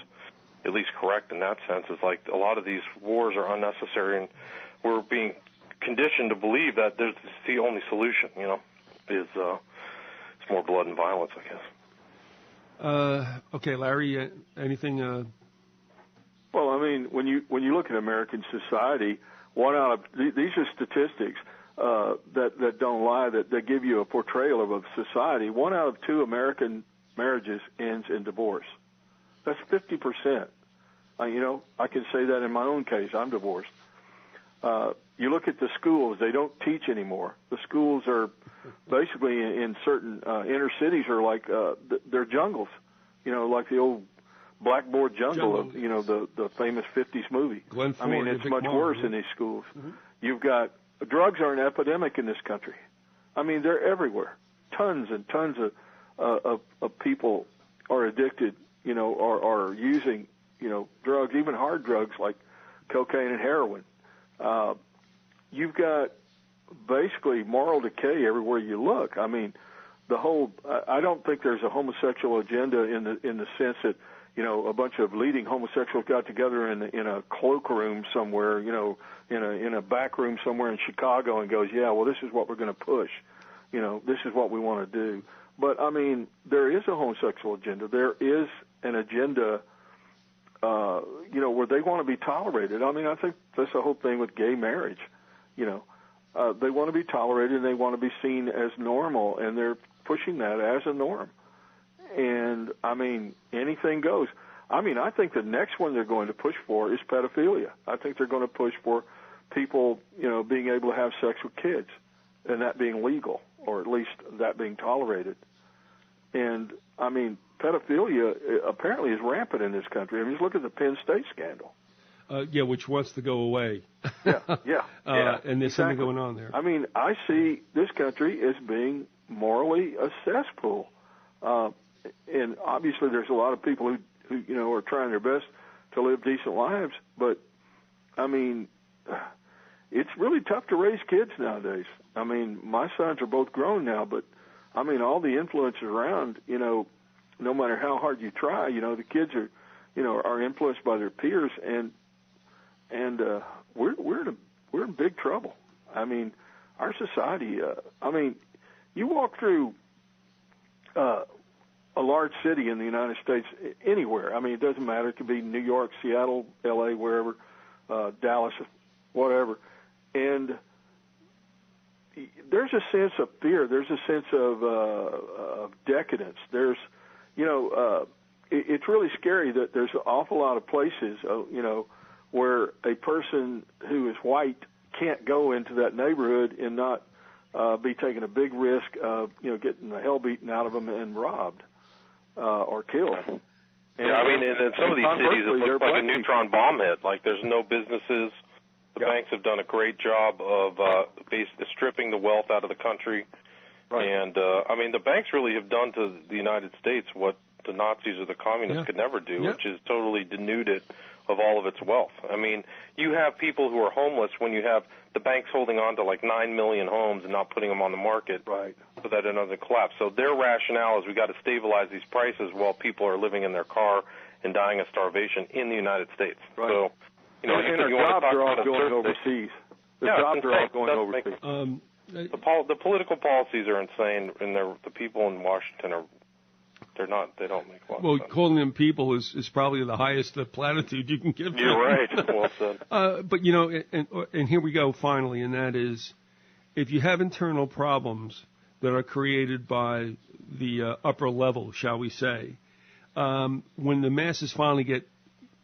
at least correct in that sense. Is like a lot of these wars are unnecessary, and we're being conditioned to believe that it's the only solution. Is it's more blood and violence, I guess. Okay, Larry, anything? Well, I mean, when you look at American society, one out of these are statistics that don't lie, that give you a portrayal of a society. 1 out of 2 American marriages ends in divorce. That's 50%. I can say that in my own case. I'm divorced. You look at the schools; they don't teach anymore. The schools are basically in certain inner cities are like they're jungles. Like the old blackboard jungle of the famous 50s movie. I mean, it's much worse in these schools. Mm-hmm. You've got drugs are an epidemic in this country. I mean, they're everywhere. Tons and tons of people are addicted, are using, drugs, even hard drugs like cocaine and heroin. You've got basically moral decay everywhere you look. I mean, I don't think there's a homosexual agenda in the sense that, a bunch of leading homosexuals got together in a cloakroom somewhere, in a back room somewhere in Chicago and goes, yeah, well, this is what we're going to push. This is what we want to do. But, I mean, there is a homosexual agenda. There is an agenda, where they want to be tolerated. I mean, I think that's the whole thing with gay marriage. They want to be tolerated and they want to be seen as normal, and they're pushing that as a norm. And, I mean, anything goes. I mean, I think the next one they're going to push for is pedophilia. I think they're going to push for people, being able to have sex with kids and that being legal, or at least that being tolerated. And, I mean, pedophilia apparently is rampant in this country. I mean, just look at the Penn State scandal. Which wants to go away. Yeah. And there's something going on there. I mean, I see this country as being morally a cesspool. And obviously there's a lot of people who are trying their best to live decent lives, but I mean, it's really tough to raise kids nowadays. I mean, my sons are both grown now, but I mean, all the influences around, no matter how hard you try, the kids are influenced by their peers, and we're in big trouble. I mean, our society. You walk through a large city in the United States, anywhere. I mean, it doesn't matter. It could be New York, Seattle, L.A., wherever, Dallas, whatever. And there's a sense of fear. There's a sense of decadence. There's, it's really scary that there's an awful lot of places, where a person who is white can't go into that neighborhood and not be taking a big risk of, getting the hell beaten out of them and robbed or killed. And, I mean, in some of these cities, it looks like a neutron bomb hit. Like, there's no businesses. The banks have done a great job of basically stripping the wealth out of the country. Right. And, the banks really have done to the United States what the Nazis or the communists could never do, which is totally denude it of all of its wealth. I mean, you have people who are homeless when you have the banks holding on to like 9 million homes and not putting them on the market so that it doesn't collapse. So their rationale is we got to stabilize these prices while people are living in their car and dying of starvation in the United States. Right. So, and our jobs are all going overseas. The jobs are all going overseas. The political policies are insane, and the people in Washington are. They don't make a lot of sense. Calling them people is probably the highest platitude you can give them. You're right. Well said. But, and here we go finally, and that is, if you have internal problems that are created by the upper level, shall we say, when the masses finally get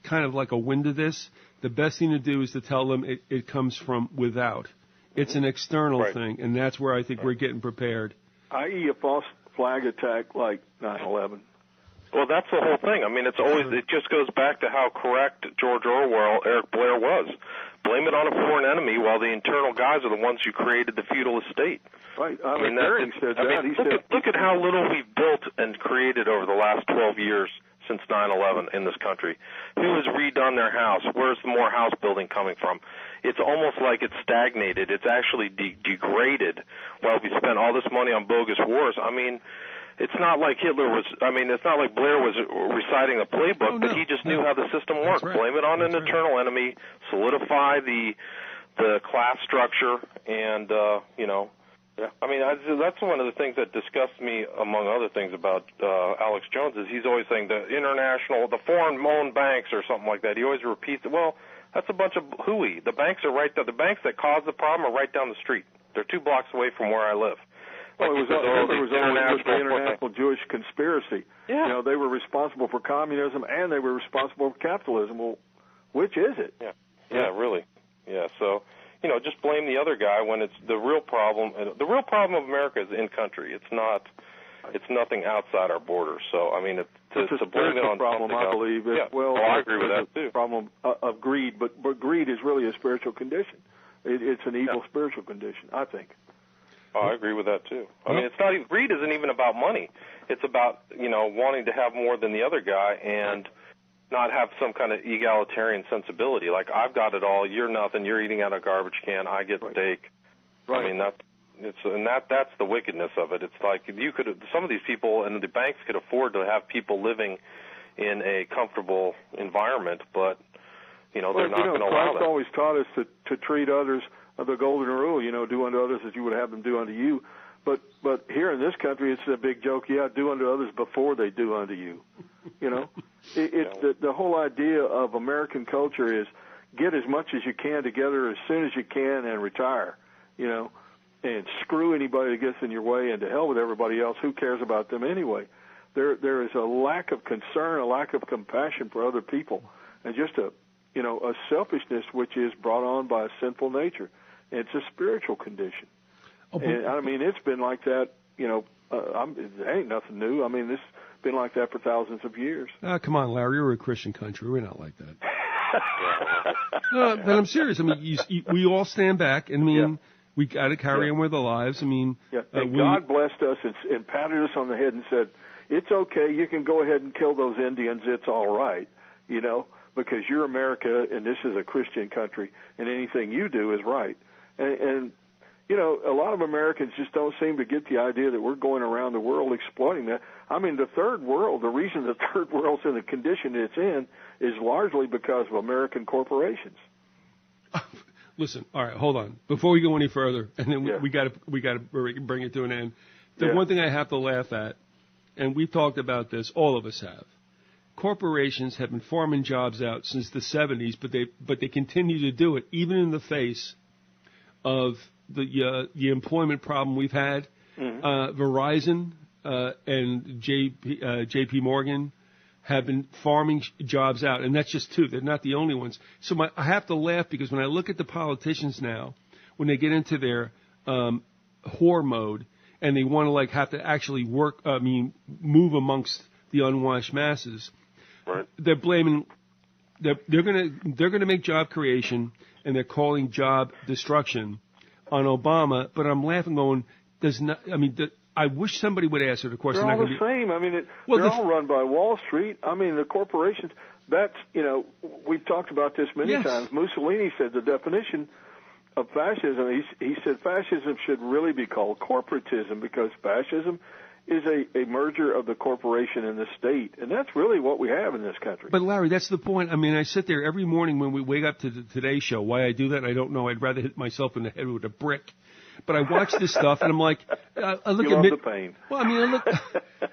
kind of like a wind of this, the best thing to do is to tell them it comes from without. It's an external thing, and that's where I think we're getting prepared. I.e. a false flag attack like 9/11. Well, that's the whole thing. I mean, it just goes back to how correct George Orwell, Eric Blair was. Blame it on a foreign enemy while the internal guys are the ones who created the feudal estate. Right. Look at how little we've built and created over the last 12 years since 9/11 in this country. Who has redone their house? Where's the more house building coming from? It's almost like it's stagnated. It's actually degraded while we spent all this money on bogus wars. I mean, it's not like it's not like Blair was reciting a playbook, but he just knew how the system worked. Right. Blame it on an internal enemy, solidify the class structure, and, I mean, that's one of the things that disgusts me, among other things, about Alex Jones, is he's always saying the foreign-owned banks or something like that. He always repeats it. Well, that's a bunch of hooey. The banks are right there. The banks that caused the problem are right down the street. They're 2 blocks away from where I live. Well, it was the international Jewish conspiracy. Yeah. They were responsible for communism and they were responsible for capitalism. Well, which is it? Yeah, really. Yeah, so, just blame the other guy when it's the real problem. The real problem of America is in country. It's nothing outside our borders. So, I mean, it's a blame it on problem, I believe. Well, I agree with that, too. It's a problem of greed, but greed is really a spiritual condition. It's an evil spiritual condition, I think. Oh, I agree with that, too. I mean, greed isn't even about money. It's about, wanting to have more than the other guy and not have some kind of egalitarian sensibility. Like, I've got it all, you're nothing, you're eating out of a garbage can, I get steak. Right. I mean, that's the wickedness of it. It's like some of these people and the banks could afford to have people living in a comfortable environment, but, they're not going to allow that. Christ always taught us to treat others the golden rule, do unto others as you would have them do unto you. But here in this country, it's a big joke. Yeah, do unto others before they do unto you. The whole idea of American culture is get as much as you can together as soon as you can and retire. And screw anybody that gets in your way, and to hell with everybody else. Who cares about them anyway? There is a lack of concern, a lack of compassion for other people, and just a selfishness which is brought on by a sinful nature. It's a spiritual condition. And, I mean, it's been like that, it ain't nothing new. I mean, this has been like that for thousands of years. Come on, Larry, we're a Christian country. We're not like that. No, but I'm serious. I mean, we all stand back, and We got to carry on with our lives. I mean, and God blessed us and patted us on the head and said, "It's okay. You can go ahead and kill those Indians. It's all right, because you're America and this is a Christian country, and anything you do is right." And a lot of Americans just don't seem to get the idea that we're going around the world exploiting that. I mean, the third world, the reason the third world's in the condition it's in is largely because of American corporations. Listen, all right, hold on. Before we go any further, and then we got to bring it to an end. The one thing I have to laugh at, and we've talked about this, all of us have. Corporations have been farming jobs out since the 70s, but they continue to do it even in the face of the employment problem we've had. Verizon and J.P. Morgan have been farming jobs out, and that's just two. They're not the only ones. So I have to laugh because when I look at the politicians now, when they get into their whore mode and they want to have to actually move amongst the unwashed masses, right. They're blaming. They're gonna make job creation and they're calling job destruction on Obama, but I'm laughing, going, I wish somebody would answer the question. They're all the same. I mean, they're all run by Wall Street. I mean, the corporations. That's we've talked about this many times. Mussolini said the definition of fascism. He said fascism should really be called corporatism because fascism is a merger of the corporation and the state, and that's really what we have in this country. But Larry, that's the point. I mean, I sit there every morning when we wake up to the Today Show. Why I do that, I don't know. I'd rather hit myself in the head with a brick. But I watch this stuff, and I'm like, I look at Mitt. The pain. Well, I mean,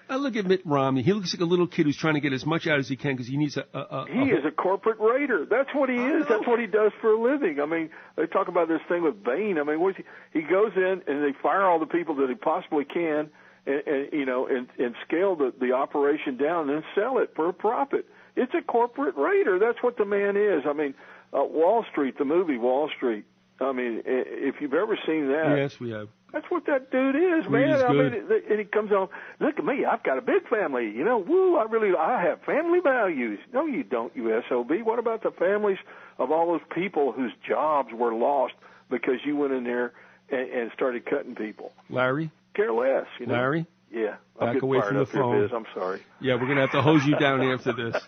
I look at Mitt Romney. He looks like a little kid who's trying to get as much out as he can because he needs He is a corporate raider. That's what he is. That's what he does for a living. I mean, they talk about this thing with Bain. I mean, he goes in and they fire all the people that he possibly can, and scale the operation down and then sell it for a profit. It's a corporate raider. That's what the man is. I mean, Wall Street, the movie Wall Street. I mean, if you've ever seen that. Yes, we have. That's what that dude is, man. I mean, and he comes on, look at me, I've got a big family. I have family values. No, you don't, you SOB. What about the families of all those people whose jobs were lost because you went in there and started cutting people? Larry? Care less, Larry? Yeah. Back away from the phone. I'm sorry. Yeah, we're going to have to hose you down after this.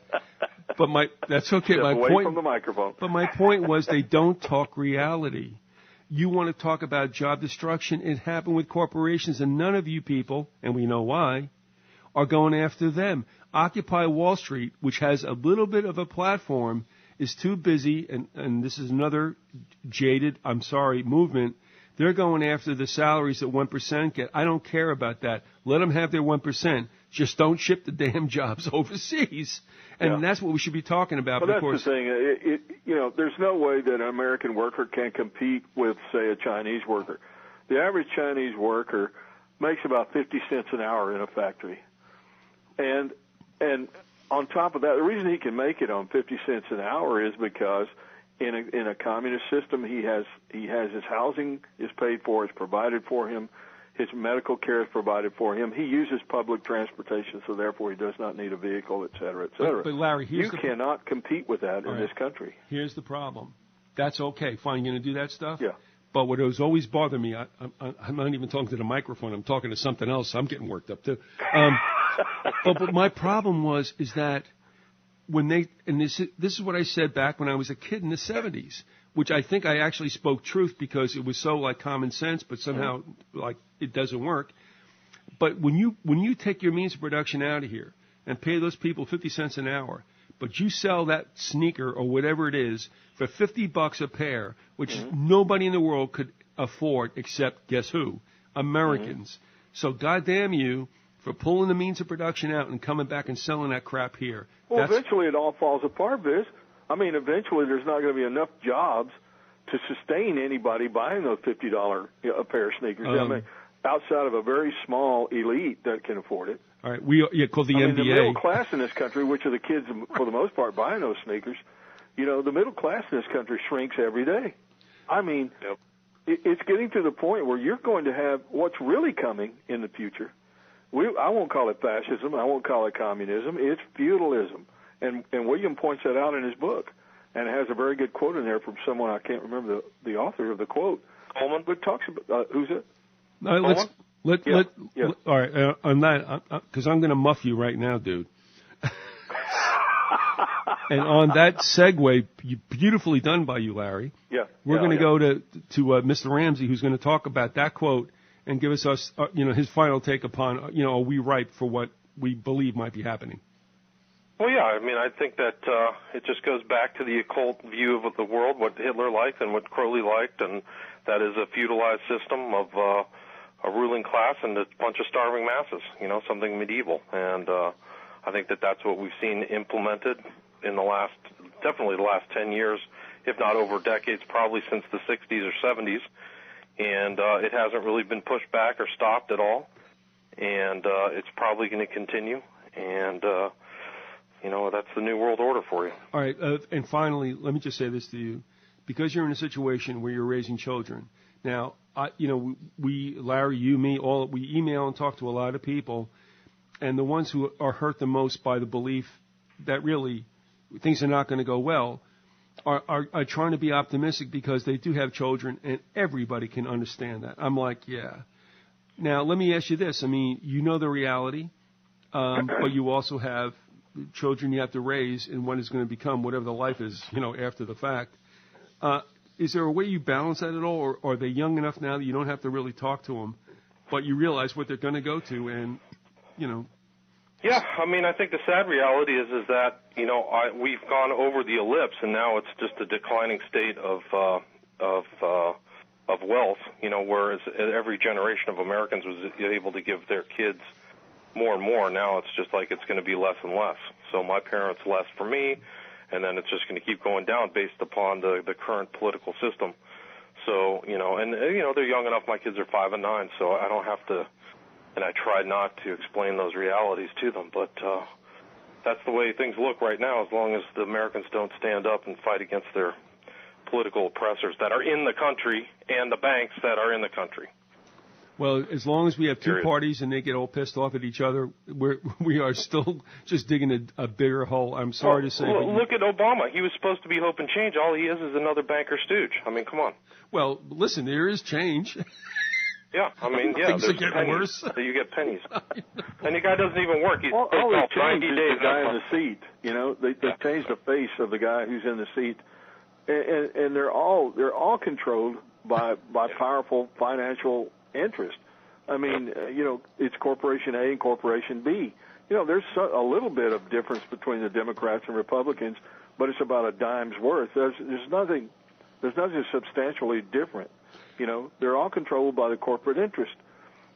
But that's okay. Step away from the microphone. But my point was they don't talk reality. You want to talk about job destruction. It happened with corporations, and none of you people, and we know why, are going after them. Occupy Wall Street, which has a little bit of a platform, is too busy, and this is another jaded, movement. They're going after the salaries that 1% get. I don't care about that. Let them have their 1%. Just don't ship the damn jobs overseas. And that's what we should be talking about. Well, that's the thing. There's no way that an American worker can compete with, say, a Chinese worker. The average Chinese worker makes about 50 cents an hour in a factory. And on top of that, the reason he can make it on 50 cents an hour is because in a communist system, he has his housing is paid for, is provided for him, his medical care is provided for him. He uses public transportation, so therefore he does not need a vehicle, et cetera, et cetera. But Larry, you cannot compete with that in this country. Here's the problem. That's okay. Fine, you're going to do that stuff? Yeah. But what has always bothered me, I'm not even talking to the microphone. I'm talking to something else. I'm getting worked up too. But my problem is that when this is what I said back when I was a kid in the 70s, which I think I actually spoke truth because it was so like common sense, but somehow like it doesn't work. But when you take your means of production out of here and pay those people 50 cents an hour, but you sell that sneaker or whatever it is for $50 a pair, which nobody in the world could afford except guess who? Americans. So goddamn you for pulling the means of production out and coming back and selling that crap here. Well, eventually it all falls apart, Viz. I mean, eventually there's not going to be enough jobs to sustain anybody buying those $50 a pair of sneakers. I mean, outside of a very small elite that can afford it. All right, called the NBA. The middle class in this country, which are the kids for the most part buying those sneakers, the middle class in this country shrinks every day. I mean, it's getting to the point where you're going to have what's really coming in the future. I won't call it fascism. I won't call it communism. It's feudalism. And William points that out in his book. And it has a very good quote in there from someone, I can't remember the author of the quote. Coleman? But talks about who's it? All right, on that, because I'm going to muff you right now, dude. And on that segue, beautifully done by you, Larry. Yeah. We're going to go to Mr. Ramsey, who's going to talk about that quote and give us his final take upon, are we ripe for what we believe might be happening? Well, yeah. I mean, I think that it just goes back to the occult view of the world, what Hitler liked and what Crowley liked, and that is a feudalized system of a ruling class and a bunch of starving masses. Something medieval, and I think that that's what we've seen implemented in definitely the last 10 years, if not over decades, probably since the 60s or 70s, and it hasn't really been pushed back or stopped at all, and it's probably going to continue, and that's the New World Order for you. All right, and finally, let me just say this to you. Because you're in a situation where you're raising children, now, we, Larry, you, me, we email and talk to a lot of people, and the ones who are hurt the most by the belief that really things are not going to go well are trying to be optimistic because they do have children, and everybody can understand that. I'm like, yeah. Now, let me ask you this. I mean, the reality, but you also have children you have to raise and what is going to become whatever the life is, after the fact. Is there a way you balance that at all, or are they young enough now that you don't have to really talk to them, but you realize what they're going to go to and, Yeah, I mean, I think the sad reality is that, we've gone over the ellipse, and now it's just a declining state of wealth, whereas every generation of Americans was able to give their kids more and more. Now it's just like it's going to be less and less. So my parents less for me, and then it's just going to keep going down based upon the current political system. So, they're young enough. My kids are 5 and 9, so I don't have to, and I try not to explain those realities to them. But that's the way things look right now, as long as the Americans don't stand up and fight against their political oppressors that are in the country and the banks that are in the country. Well, as long as we have two parties and they get all pissed off at each other, we are still just digging a bigger hole. I'm sorry to say. Look at Obama. He was supposed to be hope and change. All he is another banker stooge. I mean, come on. Well, listen, there is change. Yeah, I mean, things are there's getting pennies. worse. So you get pennies. And the guy doesn't even work. He's all off they 90 changed days. is the guy in the seat. They changed the face of the guy who's in the seat, and they're all controlled by powerful financial interests. I mean, it's Corporation A and Corporation B. There's a little bit of difference between the Democrats and Republicans, but it's about a dime's worth. There's nothing substantially different. They're all controlled by the corporate interest,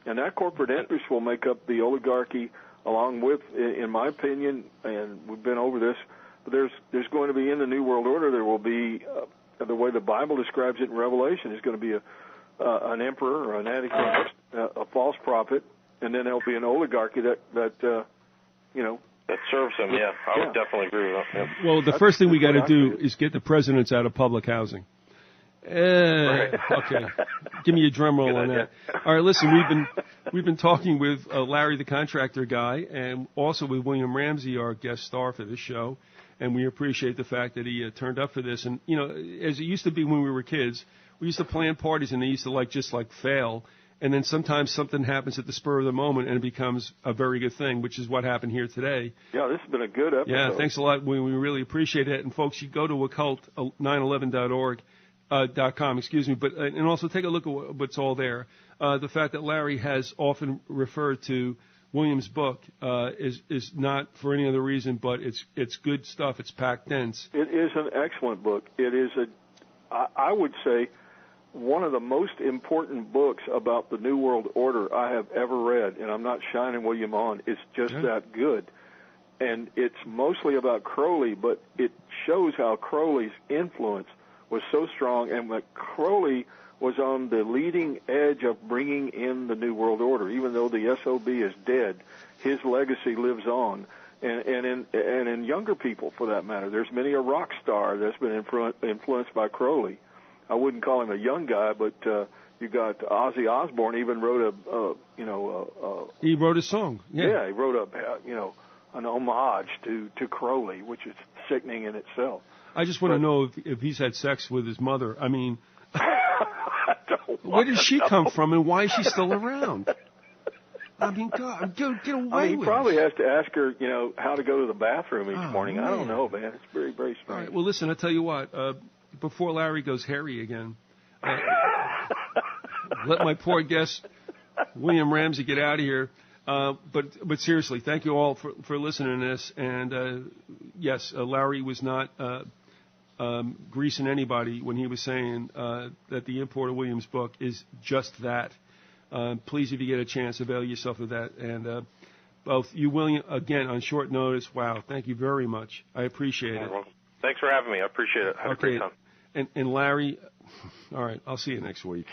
and that corporate interest will make up the oligarchy, along with, in my opinion, and we've been over this. But there's going to be in the New World Order. There will be the way the Bible describes it in Revelation is going to be an emperor or an antichrist, a false prophet, and then there'll be an oligarchy that serves him. Yeah, I would definitely agree with that. Yeah. Well, the first thing we got to do is get the presidents out of public housing. Right. Okay. Give me a drum roll on that. All right, listen, we've been talking with Larry the Contractor Guy and also with William Ramsey, our guest star for this show, and we appreciate the fact that he turned up for this. And, as it used to be when we were kids, we used to plan parties and they used to just fail. And then sometimes something happens at the spur of the moment and it becomes a very good thing, which is what happened here today. Yeah, this has been a good episode. Yeah, thanks a lot. We really appreciate it. And folks, you go to occult911.org. .com, excuse me, but and also take a look at what's all there. The fact that Larry has often referred to William's book is not for any other reason, but it's good stuff. It's packed dense. It is an excellent book. It is I would say, one of the most important books about the New World Order I have ever read, and I'm not shining William on. It's just that good. And it's mostly about Crowley, but it shows how Crowley's influence was so strong, and that Crowley was on the leading edge of bringing in the New World Order. Even though the SOB is dead, his legacy lives on, and in younger people, for that matter. There's many a rock star that's been influenced by Crowley. I wouldn't call him a young guy, but you got Ozzy Osbourne even wrote he wrote a song. Yeah, he wrote an homage to Crowley, which is sickening in itself. I just want to know if he's had sex with his mother. I mean, Where did she come from, and why is she still around? I mean, God, get away he with probably it. has to ask her, how to go to the bathroom each morning. Man. I don't know, man. It's very, very strange. All right, well, listen, I'll tell you what. Before Larry goes hairy again, let my poor guest, William Ramsey, get out of here. But seriously, thank you all for listening to this. And yes, Larry was not greasing anybody when he was saying that the import of William's book is just that. Please, if you get a chance, avail yourself of that. And both you, William, again, on short notice, wow, thank you very much. I appreciate it. Well, thanks for having me. I appreciate it. Have a great time. And Larry, all right, I'll see you next week.